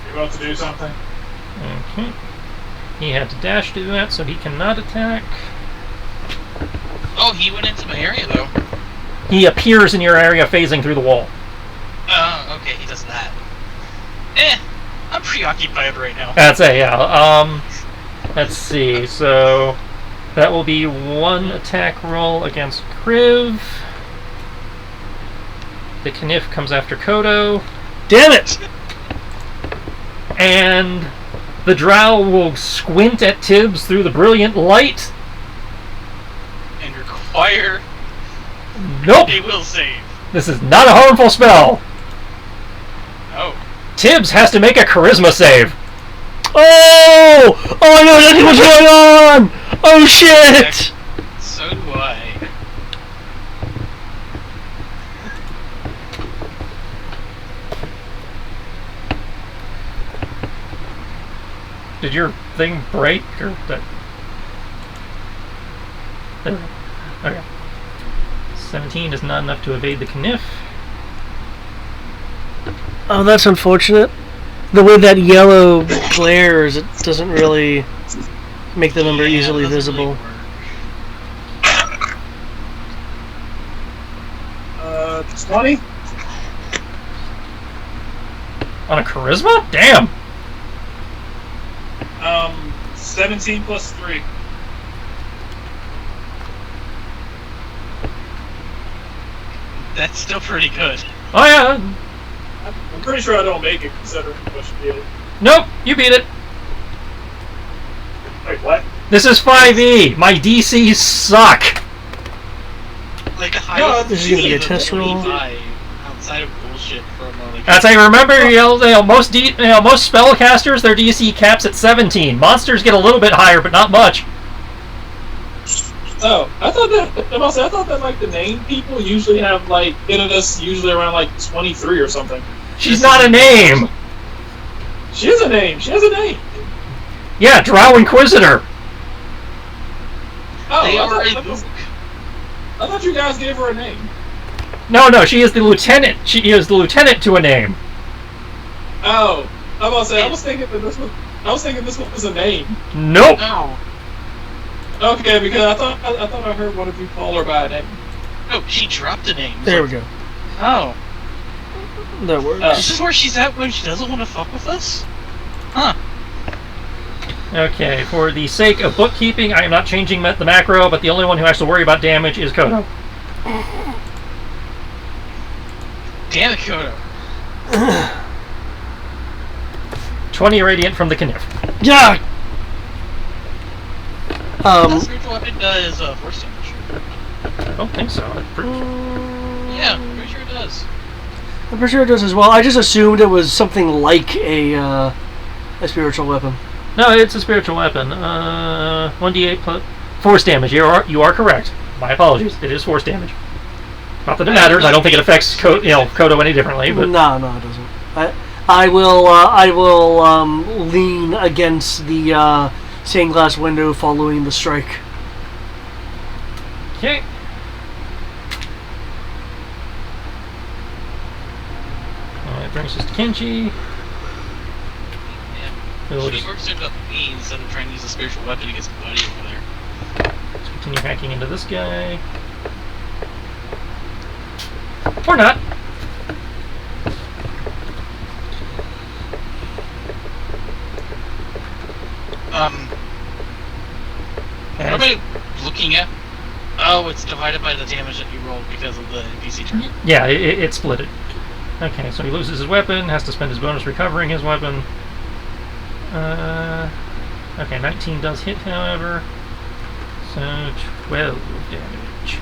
You about to do something? Okay. He had to dash to do that, so he cannot attack. Oh, he went into my area though. He appears in your area phasing through the wall. Oh, okay, he does that. I'm preoccupied right now. That's it, yeah. Let's see. So that will be 1 attack roll against Kriv. The Knif comes after Kodo. Damn it! And the Drow will squint at Tibbs through the brilliant light. And require Nope! a will save. This is not a harmful spell. Oh. Tibbs has to make a charisma save. Oh! Oh, I know exactly what's going on! Oh, shit! So do I. Did your thing break or that? There we go. Okay. 17 is not enough to evade the Knif. Oh, that's unfortunate. The way that yellow glares, it doesn't really make the number Yeah, easily it doesn't visible. really work. 20? On a charisma? Damn! 17 plus 3. That's still pretty good. Oh yeah! I'm pretty sure I don't make it considering what you did. Nope, you beat it. Wait, what? This is 5e. My DCs suck. Like the highest this is gonna be a is test roll. 25 outside of bullshit from like. As I remember, most spellcasters, their DC caps at 17. Monsters get a little bit higher, but not much. Oh, I thought that like the name people usually have like us usually around like 23 or something. She's not a name. She is a name. She has a name. Yeah, Drow Inquisitor. Oh, They I are a thought, book. I thought you guys gave her a name. No, she is the lieutenant. She is the lieutenant to a name. Oh, I was thinking this was a name. Nope. No. Okay, because I thought I heard one of you call her by a name. Oh, she dropped a name. There we go. Oh. That works. This is where she's at when she doesn't want to fuck with us? Huh. Okay, for the sake of bookkeeping, I am not changing the macro, but the only one who has to worry about damage is Kodo. Damn it, Kodo. 20 radiant from the Knif. Yeah! That spiritual weapon does force damage. I don't think so. I'm pretty sure. Yeah, I'm pretty sure it does. I'm pretty sure it does as well. I just assumed it was something like a spiritual weapon. No, it's a spiritual weapon. 1d8 plus force damage. You are correct. My apologies. It is force damage. Not that it matters. I don't think it affects Kodo any differently. But No, it doesn't. I will lean against the stained glass window following the strike. okay. It brings us to Kenchi. We'll She just works it up me instead of trying to use a spiritual weapon against the buddy over there. continue hacking into this guy. Or not. What am I looking at? Oh, it's divided by the damage that you rolled because of the NPC turn. Yeah, it split it. Okay, so he loses his weapon, has to spend his bonus recovering his weapon. Okay, 19 does hit, however. So 12 damage.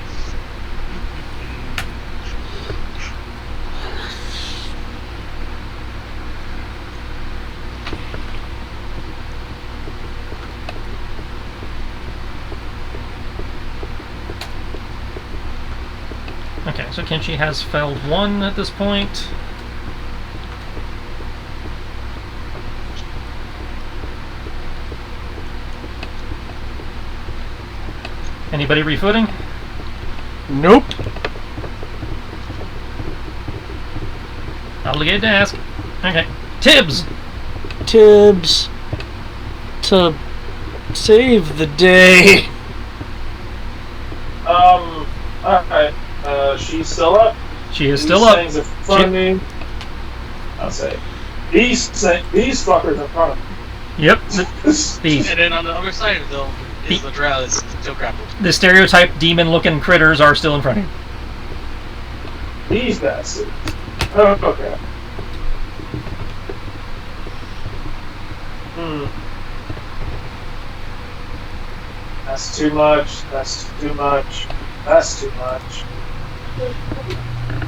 Okay, so Kenshi has felled 1 at this point. Anybody refooting? Nope. Obligated to ask. Okay. Tibbs! Tibbs to save the day. Alright. She's still up. She is still up. These things in front of me. I'll say. These fuckers in front of me. Yep. And then on the other side of the dome is the drow that's still grappled. The stereotype demon-looking critters are still in front of you. These bastards. Oh, okay. That's too much. That's too much. That's too much.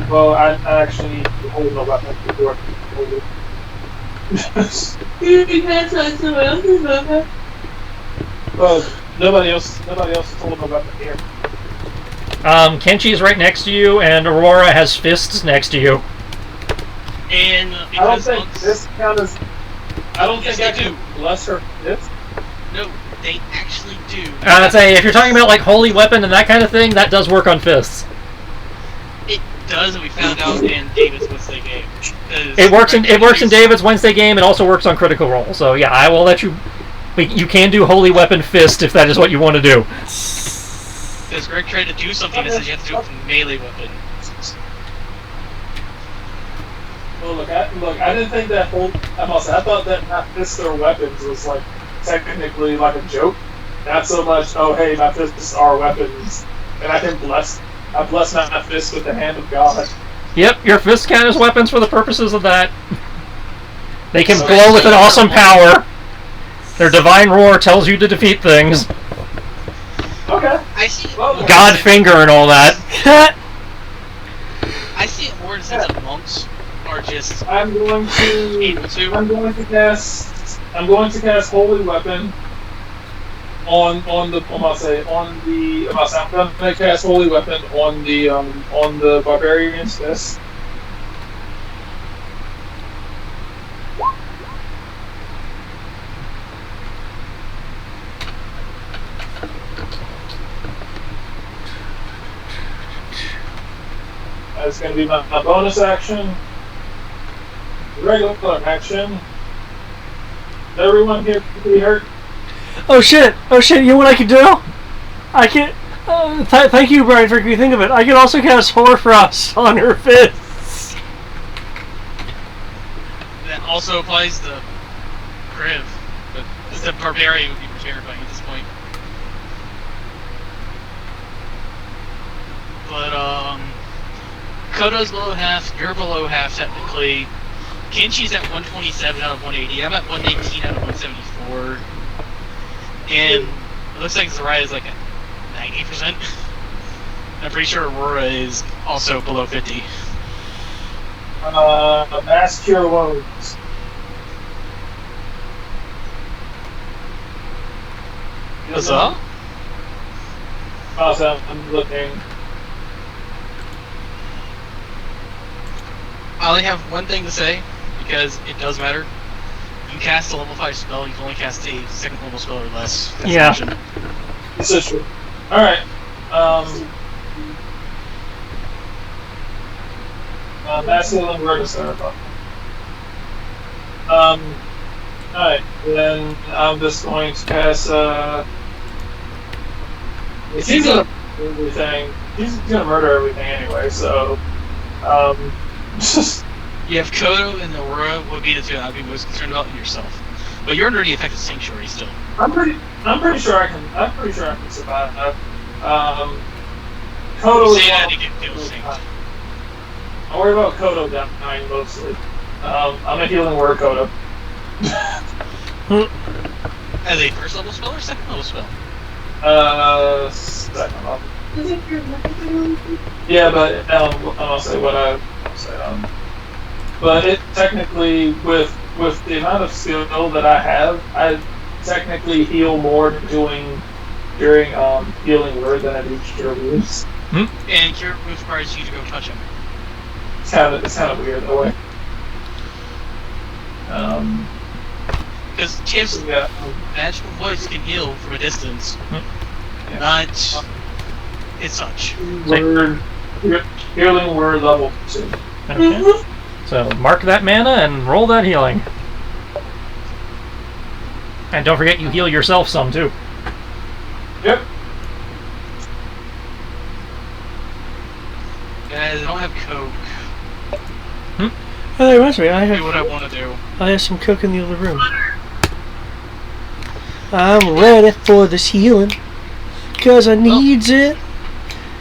Well, I actually need to hold my weapon before I can hold it. You can't touch someone else's weapon. Well, nobody else is holding my weapon here. Kenchi is right next to you, and Aurora has fists next to you. And I don't because think monks, this count as. I don't Yes, think I they can bless her fist. no, they actually do. I'd say if you're talking about like holy weapon and that kind of thing, that does work on fists. It does, and we found out in David's Wednesday game. It works in David's Wednesday game. It also works on Critical Role. So yeah, I will let you. You can do holy weapon fist if that is what you want to do. Because Greg tried to do something that says you have to do it with a melee weapon. Well, look, I didn't think that whole. I thought that my fists are weapons was like technically like a joke. Not so much. Oh, hey, my fists are weapons, and I can bless. I bless my fists with the hand of God. Yep, your fists count as weapons for the purposes of that. They can glow with an awesome power. Their divine roar tells you to defeat things. Okay. I see it Well, more God as- finger and all that. I see it more in the sense that monks are just I'm going to. able to. I'm going to cast. I'm going to cast holy weapon. I'm going to cast holy weapon on the barbarian's fist. That's going to be my bonus action. Regular action. Is everyone here pretty hurt? Oh shit! Oh shit! You know what I can do? I can. Thank you, Brian, for making me think of it. I can also cast Hoarfrost on her fists. That also applies to Kriv, but the barbarian would be terrifying at this point. But Kodo's below half, you're below half technically. Kenchi's at 127 out of 180. I'm at 118 out of 174. And it looks like Zarya is like at 90%. I'm pretty sure Aurora is also below 50. Mass cure wounds. What's up? Awesome. I'm looking. I only have one thing to say, because it does matter. You cast a level 5 spell, you can only cast a second level spell or less. That's Yeah. the option. This is true. Alright. Mass healing word is there. Alright, then I'm just going to cast he's gonna murder everything. He's gonna murder everything anyway, so You have Kodo and Aurora would be the two I'd be most concerned about, and yourself. But you're under the effect of Sanctuary still. I'm pretty sure I can survive that. Kodo You is say that one- to get killed synced. I worry about Kodo dying mostly. I'm a healing word Kodo. As a first level spell or second level spell? Second level. Is it your weapon? Yeah, but I'll say what I'll say. But it technically, with the amount of skill that I have, I technically heal more during healing word than I do cure wounds. And Cure Wounds requires you to go touch him. It's kind of weird that way. Because Champs' Yeah. magical voice can heal from a distance. Yeah. Not as such. Word, healing word level 2. Okay. So mark that mana and roll that healing. And don't forget you heal yourself some too. Yep. Guys, I don't have Coke. Oh, that reminds me. I Do what have I want to do. some Coke in the other room. I'm ready for this healing. Cause I needs it.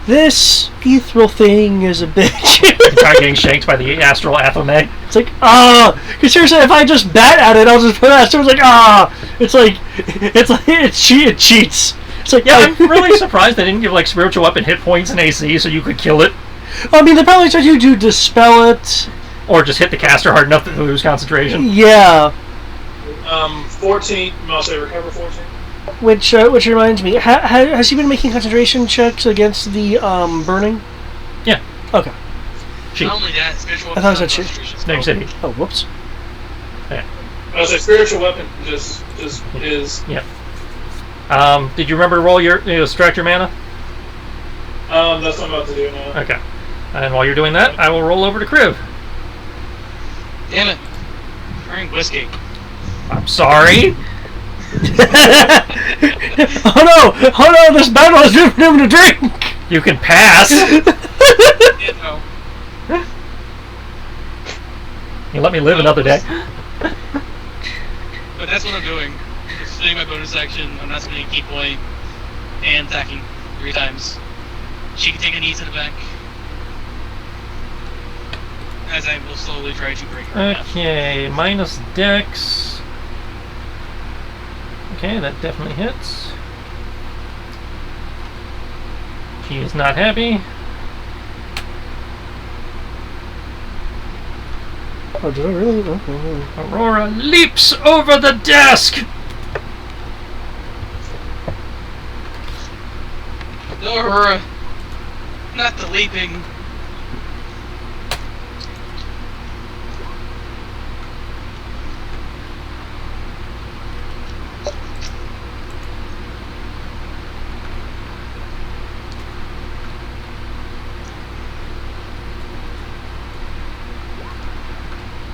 This ethereal thing is a bitch. You try getting shanked by the astral athame. It's like, because seriously, if I just bat at it, I'll just put that. So it's like, it cheats. It's like, Yeah, I'm really surprised they didn't give like spiritual weapon hit points and AC so you could kill it. I mean, they probably tried to dispel it. Or just hit the caster hard enough to lose concentration. Yeah. 14. I'll say recover 14. Which reminds me, has he been making concentration checks against the burning? Yeah. Okay. She. Not only that, spiritual I thought it said concentration No, you said he. Oh, whoops. I'll say spiritual weapon just is. Yeah. Did you remember to roll your extract your mana? That's what I'm about to do now. Okay. And while you're doing that, I will roll over to Kriv. Damn it. Drink whiskey. I'm sorry. Oh no, this battle is doing for him to drink! You can pass. You know. You let me live another day. But that's what I'm doing. Just doing my bonus action. I'm not spending a key point and attacking 3 times. She can take a knee to the back. As I will slowly try to break her in half. Okay, minus dex. Okay, that definitely hits. She is not happy. Oh, did I really? Okay. Aurora leaps over the desk. Aurora, not the leaping.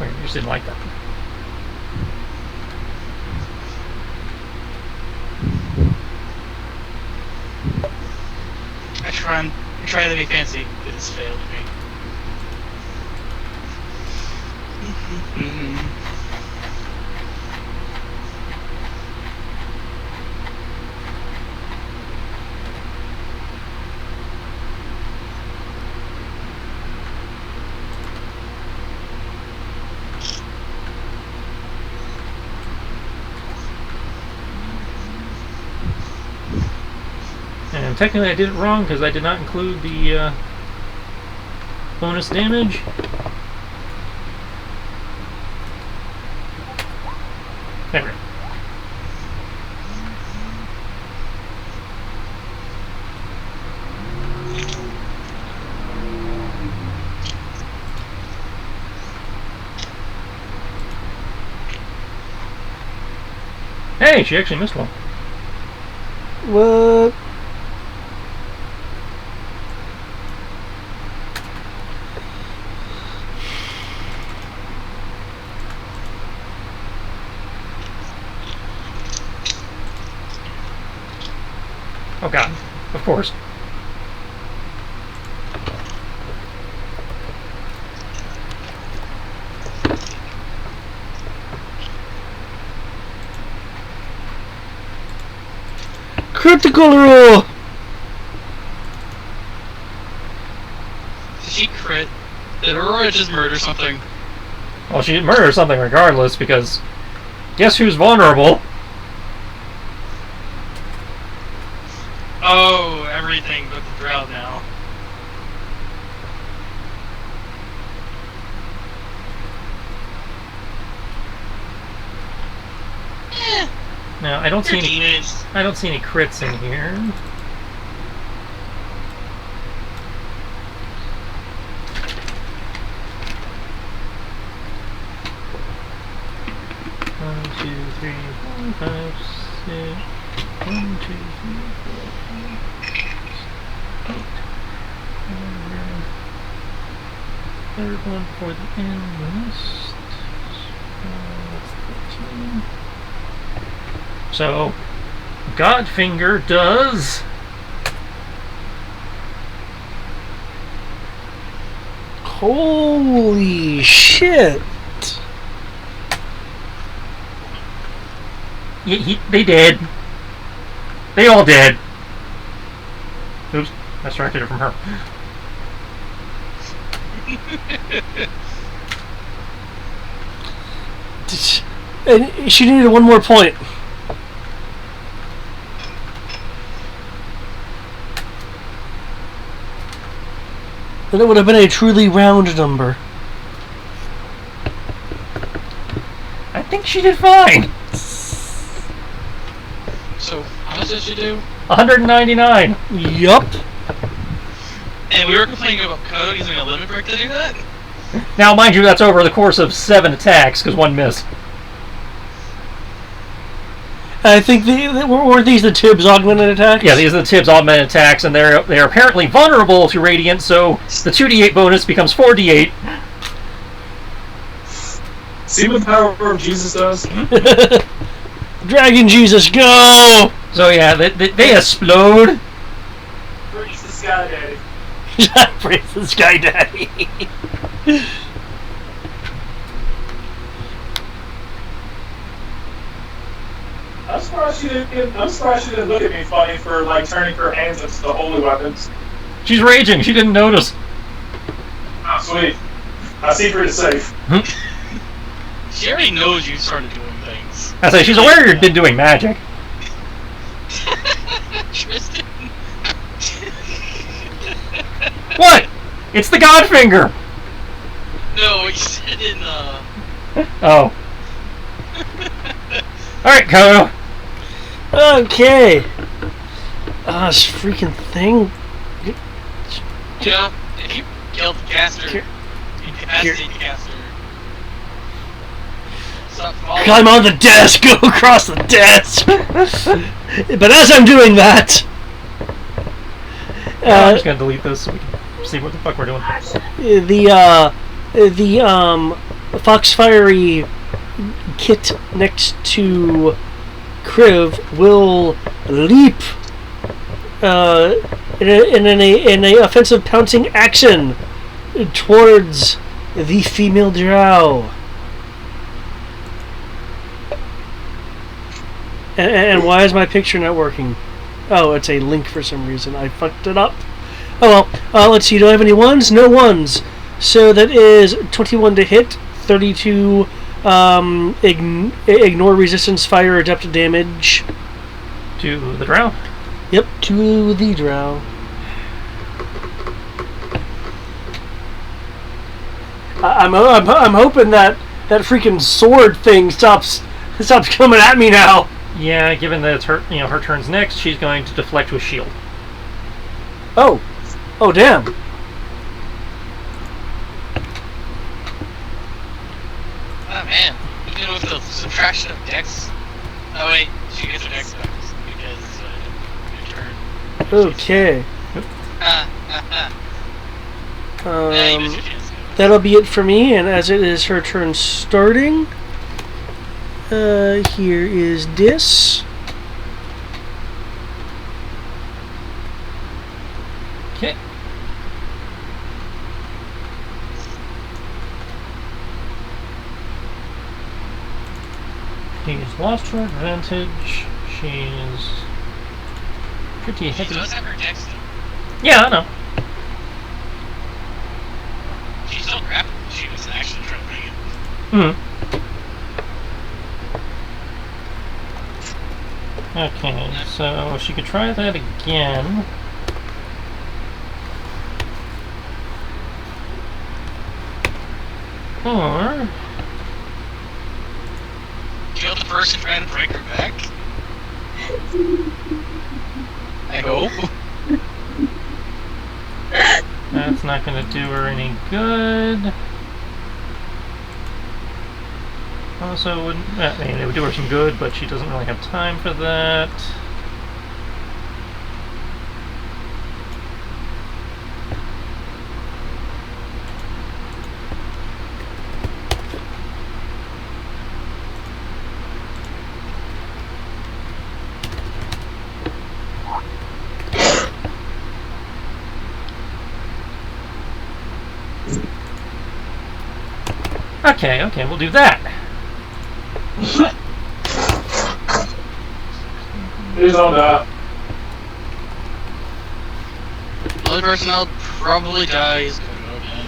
Wait, you just didn't like that. I try to be fancy, but it's failed me. And technically I did it wrong because I did not include the bonus damage. There we go. Hey, she actually missed one. What? Oh god, of course. Critical roll! Did she crit? Did Aurora just murder something? Well, she murdered something regardless because guess who's vulnerable? Oh, everything but the drought now. Now I don't see Your any. demons. I don't see any crits in here. One, two, three, four, five, six. 1, 2, 3, 4, 5, 6, 8. Third one for the end list. That's 13. So, Godfinger does. Holy shit! They did. They all did. Oops, I distracted it from her. And she needed one more point. Then it would have been a truly round number. I think she did fine. So, how much did she do? 199. Yup. And we were complaining about Kodo using a limit break to do that? Now, mind you, that's over the course of 7 attacks, because 1 missed. I think weren't these the Tibbs augmented attacks? Yeah, these are the Tibbs augmented attacks, and they're apparently vulnerable to Radiant, so the 2d8 bonus becomes 4d8. See what the power of Jesus does? Dragon Jesus, go! So yeah, they explode. Praise the Sky Daddy. Praise the Sky Daddy. I'm surprised she didn't look at me funny for like turning her hands into the holy weapons. She's raging. She didn't notice. Oh, sweet. My secret is safe. She already knows you started doing things. I say she's aware you've been doing magic. Tristan. What? It's the Godfinger. No, he said in Oh. All right, Kodo. Okay. This freaking thing. You know, if you killed the caster, incapacitate the caster. Stop following. Climb on the desk, go across the desk. But as I'm doing that, I'm just gonna delete this so we can see what the fuck we're doing. the Foxfiery kit next to Kriv will leap in a offensive pouncing action towards the female drow. And why is my picture not working? Oh, it's a link for some reason. I fucked it up. Oh well. Let's see. Do I have any ones? No ones. So that is 21 to hit, 32 ignore resistance, fire, adept damage. To the drow. Yep, to the drow. I'm hoping that freaking sword thing stops coming at me now. Yeah, given that it's her turn's next, she's going to deflect with shield. Oh damn. Oh man, even with the subtraction of dex. Oh wait, she gets her dex back because your turn. Okay. Yeah, you missed your chance. That'll be it for me, and as it is her turn starting, here is this. Okay. She's lost her advantage. She's pretty She heavy. does have her dex though. Yeah, I know. She's still grappled. She was actually trying to bring it. Okay, so she could try that again. Or Kill the person trying to break her back. I hope. that's not going to do her any good. Also, wouldn't. I mean, it would do her some good, but she doesn't really have time for that. Okay, we'll do that. Please don't die. The only person that'll probably die is Kodo again.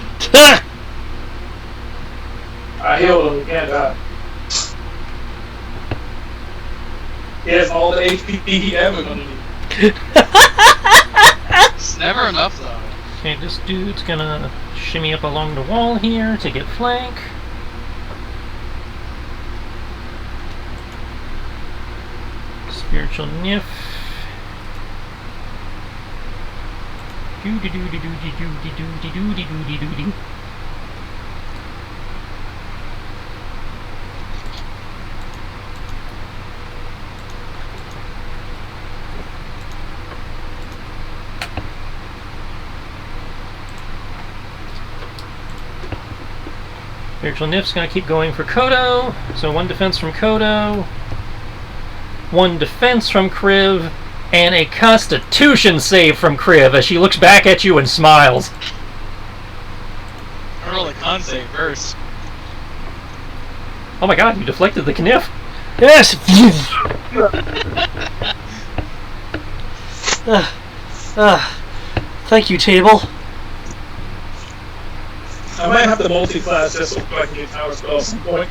I healed him. He can't die. He has all the HP he ever gonna need. It's never enough though. Okay, this dude's gonna shimmy up along the wall here to get flank. Spiritual Nif. Do do do do do do do do do do do do do. Spiritual Nif's gonna keep going for Kodo. So 1 defense from Kodo, 1 defense from Kriv, and a Constitution save from Kriv as she looks back at you and smiles. Roll a con save first. Oh my god, you deflected the Knif. Yes! Thank you, table. I might have to multi-class just so I can get power spells at some point.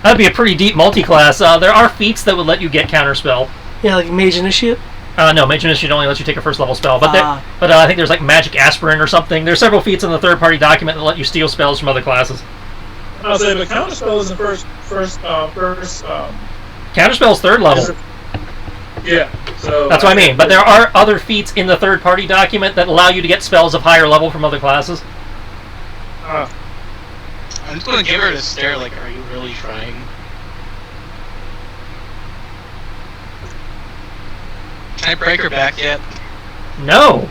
That'd be a pretty deep multi-class. There are feats that would let you get counterspell. Yeah, like Mage Initiate? No, Mage Initiate only lets you take a first level spell. But I think there's like Magic Aspirin or something. There's several feats in the third-party document that let you steal spells from other classes. I'll say, but counterspell is the first. Counterspell's third level. Yeah, so That's what I mean. But there are other feats in the third-party document that allow you to get spells of higher level from other classes. I'm just gonna give her a stare like, are you really trying? Can I break her back yet? No.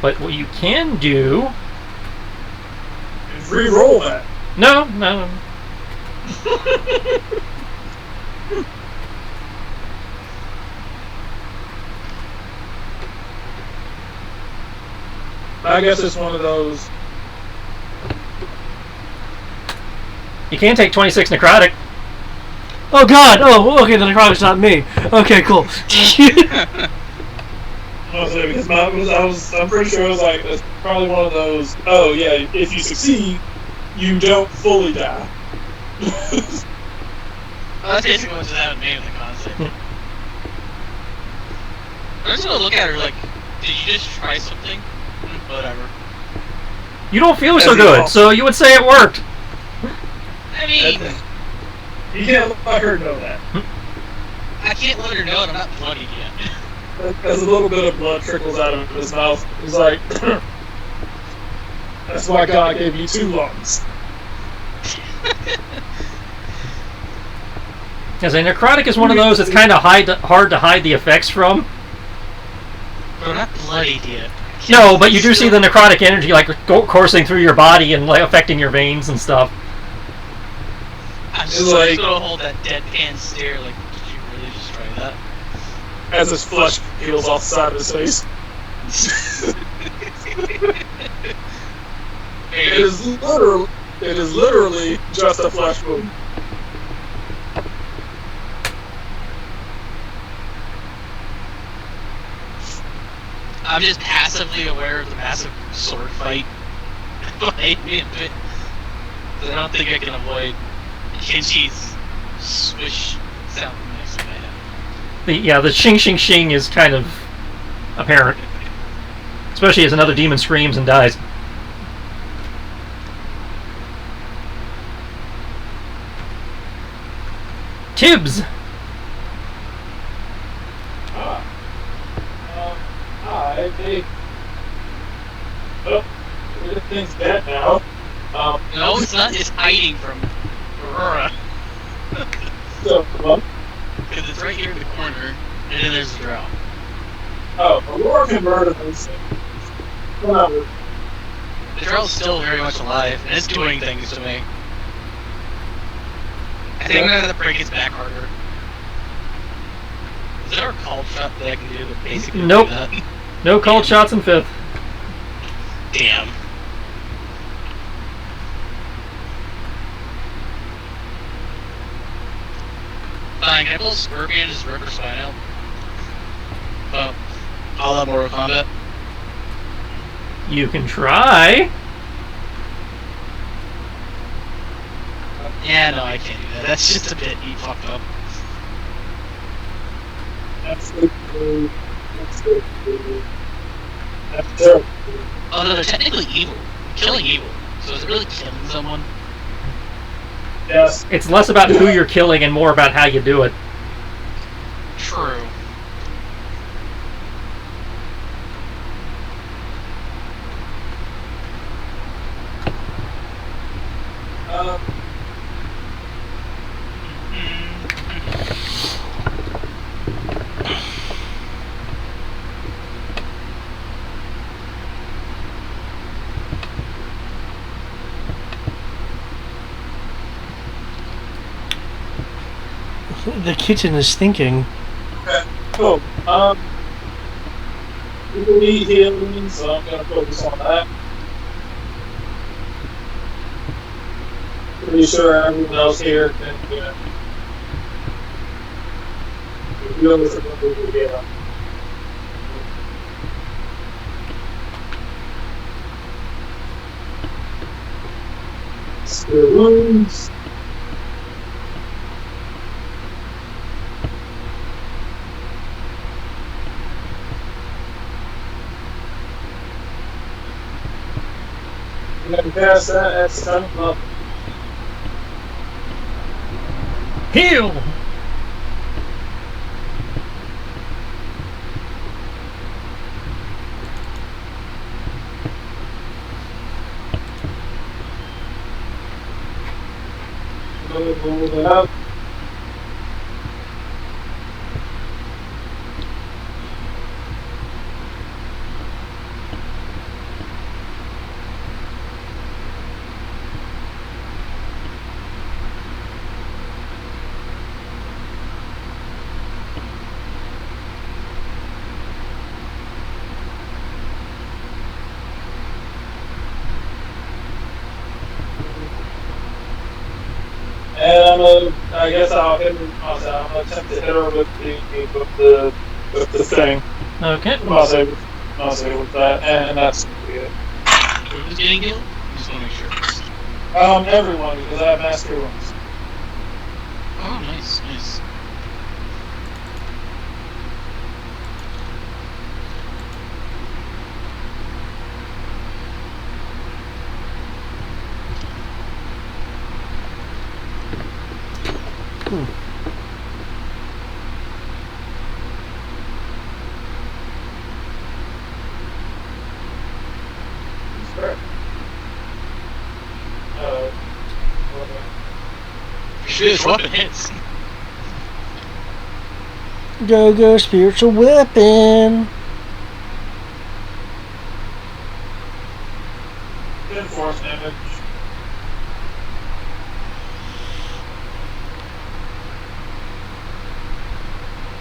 But what you can do... re-roll that. No. I guess it's one of those. You can take 26 necrotic. Oh god! Oh, okay, the necrotic's not me. Okay, cool. I'm pretty sure it was like, it's probably one of those, oh yeah, if you succeed, you don't fully die. Well, that's basically what's happened to me in the concept. I'm just gonna look at her like, did you just try something? Whatever. You don't feel so good, so you would say it worked. I mean, You can't let her know that. I can't let her know that I'm not bloodied yet. As a little bit of blood trickles out of his mouth, he's like, that's why God gave you 2 lungs. As a necrotic is one of those that's kind of hard to hide the effects from. But I'm not bloodied yet. No, but you do see the necrotic energy like coursing through your body and like affecting your veins and stuff. I'm just like, gonna hold that deadpan stare like, did you really just try that? As his flesh peels off the side of his face. It is literally just a flesh wound. I'm just passively aware of the massive sword fight behind me a bit. So I don't think I can avoid Kinshi's swish sound next to my head. The shing shing shing is kind of apparent. Especially as another demon screams and dies. Tibbs! Everything's dead now. No, it's not. It's hiding from Aurora. Because it's right here in the corner, and then there's the drow. Oh, Aurora can murder those things. Whatever. The drow's still very much alive, and it's doing things to me. I think I'm gonna have to break its back harder. Is there a called shot that I can do that basically Nope. do that? No called shots in 5th. Damn. Fine, can I pull Scorpion and just rip her spine out? Oh, all out Mortal Kombat. You can try. Yeah, no, I can't do that. That's just a bit fucked up. That's terrible. Although they're technically evil. Killing evil. So is it really killing someone? Yes. It's less about who you're killing and more about how you do it. True. The kitchen is stinking. Okay. Cool. We need healing, so I'm gonna focus on that. Pretty sure everyone else here can, deal with it. Yeah. Spare wounds. And then past that, that's time up. Heal! Move it up. And I guess I'll hit her. I'm gonna attempt to hit her with the thing. Okay. I'll say with that, and that's it. Who's getting healed? Just want to make sure. Everyone, because I have master wounds. Oh, nice, nice. Shit, this weapon hits. Go, spiritual weapon. Good force damage.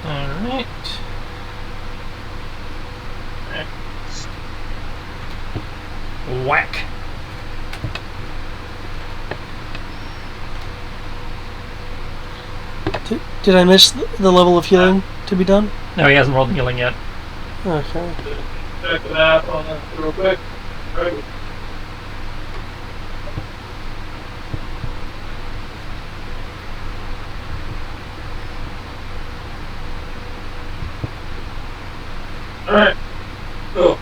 Alright. Whack. Did I miss the level of healing to be done? No, he hasn't rolled the healing yet. Okay. Check the math on that real quick. Right. Alright. Cool.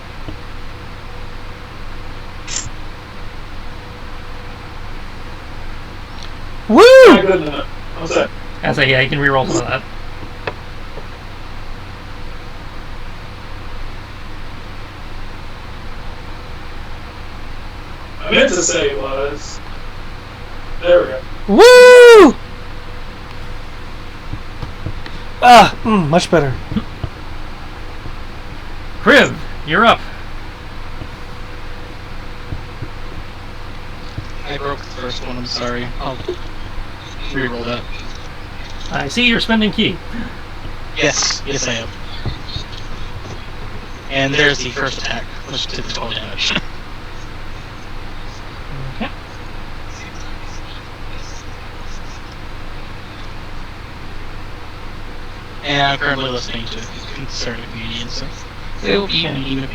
Woo! Not good enough. I'm set. I say, yeah, you can reroll some of that. I meant to say was. There we go. Woo! Ah, much better. Kriv, you're up. I broke the first one, I'm sorry. I'll reroll that. I see you're spending key. Yes, yes I am. And there's the first attack, which did the total damage. Okay. And I'm currently listening to Concerted Comedian, so it will be mimic.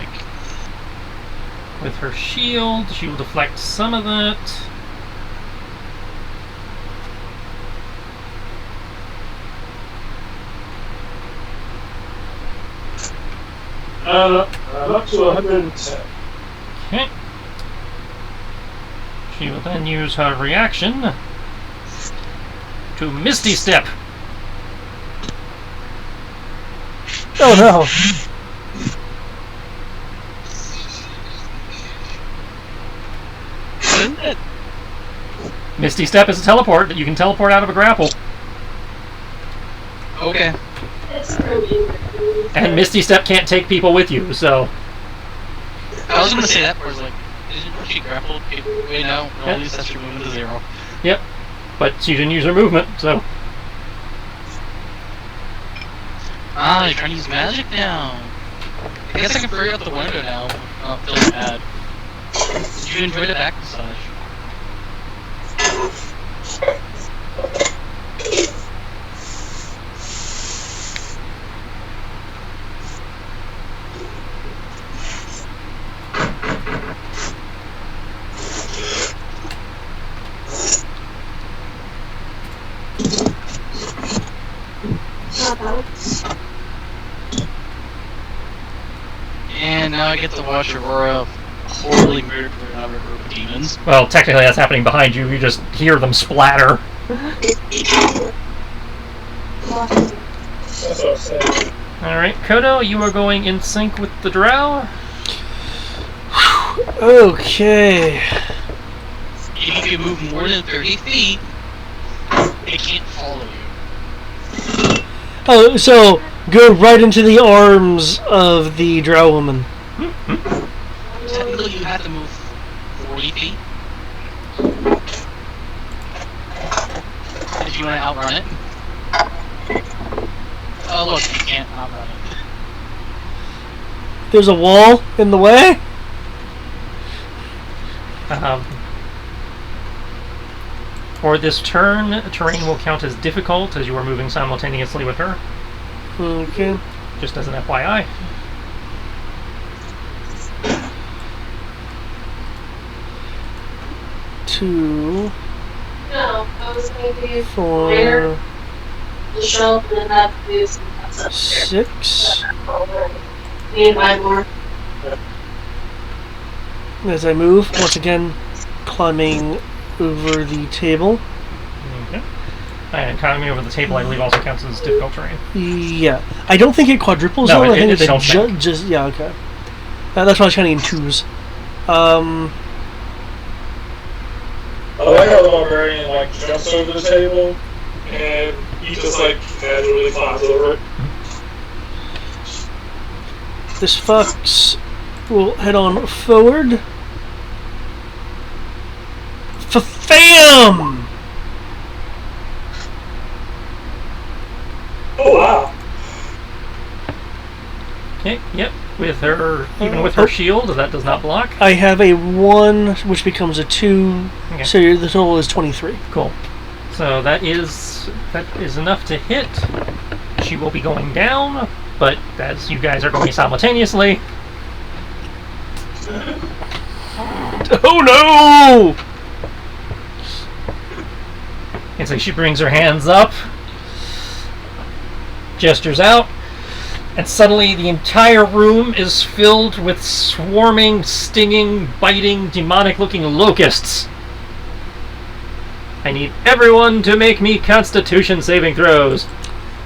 With her shield, she will deflect some of that. I'm up to 110. Okay. She will then use her reaction to Misty Step. Oh no. Misty Step is a teleport that you can teleport out of a grapple. Okay. And Misty Step can't take people with you, so... I was gonna say that, where it's like, isn't she grappled? Wait, no, at least that's your movement to 0. Yep. But she didn't use her movement, so... Ah, you're trying to use magic now. I guess I can furry out the window now. Oh, feeling bad. Did you enjoy the back massage? And now I get to watch Aurora horribly murder another group of demons. Well, technically that's happening behind you. You just hear them splatter. That's what I'm saying. Alright, Kodo, you are going in sync with the drow. Okay. If you can move more than 30 feet, it can't follow you. Oh, so go right into the arms of the drow woman. Technically, you have to move 40 feet. If you want to outrun it. Oh, look, you can't outrun it. There's a wall in the way? For this turn, terrain will count as difficult as you are moving simultaneously with her. Okay. Just as an FYI. Two, No, I was going to do four, the shelf and then have to do some cuts up there. 6. Me and my more. As I move, once again, climbing over the table. Okay. And climbing over the table, I believe, also counts as difficult terrain. Yeah. I don't think it quadruples, No, though. they I think don't it's stack. just... Yeah, okay. That's why I was counting in 2s. I like how the barbarian like jumps over the table and he just like casually climbs over it. This fox will head on forward. Fam! Oh wow! Okay, yep. With her, even with her shield, that does not block. I have a 1, which becomes a 2, Okay. so the total is 23. Cool. So that is enough to hit. She will be going down, but as you guys are going simultaneously, Oh no! and so she brings her hands up, gestures out, and suddenly the entire room is filled with swarming, stinging, biting, demonic-looking locusts. I need everyone to make me Constitution saving throws.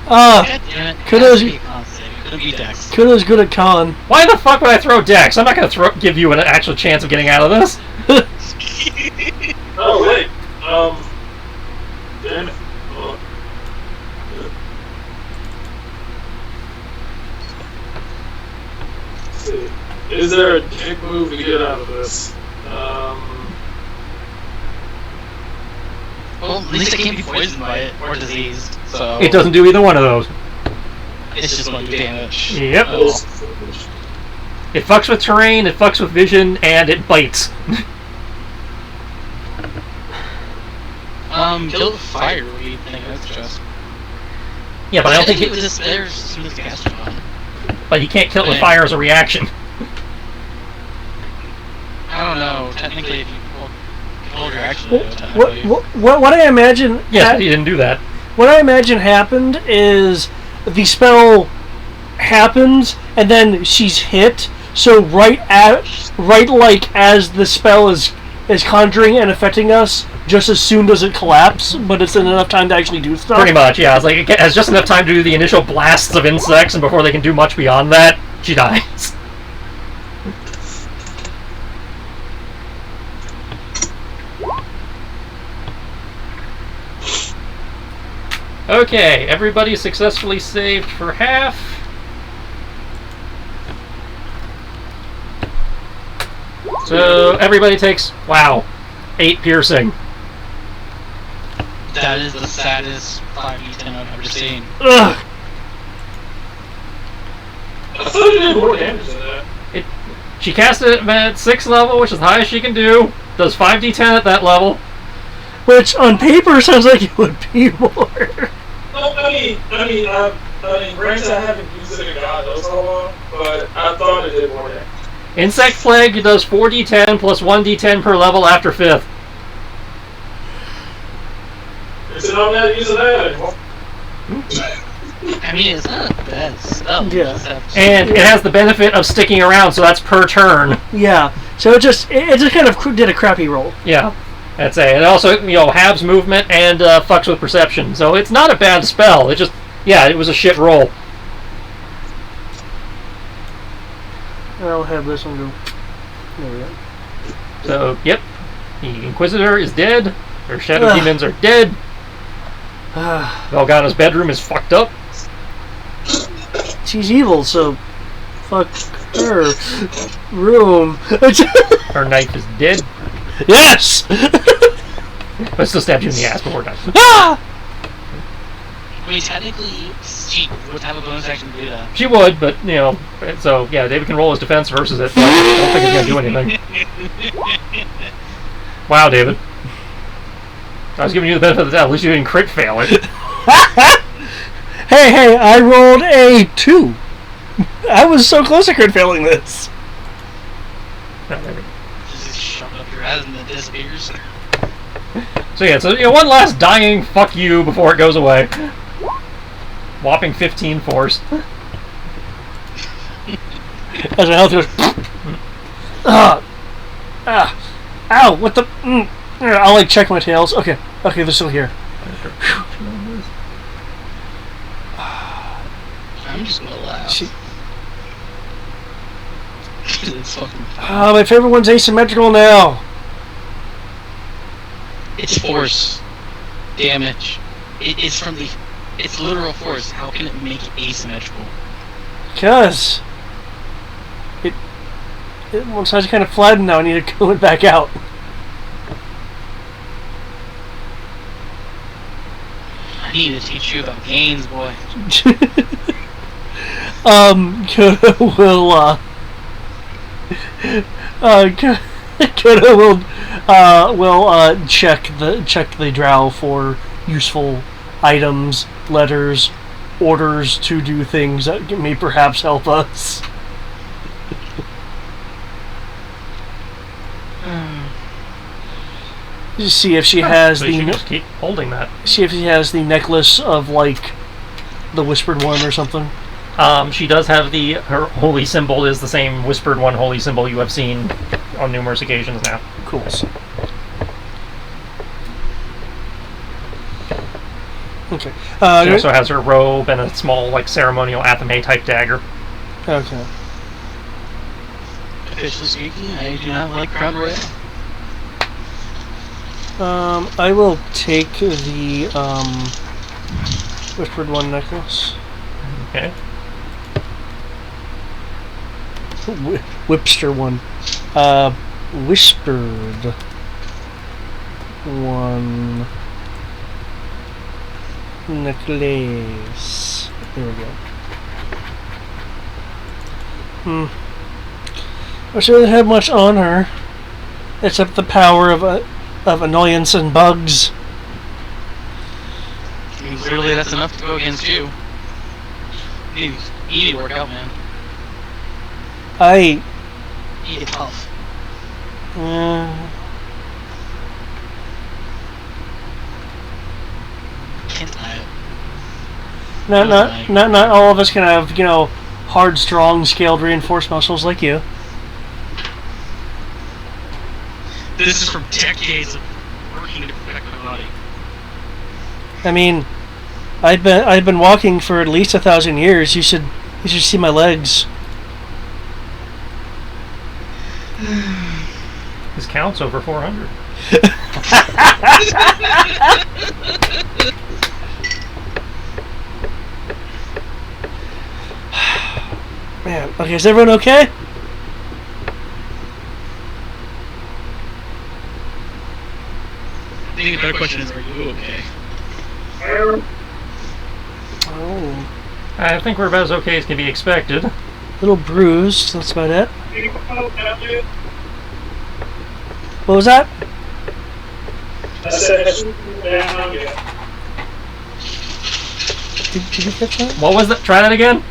Ah, God damn it. Kudos- Has to be constant. Couldn't be Dex. Kudo's good at con. Why the fuck would I throw Dex? I'm not going to give you an actual chance of getting out of this. Oh wait, damn it. Oh. Let's see. Is there a dick move to get out of this? Well, at least I can't be poisoned by it, or diseased, so... It doesn't do either one of those. It's just going to do damage. Yep. Oh. It fucks with terrain, it fucks with vision, and it bites. Kill the fire weed thing, that's just... Yeah, but I don't think it was just there's smooth cast on. But he can't kill it with fire as a reaction. I don't know. Technically, if you hold your action, technically. What I imagine... Yes, he didn't do that. What I imagine happened is the spell happens, and then she's hit, so right like as the spell is conjuring and affecting us, just as soon does it collapse, but it's in enough time to actually do stuff. Pretty much, yeah. It's like it has just enough time to do the initial blasts of insects, and before they can do much beyond that, she dies. Okay, everybody successfully saved for half. So everybody takes, wow, 8 piercing. That is the saddest 5d10 I've ever seen. Ugh. I thought you did more damage than that. She cast it at 6th level, which is the highest she can do. Does 5d10 at that level. Which on paper sounds like it would be more. No, I mean, granted, I haven't used it in God knows how long, but I thought it did more damage. Insect Plague does 4d10 plus 1d10 per level after 5th. So I'm not using that anymore. I mean, it's not a bad spell. Yeah. And it has the benefit of sticking around, so that's per turn. Yeah, so it just kind of did a crappy roll. Yeah, that's it. It also, halves movement and fucks with perception. So it's not a bad spell. It just, it was a shit roll. I'll have this one go. There we go. So, yep. The Inquisitor is dead. Her Shadow Demons are dead. Velgana's bedroom is fucked up. She's evil, so fuck her room. Her knife is dead. Yes! But still stabbed you in the ass before dying. Ah! I mean, technically, she would have a bonus action to do that. She would, but, so, yeah, David can roll his defense versus it, but I don't think it's going to do anything. Wow, David. I was giving you the benefit of the doubt. At least you didn't crit fail it. Hey, I rolled a 2. I was so close to crit failing this. Just shove up your ass and then disappears. So yeah, one last dying fuck you before it goes away. Whopping 15 force. As my health goes... Ow, what the... I'll, check my tails. Okay, they're still here. I'm just gonna laugh. It's fucking my favorite one's asymmetrical now. It's force. Damage. It's literal force. How can it make it asymmetrical? Because... It looks like it's kind of flattened now. I need to go back out. I need to teach you about gains, boy. Kodo will check the drow for useful items, letters, orders to do things that may perhaps help us. See if she has so you just keep holding that. See if she has the necklace of the whispered one or something. She does have her holy symbol is the same whispered one holy symbol you have seen on numerous occasions now. Cool. Okay. She also has her robe and a small ceremonial athame type dagger. Okay. Officially speaking, I do not like Crown Royale. I will take the whispered one necklace. Okay. Whipster one. Whispered one necklace. There we go. She doesn't have much on her, except the power of annoyance and bugs. I mean, clearly that's enough to go against you. You need to work out, man. I. You get tough. Can't deny it. Not all of us can have, hard, strong, scaled, reinforced muscles like you. This is from decades of working to protect my body. I mean, I've been walking for at least 1,000 years. You should see my legs. His count's over 400. Man, okay, is everyone okay? I think the better question is, are you okay? Oh, I think we're about as okay as can be expected. little bruised. That's about it. What was that? I said, down, yeah. Did you catch that? What was that? Try that again?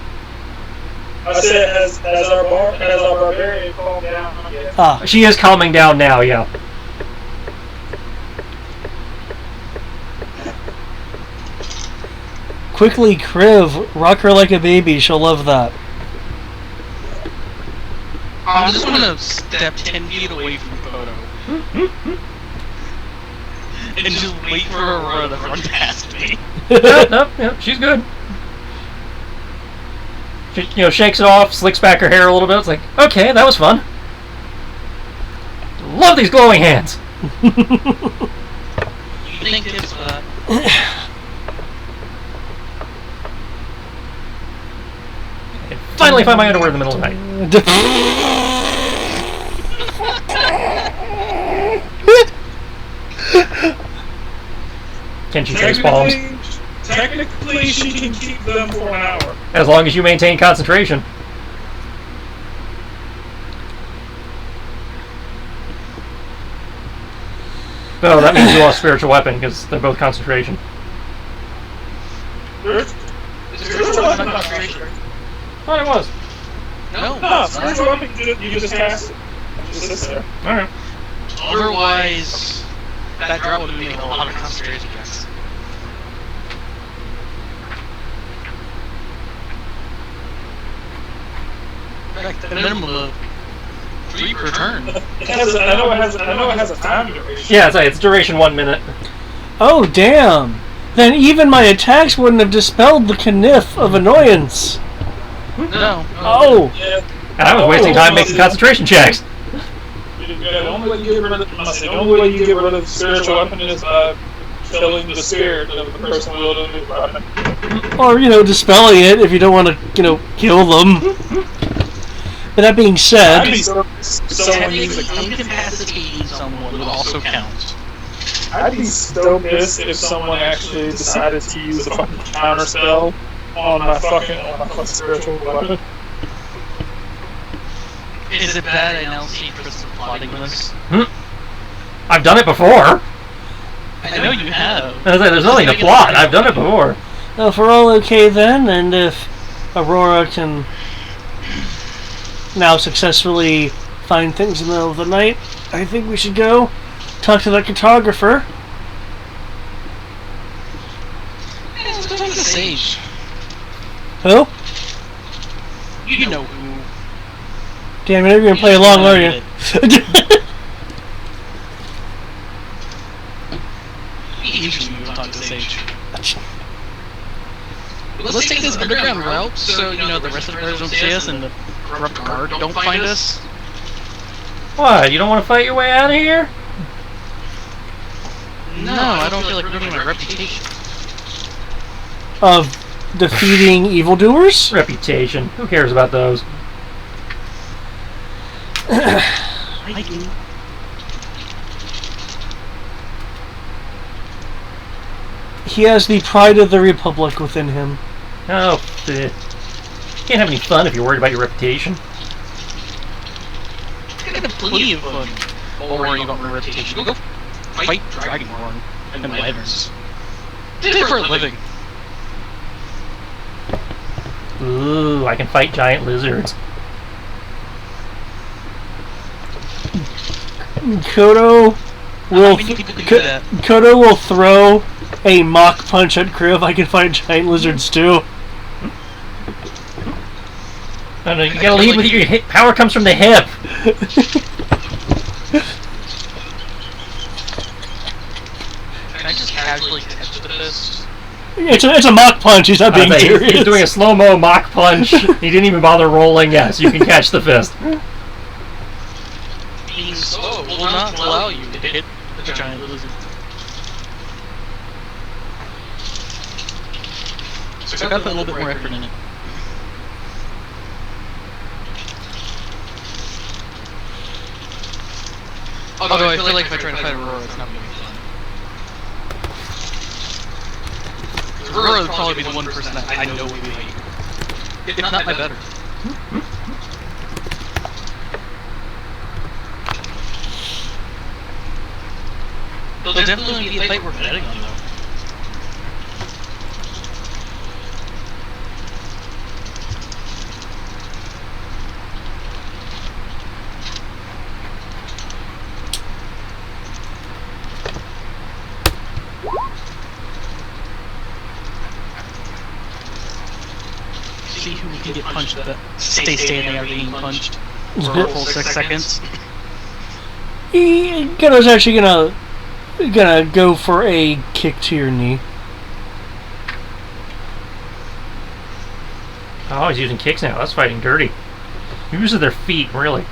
I said, has our barbarian calmed down yet? Ah, She is calming down now, yeah. quickly, Kriv, rock her like a baby. She'll love that. I'm just gonna step 10 feet away from Kodo. And just wait for Aurora to run past me. Nope, she's good. She, shakes it off, slicks back her hair a little bit. It's like, okay, that was fun. Love these glowing hands. You think it's Finally find my underwear in the middle of the night. Can she trace palms? Technically, she can keep them for an hour. As long as you maintain concentration. No, that means you lost spiritual weapon because they're both concentration. Spiritual weapon concentration. Thought it was. No. Spiritual weapon, you just cast it. It just sits there. Alright. Otherwise, that drop would be making a lot of concentration checks. Like the minimum of 3 per turn. I know it has a time duration. Yeah, it's duration 1 minute. Oh, damn. Then even my attacks wouldn't have dispelled the kniff of annoyance. No. Oh. Yeah. And I was wasting time making concentration checks. Yeah, the only way you get rid of the spiritual weapon is by killing the spirit of the person wielding the weapon. Or, dispelling it if you don't want to, kill them. But that being said... Someone Technically, uses incapacitating someone would also count. I'd be so pissed if someone actually decided to use a fucking counter spell on my fucking spiritual weapon. Is it bad I now see Chris plotting this? I've done it before. I know you have. I was like, there's nothing to plot. I've done it before. Well, if we're all okay then, and if Aurora can now successfully find things in the middle of the night, I think we should go talk to the cartographer. Let's go to the sage. Who? You know who. Damn, you're going to play along, are you? Usually we will talk to Sage. Let's take this underground route so, the rest of the players don't see us and the corrupt guard don't find us. What? You don't want to fight your way out of here? No, I don't feel like ruining my reputation. Of defeating evildoers? Reputation. Who cares about those? I do. He has the pride of the Republic within him. Oh, you can't have any fun if you're worried about your reputation. I got plenty of fun worrying about my reputation. Go fight Dragonborn and Wyverns. Did it for a living. Ooh, I can fight giant lizards. Kodo will many people can do that? Kodo will throw a mock punch at Kriv. I can fight giant lizards too. Oh, no, you gotta lead with your hip. Power comes from the hip. Can I just casually catch the fist? It's a mock punch. He's not being serious. He's doing a slow-mo mock punch. He didn't even bother rolling. Yes, you can catch the fist. Being slow will not allow you to hit the giant lizard. So I gotta put a little bit more effort in it. Although I feel like if I try to fight Aurora, it's not gonna be fun. Aurora would probably be the one person that I know would be like, if not my better. There'll definitely be a fight worth betting on, though. See who can get punched that stay standing after being punched for a full 6 seconds. Kodo's actually gonna go for a kick to your knee. Oh, he's using kicks now. That's fighting dirty. He uses their feet, really.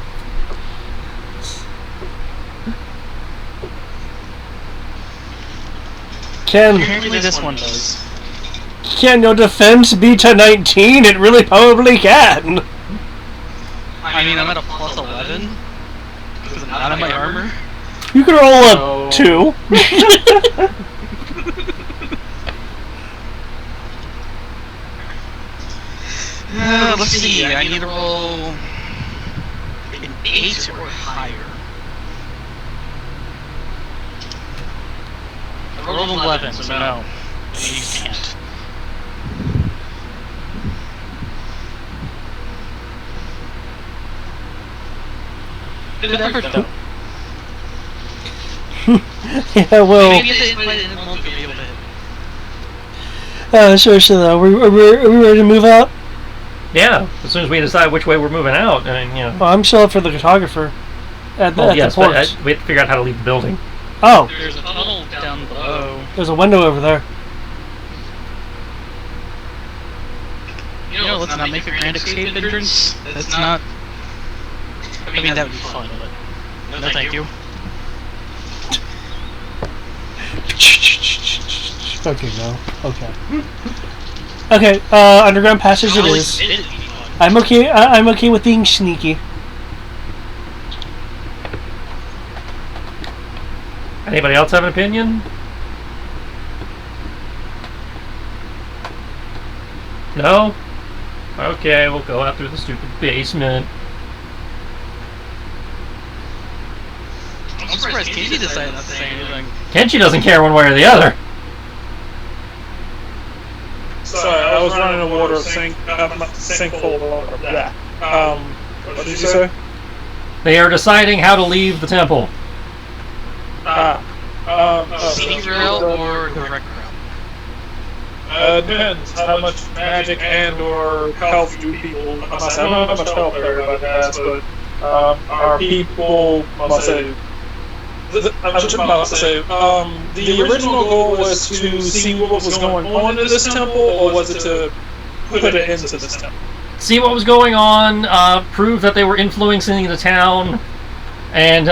Apparently this one does. Can your defense be to 19? It really probably can. I mean, I'm at a plus 11 because I'm out of my armor. You can roll a 2. Let's see, I need to roll an 8 or higher. I rolled an 11, so no. You can't. Good effort, though. Yeah, well. Maybe if they invite in a month, you'll be able to hit. So, are we ready to move out? Yeah, as soon as we decide which way we're moving out, I mean, you know. Well, I'm still up for the photographer. At the Yes, port. but we have to figure out how to leave the building. Oh, There's a tunnel down below. there's a window over there. You know, let's not make a grand escape entrance. That's not... I mean, that would be fun, but... No, thank you. Okay, no. Okay. Okay, underground passage it is. I'm okay. I'm okay with being sneaky. Anybody else have an opinion? No? Okay, we'll go out through the stupid basement. I'm surprised Casey decided not to say anything. Kenshi doesn't care one way or the other. Sorry, I was running a water sinkhole of water. Yeah. What did you say? They are deciding how to leave the temple. Scenic rail or the wreck route? Depends how much magic and or health do people must have. I don't know how much health everybody has, but our people must say. I should say, the original goal was to see what was going on in this temple, or was it to put an end to this temple? See what was going on, prove that they were influencing the town, and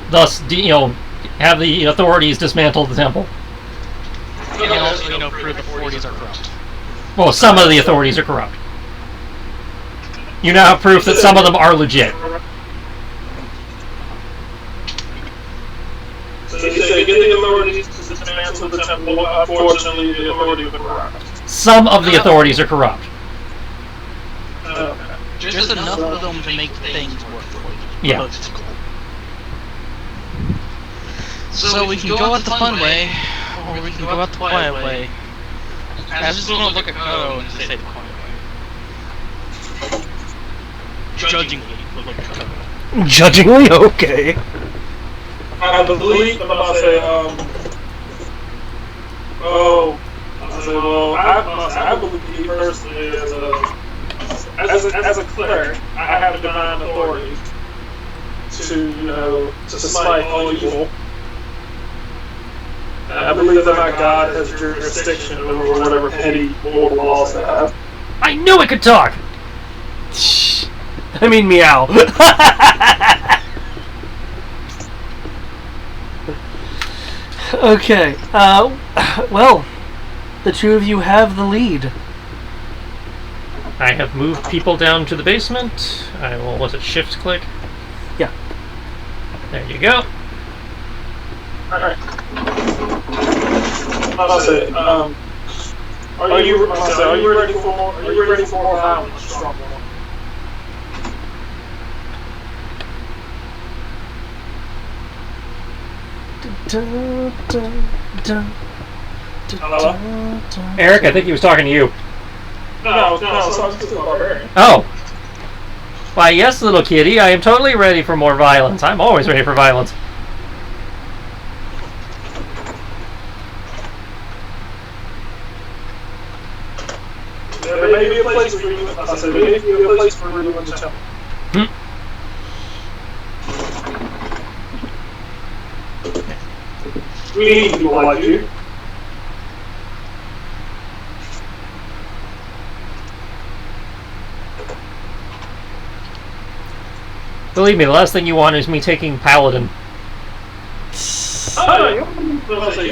thus, have the authorities dismantle the temple. And also, prove the 40s are corrupt. Well, some of the authorities are corrupt. You now have proof that some of them are legit. So you say, get the authorities to dismantle the temple, unfortunately the authorities are corrupt. Some of the authorities are corrupt. Okay. Just enough of them to make things work for you. Yeah. So we can go out the fun way, or we can go out the quiet way. I just want to look at Kodo and just say the quiet way. judgingly look at Kodo. Judgingly, okay. I believe I'm about to say, I believe personally as a cleric, I have divine authority to smite all evil. I believe that my God has jurisdiction over whatever petty mortal laws I have. I knew it could talk! I mean, meow. Okay. Well, the two of you have the lead. I have moved people down to the basement. I will, was it shift click? Yeah. There you go. Alright. I'll say, are you ready for more violence, strong one? Hello? Eric, I think he was talking to you. No, so I'm still barbarian. Oh. Why, yes, little kitty, I am totally ready for more violence. I'm always ready for violence. There may be a place for you. I said, there may be a place for you in the temple. We need people like you. Believe me, the last thing you want is me taking Paladin. You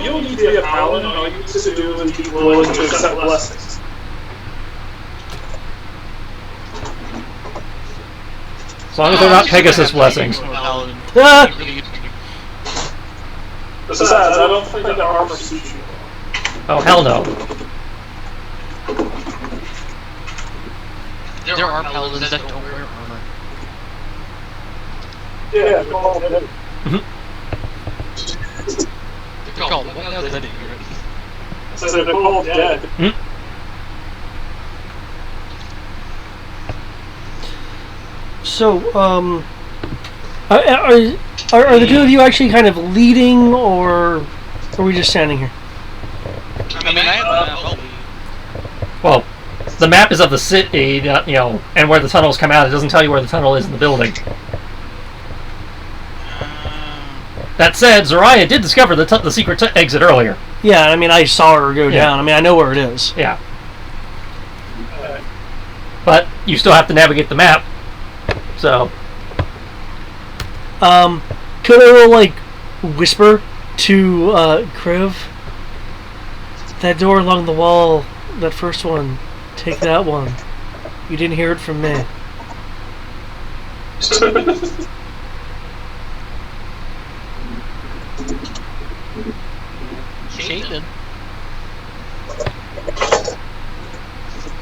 don't need to be a paladin. All you need to do is be willing to accept blessings. As long as they're not Pegasus blessings. Besides, I don't think that armor suits you. Oh, hell no. There are paladins that don't wear armor. Yeah, they're all dead. They're called what now? They didn't hear it. So they're all dead. So, are the two of you actually kind of leading, or are we just standing here? I mean, I have Well, the map is of the city, and where the tunnels come out. It doesn't tell you where the tunnel is in the building. That said, Zariah did discover the secret exit earlier. Yeah, I mean, I saw her go down. I mean, I know where it is. Yeah. But you still have to navigate the map. So. Could I, whisper to, Kriv? That door along the wall, that first one, take that one. You didn't hear it from me. Caitlin.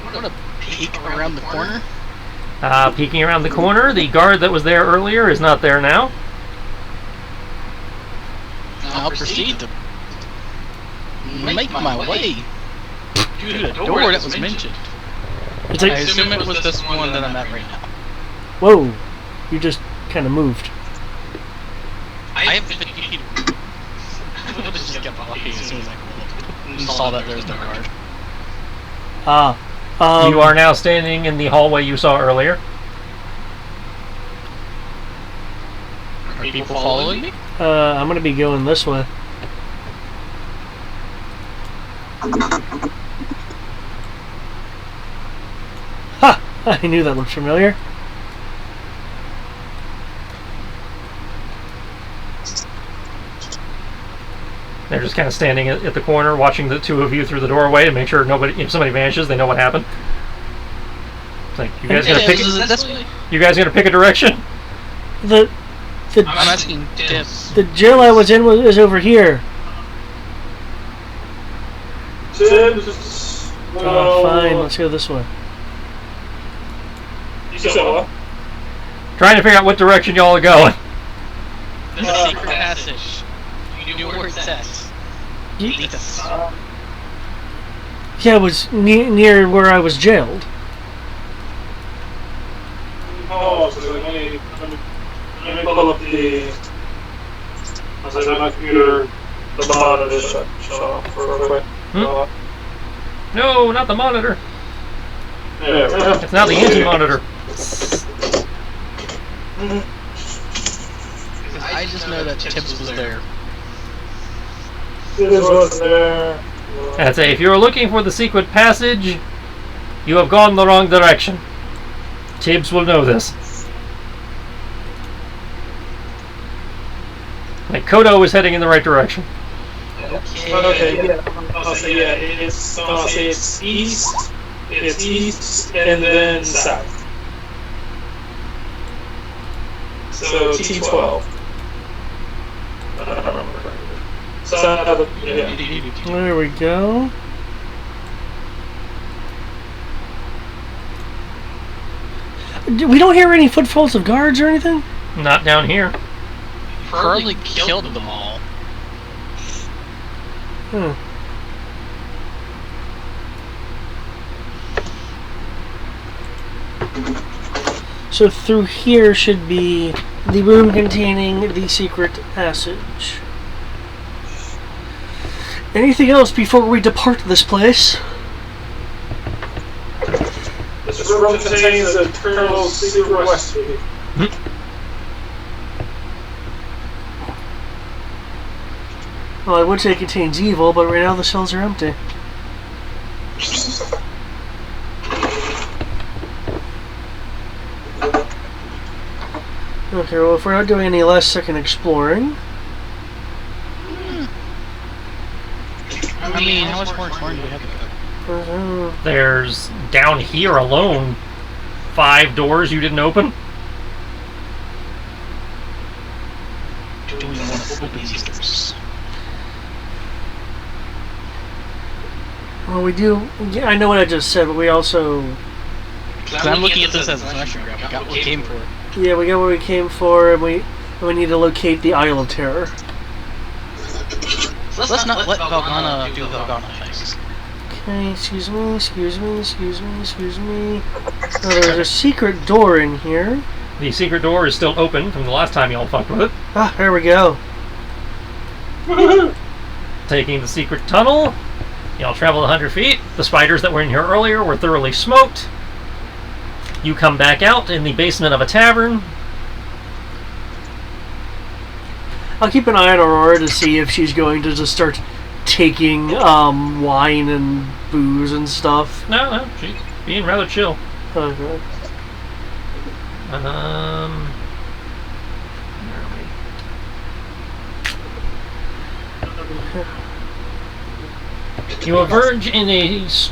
I'm gonna peek around the corner. Peeking around the corner, the guard that was there earlier is not there now. I'll proceed to make my way to the door that was mentioned. It's I like, assume it was this one that I'm at right now. whoa, you just kind of moved. I have 50 feet. I just got lucky as soon as I saw that there's the guard. You are now standing in the hallway you saw earlier. Are people following me? I'm gonna be going this way. Ha! I knew that looked familiar. They're just kind of standing at the corner, watching the two of you through the doorway to make sure if somebody vanishes, they know what happened. It's like, you guys gonna pick a direction? I'm asking Tips. The jail I was in is over here. Oh, fine. Let's go this way. You said what? Trying to figure out what direction y'all are going. The secret passage. You knew where it's at. Lead us. Yeah, it was near where I was jailed. Oh, so let me pull up the. I was like, my computer, the monitor shut off real quick. No, not the monitor. There we go. It's now the anti-monitor. I just know that Tibbs was there. This was there. I'd say if you're looking for the secret passage, you have gone the wrong direction. Tibbs will know this. Like Kodo is heading in the right direction. Okay, yeah. I'll say it's east, and then south. So T12. I don't remember. So, yeah. There we go. We don't hear any footfalls of guards or anything? Not down here. Probably killed them all. So through here should be the room containing the secret passage. Anything else before we depart this place? This room contains the Colonel's secret recipe. Well, I would say it contains evil, but right now the cells are empty. Okay, well, if we're not doing any last second exploring... I mean, how much more exploring do we have to go? There's, down here alone, 5 doors you didn't open. Do we want to open these doors? Well, we do... Yeah, I know what I just said, but we also... Because I'm looking at this as a flashing grab. We got what we came for. Yeah, we got what we came for, and we need to locate the Isle of Terror. So let's not let Valgana do Valgana things. Okay, excuse me. Oh, there's a secret door in here. The secret door is still open from the last time y'all fucked with it. Ah, there we go. Taking the secret tunnel. Y'all travel 100 feet. The spiders that were in here earlier were thoroughly smoked. You come back out in the basement of a tavern. I'll keep an eye on Aurora to see if she's going to just start taking wine and booze and stuff. No, she's being rather chill. Okay. Where are we? You emerge in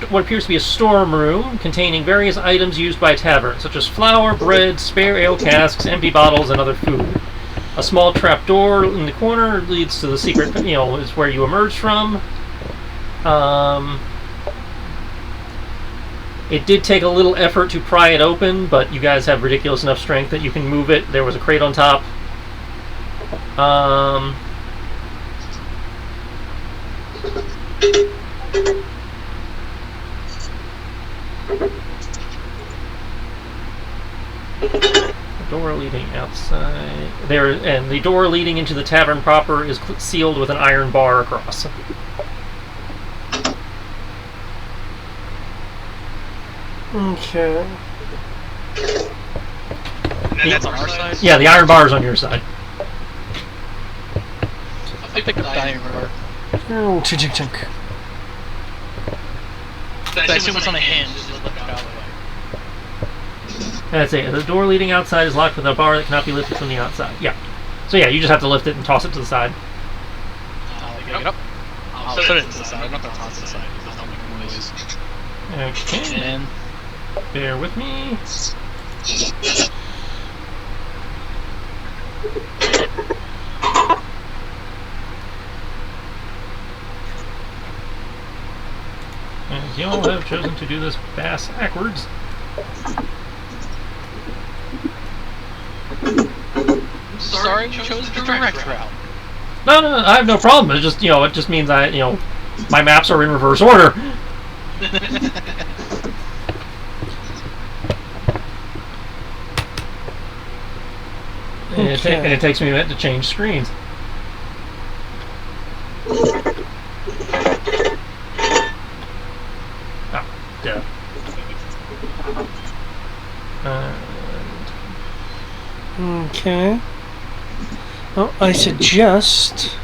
what appears to be a storm room containing various items used by taverns, such as flour, bread, spare ale casks, empty bottles, and other food. A small trap door in the corner leads to the secret, is where you emerge from. It did take a little effort to pry it open, but you guys have ridiculous enough strength that you can move it. There was a crate on top. Door leading outside there, and the door leading into the tavern proper is sealed with an iron bar across. Okay. And that's on our side? Yeah, the iron bar is on your side. I picked up the iron bar. Oh, chink. So I assume it's on a hinge. Just lift it out of the way. That's it. The door leading outside is locked with a bar that cannot be lifted from the outside. Yeah. So yeah, you just have to lift it and toss it to the side. I'll pick it up. I'll set it to the side. I'm not going to toss it to the side because I'll make a noise. Okay. And Bear with me. And y'all have chosen to do this bass backwards. sorry, you chose the direct route. No, I have no problem. It just, it just means my maps are in reverse order. And it takes me a minute to change screens. Oh, duh. Okay. Well, I suggest...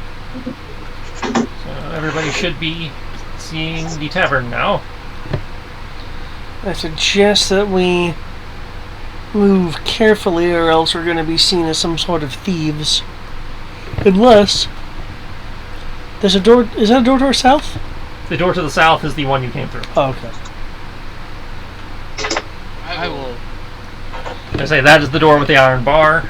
So everybody should be seeing the tavern now. I suggest that we move carefully, or else we're going to be seen as some sort of thieves. Unless... There's a door... Is that a door to our south? The door to the south is the one you came through. Oh, okay. I will. I say that is the door with the iron bar.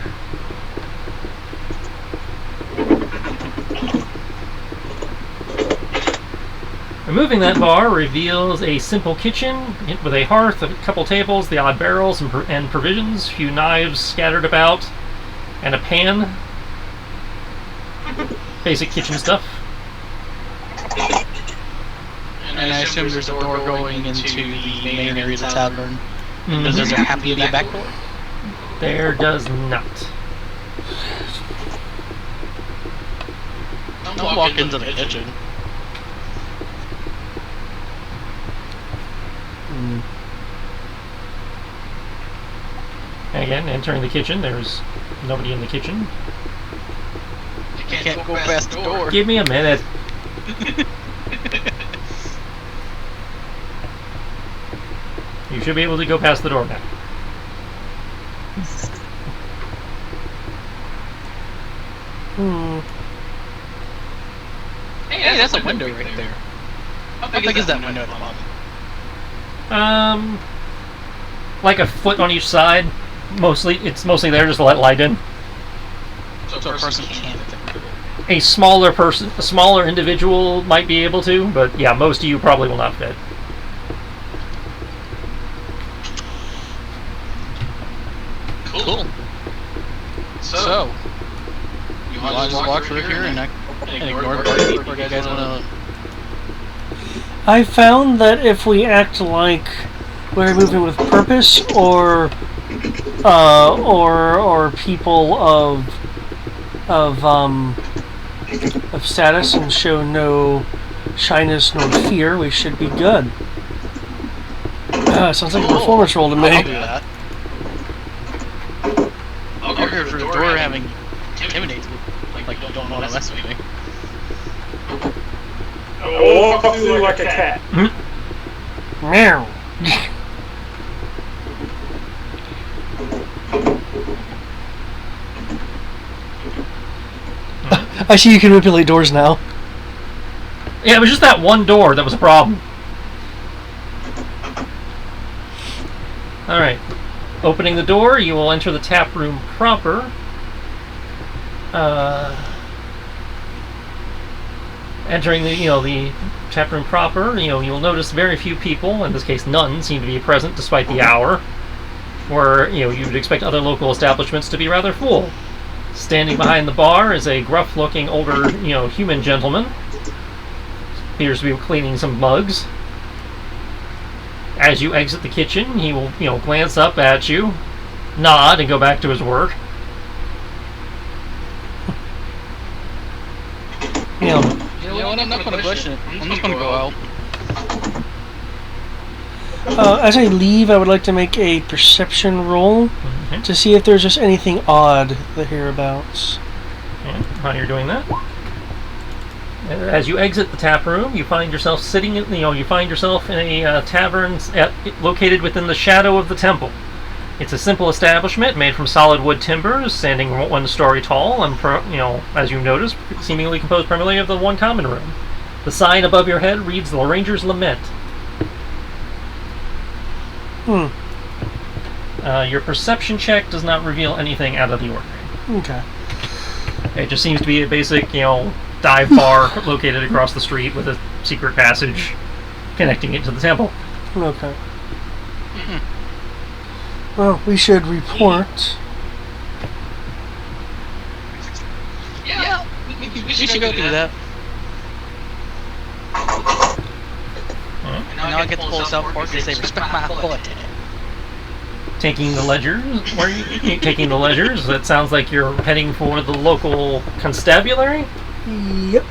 Removing that bar reveals a simple kitchen with a hearth, a couple tables, the odd barrels and provisions, a few knives scattered about, and a pan. Basic kitchen stuff. And I assume there's a door going into the main area of the tavern. Does there happen to be a back door? There does not. Don't walk into the kitchen. Again, entering the kitchen, there's nobody in the kitchen. You can't go past the door. Give me a minute. You should be able to go past the door now. Hey, that's a window right there. How big is that window at the bottom? Like a foot on each side. It's mostly there just to let light in. So a person can't fit through it. A smaller individual might be able to, but yeah, most of you probably will not fit. Cool. So you want to just walk through here and ignore the party, or do you guys want to? I found that if we act like we're moving with purpose, or people of status and show no shyness nor fear, we should be good. Sounds like a performance roll to me. I'll do that. I'll go here through the door having intimidated. Like don't want to mess with me. I will walk through like a cat. Meow. I see you can manipulate doors now. Yeah, it was just that one door that was a problem. Alright. Opening the door, you will enter the tap room proper. Entering the tap room proper, you'll notice very few people, in this case none, seem to be present despite the hour, where you would expect other local establishments to be rather full. Standing behind the bar is a gruff-looking older, human gentleman. Appears to be cleaning some mugs. As you exit the kitchen, he will, glance up at you, nod, and go back to his work. Yeah. You know what? I'm not going to question it. I'm just going to go out. As I leave, I would like to make a perception roll to see if there's just anything odd hereabouts. And while you're doing that, as you exit the tap room, you find yourself sitting in, you find yourself in a tavern located within the shadow of the temple. It's a simple establishment made from solid wood timbers, standing 1 story tall, and as you notice, seemingly composed primarily of the one common room. The sign above your head reads "The Ranger's Lament." Your perception check does not reveal anything out of the ordinary. Okay. It just seems to be a basic, dive bar located across the street with a secret passage connecting it to the temple. Okay. Well, we should report. Yeah, we should go do that. Hmm? And now I get to pull this out for because they respect my authority. taking the ledgers? Where are you taking the ledgers? That sounds like you're heading for the local constabulary? Yep.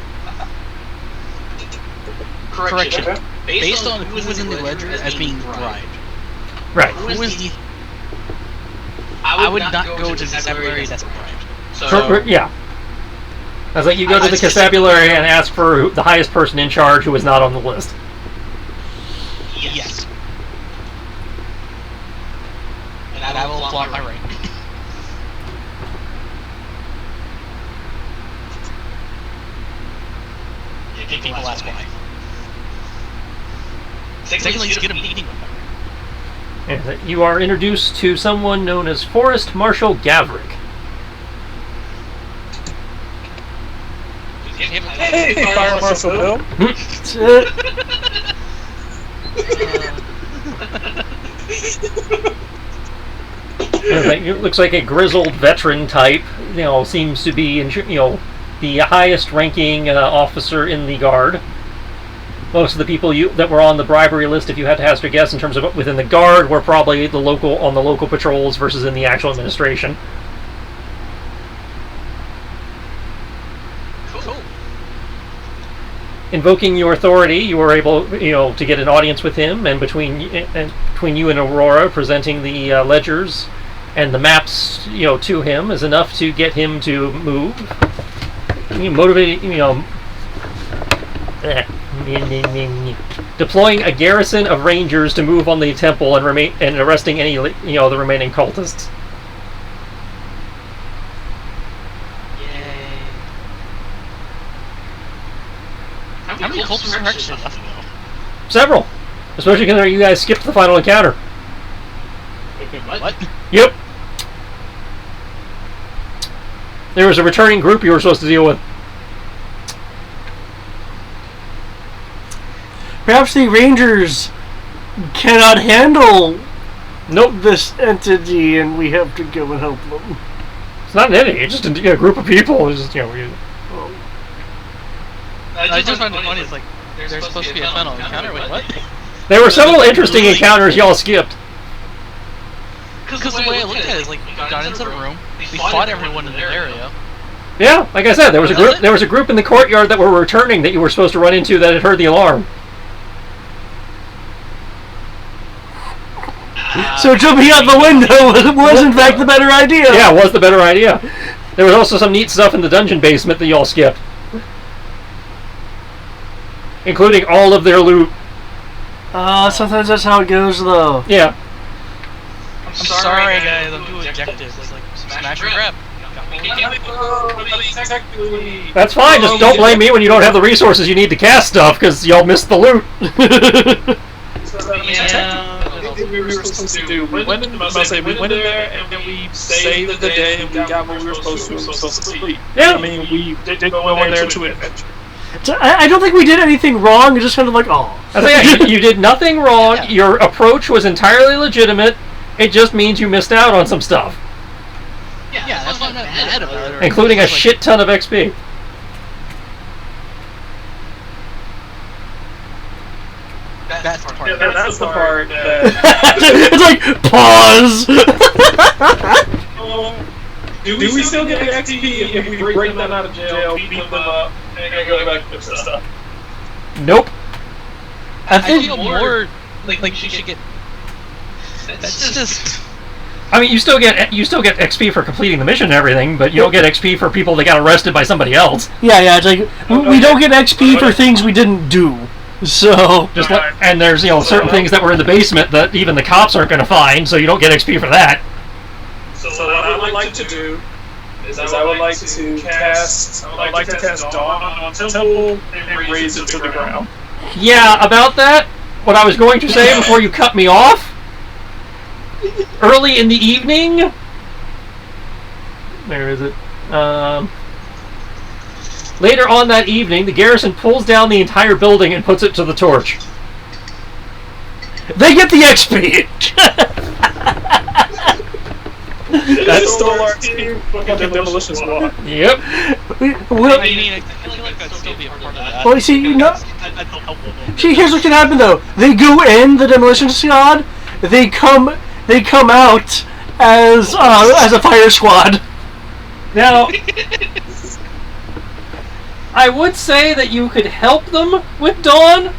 Correction. Okay. Based on who was in the ledger as being bribed. Right. Who is the... I would not go to the constabulary that's bribed. Yeah. I was like, you go to the constabulary and ask for the highest person in charge who is not on the list. Yes. And I will plot my rank. If people ask why. Secondly, just get a meeting with them. And you are introduced to someone known as Forrest Marshal Gavrick. Hey, Fire Marshal Bill. It looks like a grizzled veteran type. Seems to be the highest ranking officer in the guard. Most of the people that were on the bribery list, if you had to hazard a guess in terms of within the guard, were probably on the local patrols versus in the actual administration. Cool. Invoking your authority, you were able, to get an audience with him, and between you and Aurora, presenting the ledgers and the maps, to him is enough to get him to move. Deploying a garrison of rangers to move on the temple and arresting any the remaining cultists. Yay. How many cultists are actually left though? Several, especially considering you guys skipped the final encounter. What? Yep. There was a returning group you were supposed to deal with. Perhaps the Rangers cannot handle Nope. this entity, and we have to go and help them. It's not an entity. It's just a group of people. It's just I just find it funny. It's like there's supposed to be a final encounter. Wait, what? There were several interesting encounters y'all skipped. Because the way I looked at it is like we got into the room, we fought everyone in the area. Yeah, like I said, there was a group. There was a group in the courtyard that were returning that you were supposed to run into that had heard the alarm. So jumping out the window was in fact the better idea. Yeah, it was the better idea. There was also some neat stuff in the dungeon basement that y'all skipped, including all of their loot. Sometimes that's how it goes, though. Yeah. I'm sorry guys, I'm doing objectives. It's like smash and grab. That's fine. Just don't blame me when you don't have the resources you need to cast stuff, because y'all missed the loot. We were supposed to do. We went in there and we saved the day and we got what we were supposed to. We were supposed to sleep. Yeah. I mean, we did go in there to adventure. I don't think we did anything wrong. It's just kind of like, I think you did nothing wrong. Yeah. Your approach was entirely legitimate. It just means you missed out on some stuff. Yeah, that's why I'm not mad about it. Including a shit ton of XP. That's the part. Yeah, that's the part that... It's like, pause! Do we still get XP if we break them out of jail, beat them up, and go back to stuff? Nope. I feel more like you should get... That's just... I mean, you still get XP for completing the mission and everything, but you don't get XP for people that got arrested by somebody else. Yeah, it's like, we don't get XP for things we didn't do. So... And there's, certain things that were in the basement that even the cops aren't going to find, so you don't get XP for that. So what I would like to do is I would like to cast Dawn on Temple and raise it to the ground. Yeah, about that, what I was going to say before you cut me off, early in the evening, where is it? Later on that evening, the garrison pulls down the entire building and puts it to the torch. They get the XP! That's stole our team fucking demolition squad. Yep. Well, I mean, I feel like that'd still be a part of that. Well, see, I'd help them. See, here's what can happen, though. They go in, the demolition squad, they come they come out as a fire squad. Now, I would say that you could help them with Dawn,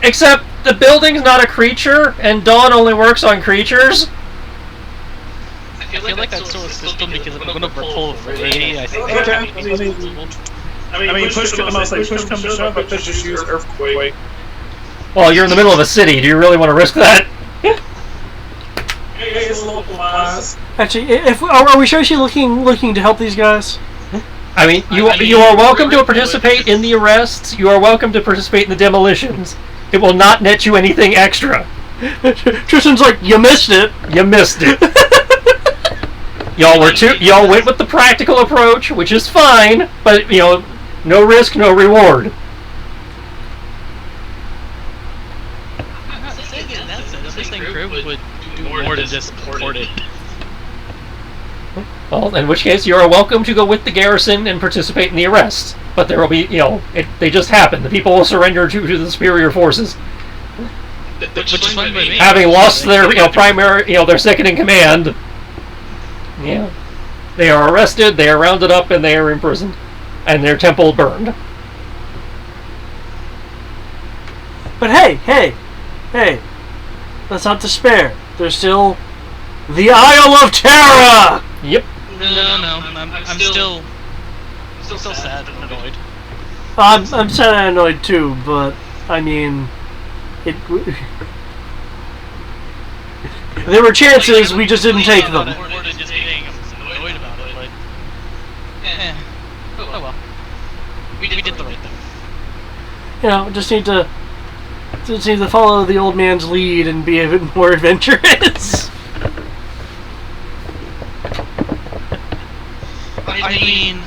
except the building's not a creature, and Dawn only works on creatures. I feel like that's sort of system because I'm gonna pull a Freddy. I think Okay. I mean, push comes to shove, I could just use Earthquake. Well, you're in the middle of a city. Do you really want to risk that? It's localized. Actually, are we seriously looking to help these guys? I mean, you are welcome to participate in the arrests. You are welcome to participate in the demolitions. It will not net you anything extra. Tristan's like, you missed it. You missed it. Y'all went with the practical approach, which is fine, but no risk, no reward. I'm saying in that sense, this thing group would do more than just support it. Well, in which case, you are welcome to go with the garrison and participate in the arrests. But there will be, they just happen. The people will surrender to the superior forces. Which is fine by me. Having lost their, primary, their second in command. Yeah. They are arrested, they are rounded up, and they are imprisoned. And their temple burned. But hey! Let's not despair. There's still the Isle of Terra! Yep. No, I'm still sad and annoyed. I'm sad and annoyed too, but I mean, there were chances, we just didn't take them. More than just being annoyed about it, but oh well. We did the right thing. Just need to follow the old man's lead and be a bit more adventurous. I mean,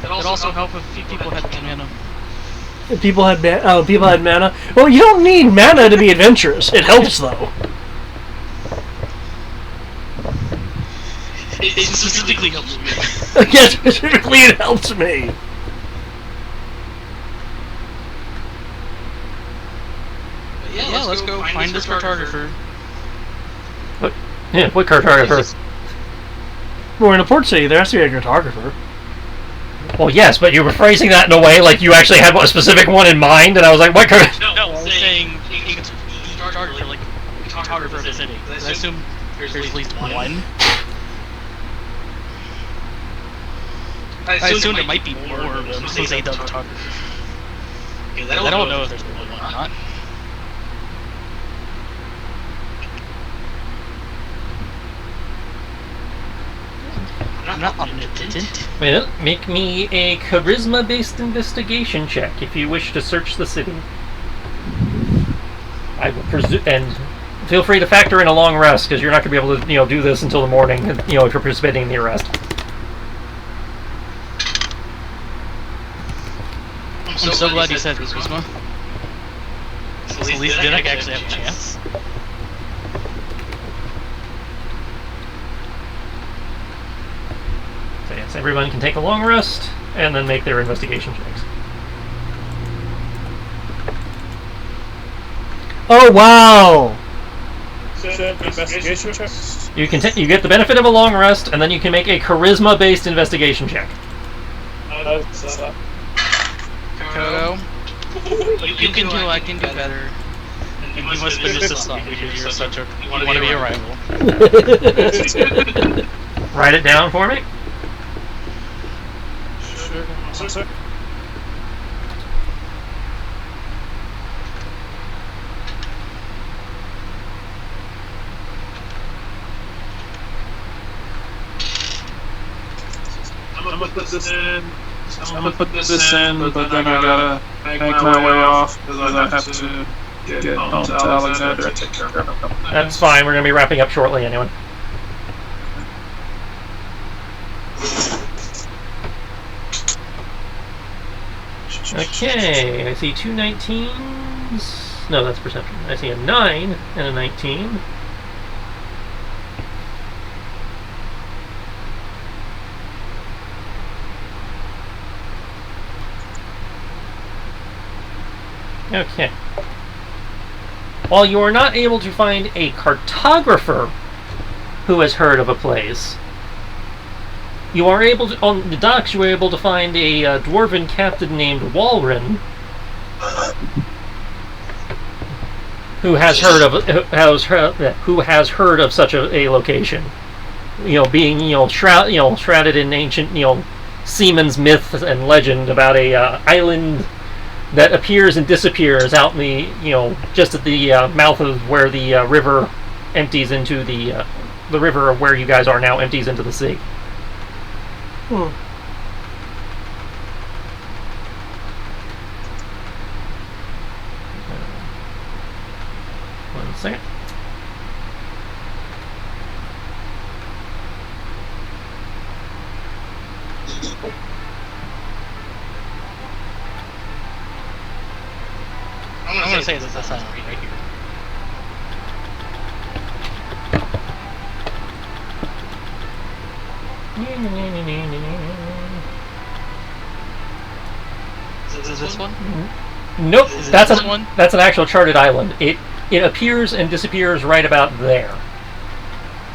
it also helped if people had mana. People had mana. Well, you don't need mana to be adventurous. It helps though. It specifically helps me. Yes, specifically it helps me. Yeah, let's go find this cartographer. What cartographer? We're in a port city. There has to be a cartographer. Well, yes, but you were phrasing that in a way like you actually had a specific one in mind, and I was like, what cartographer? No, I was saying cartographer, like cartographer of the city. I assume there's at least one. I assume there might be more of them since they don't cartographer. I don't know if there's more than one or not. I'm not omnipotent. Well, make me a charisma-based investigation check if you wish to search the city. I will presume, and feel free to factor in a long rest because you're not going to be able to, do this until the morning. If you're participating in the arrest. I'm so glad you said charisma. At least then I actually have a chance. So yes, everyone can take a long rest and then make their investigation checks. Oh wow! Investigation checks. You get the benefit of a long rest, and then you can make a charisma-based investigation check. Kodo, you can do, I can do better. And you must finish this up because you're such a wannabe rival. Write it down for me. Sure. I'm gonna put this in. But then I gotta make my way off because I have to get home to Alexander and take care of him. That's fine. We're going to be wrapping up shortly anyway. Okay, I see 2 19s. No, that's perception. I see a 9 and a 19. Okay. While you are not able to find a cartographer who has heard of a place, you are able to, on the docks, you were able to find a dwarven captain named Walren, who has heard of such a location. Being shrouded in ancient seaman's myth and legend about a island that appears and disappears out in the just at the mouth of where the river empties into the river of where you guys are now empties into the sea. Hmm. One second. I'm gonna say this island right here. Is this one? Nope, Is that's this one? that's an actual charted island. It appears and disappears right about there.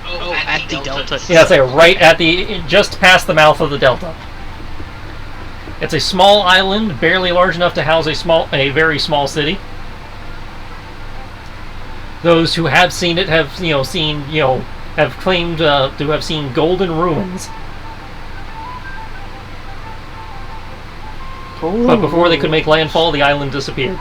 Oh, at the delta. Yeah, I'd say right at just past the mouth of the delta. It's a small island, barely large enough to house a very small city. Those who have seen it have have claimed to have seen golden ruins. But before they could make landfall, the island disappeared.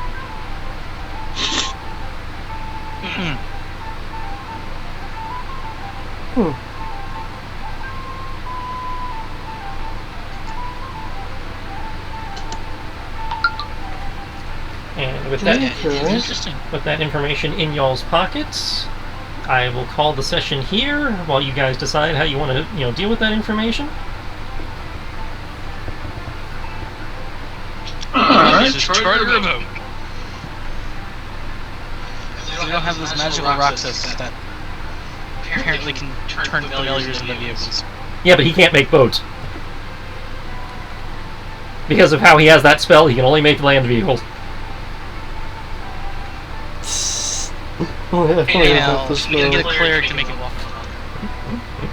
And with that, Interesting. with that information in y'all's pockets, I will call the session here while you guys decide how you want to deal with that information. Alright, just try to remote. We don't have those magical Roxas that apparently can turn familiars into vehicles. Yeah, but he can't make boats. Because of how he has that spell, he can only make land vehicles. You can get a cleric to make it walk.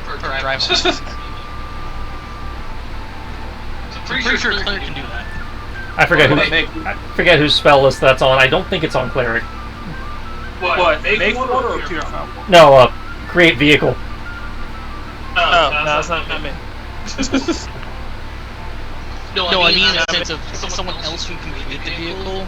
Or drive on. Pretty sure a cleric can do that. I forget whose spell list that's on. I don't think it's on cleric. What? Make one or purify one? No, create vehicle. Oh, no, that's not me. No, I mean in the sense of someone else who can create the vehicle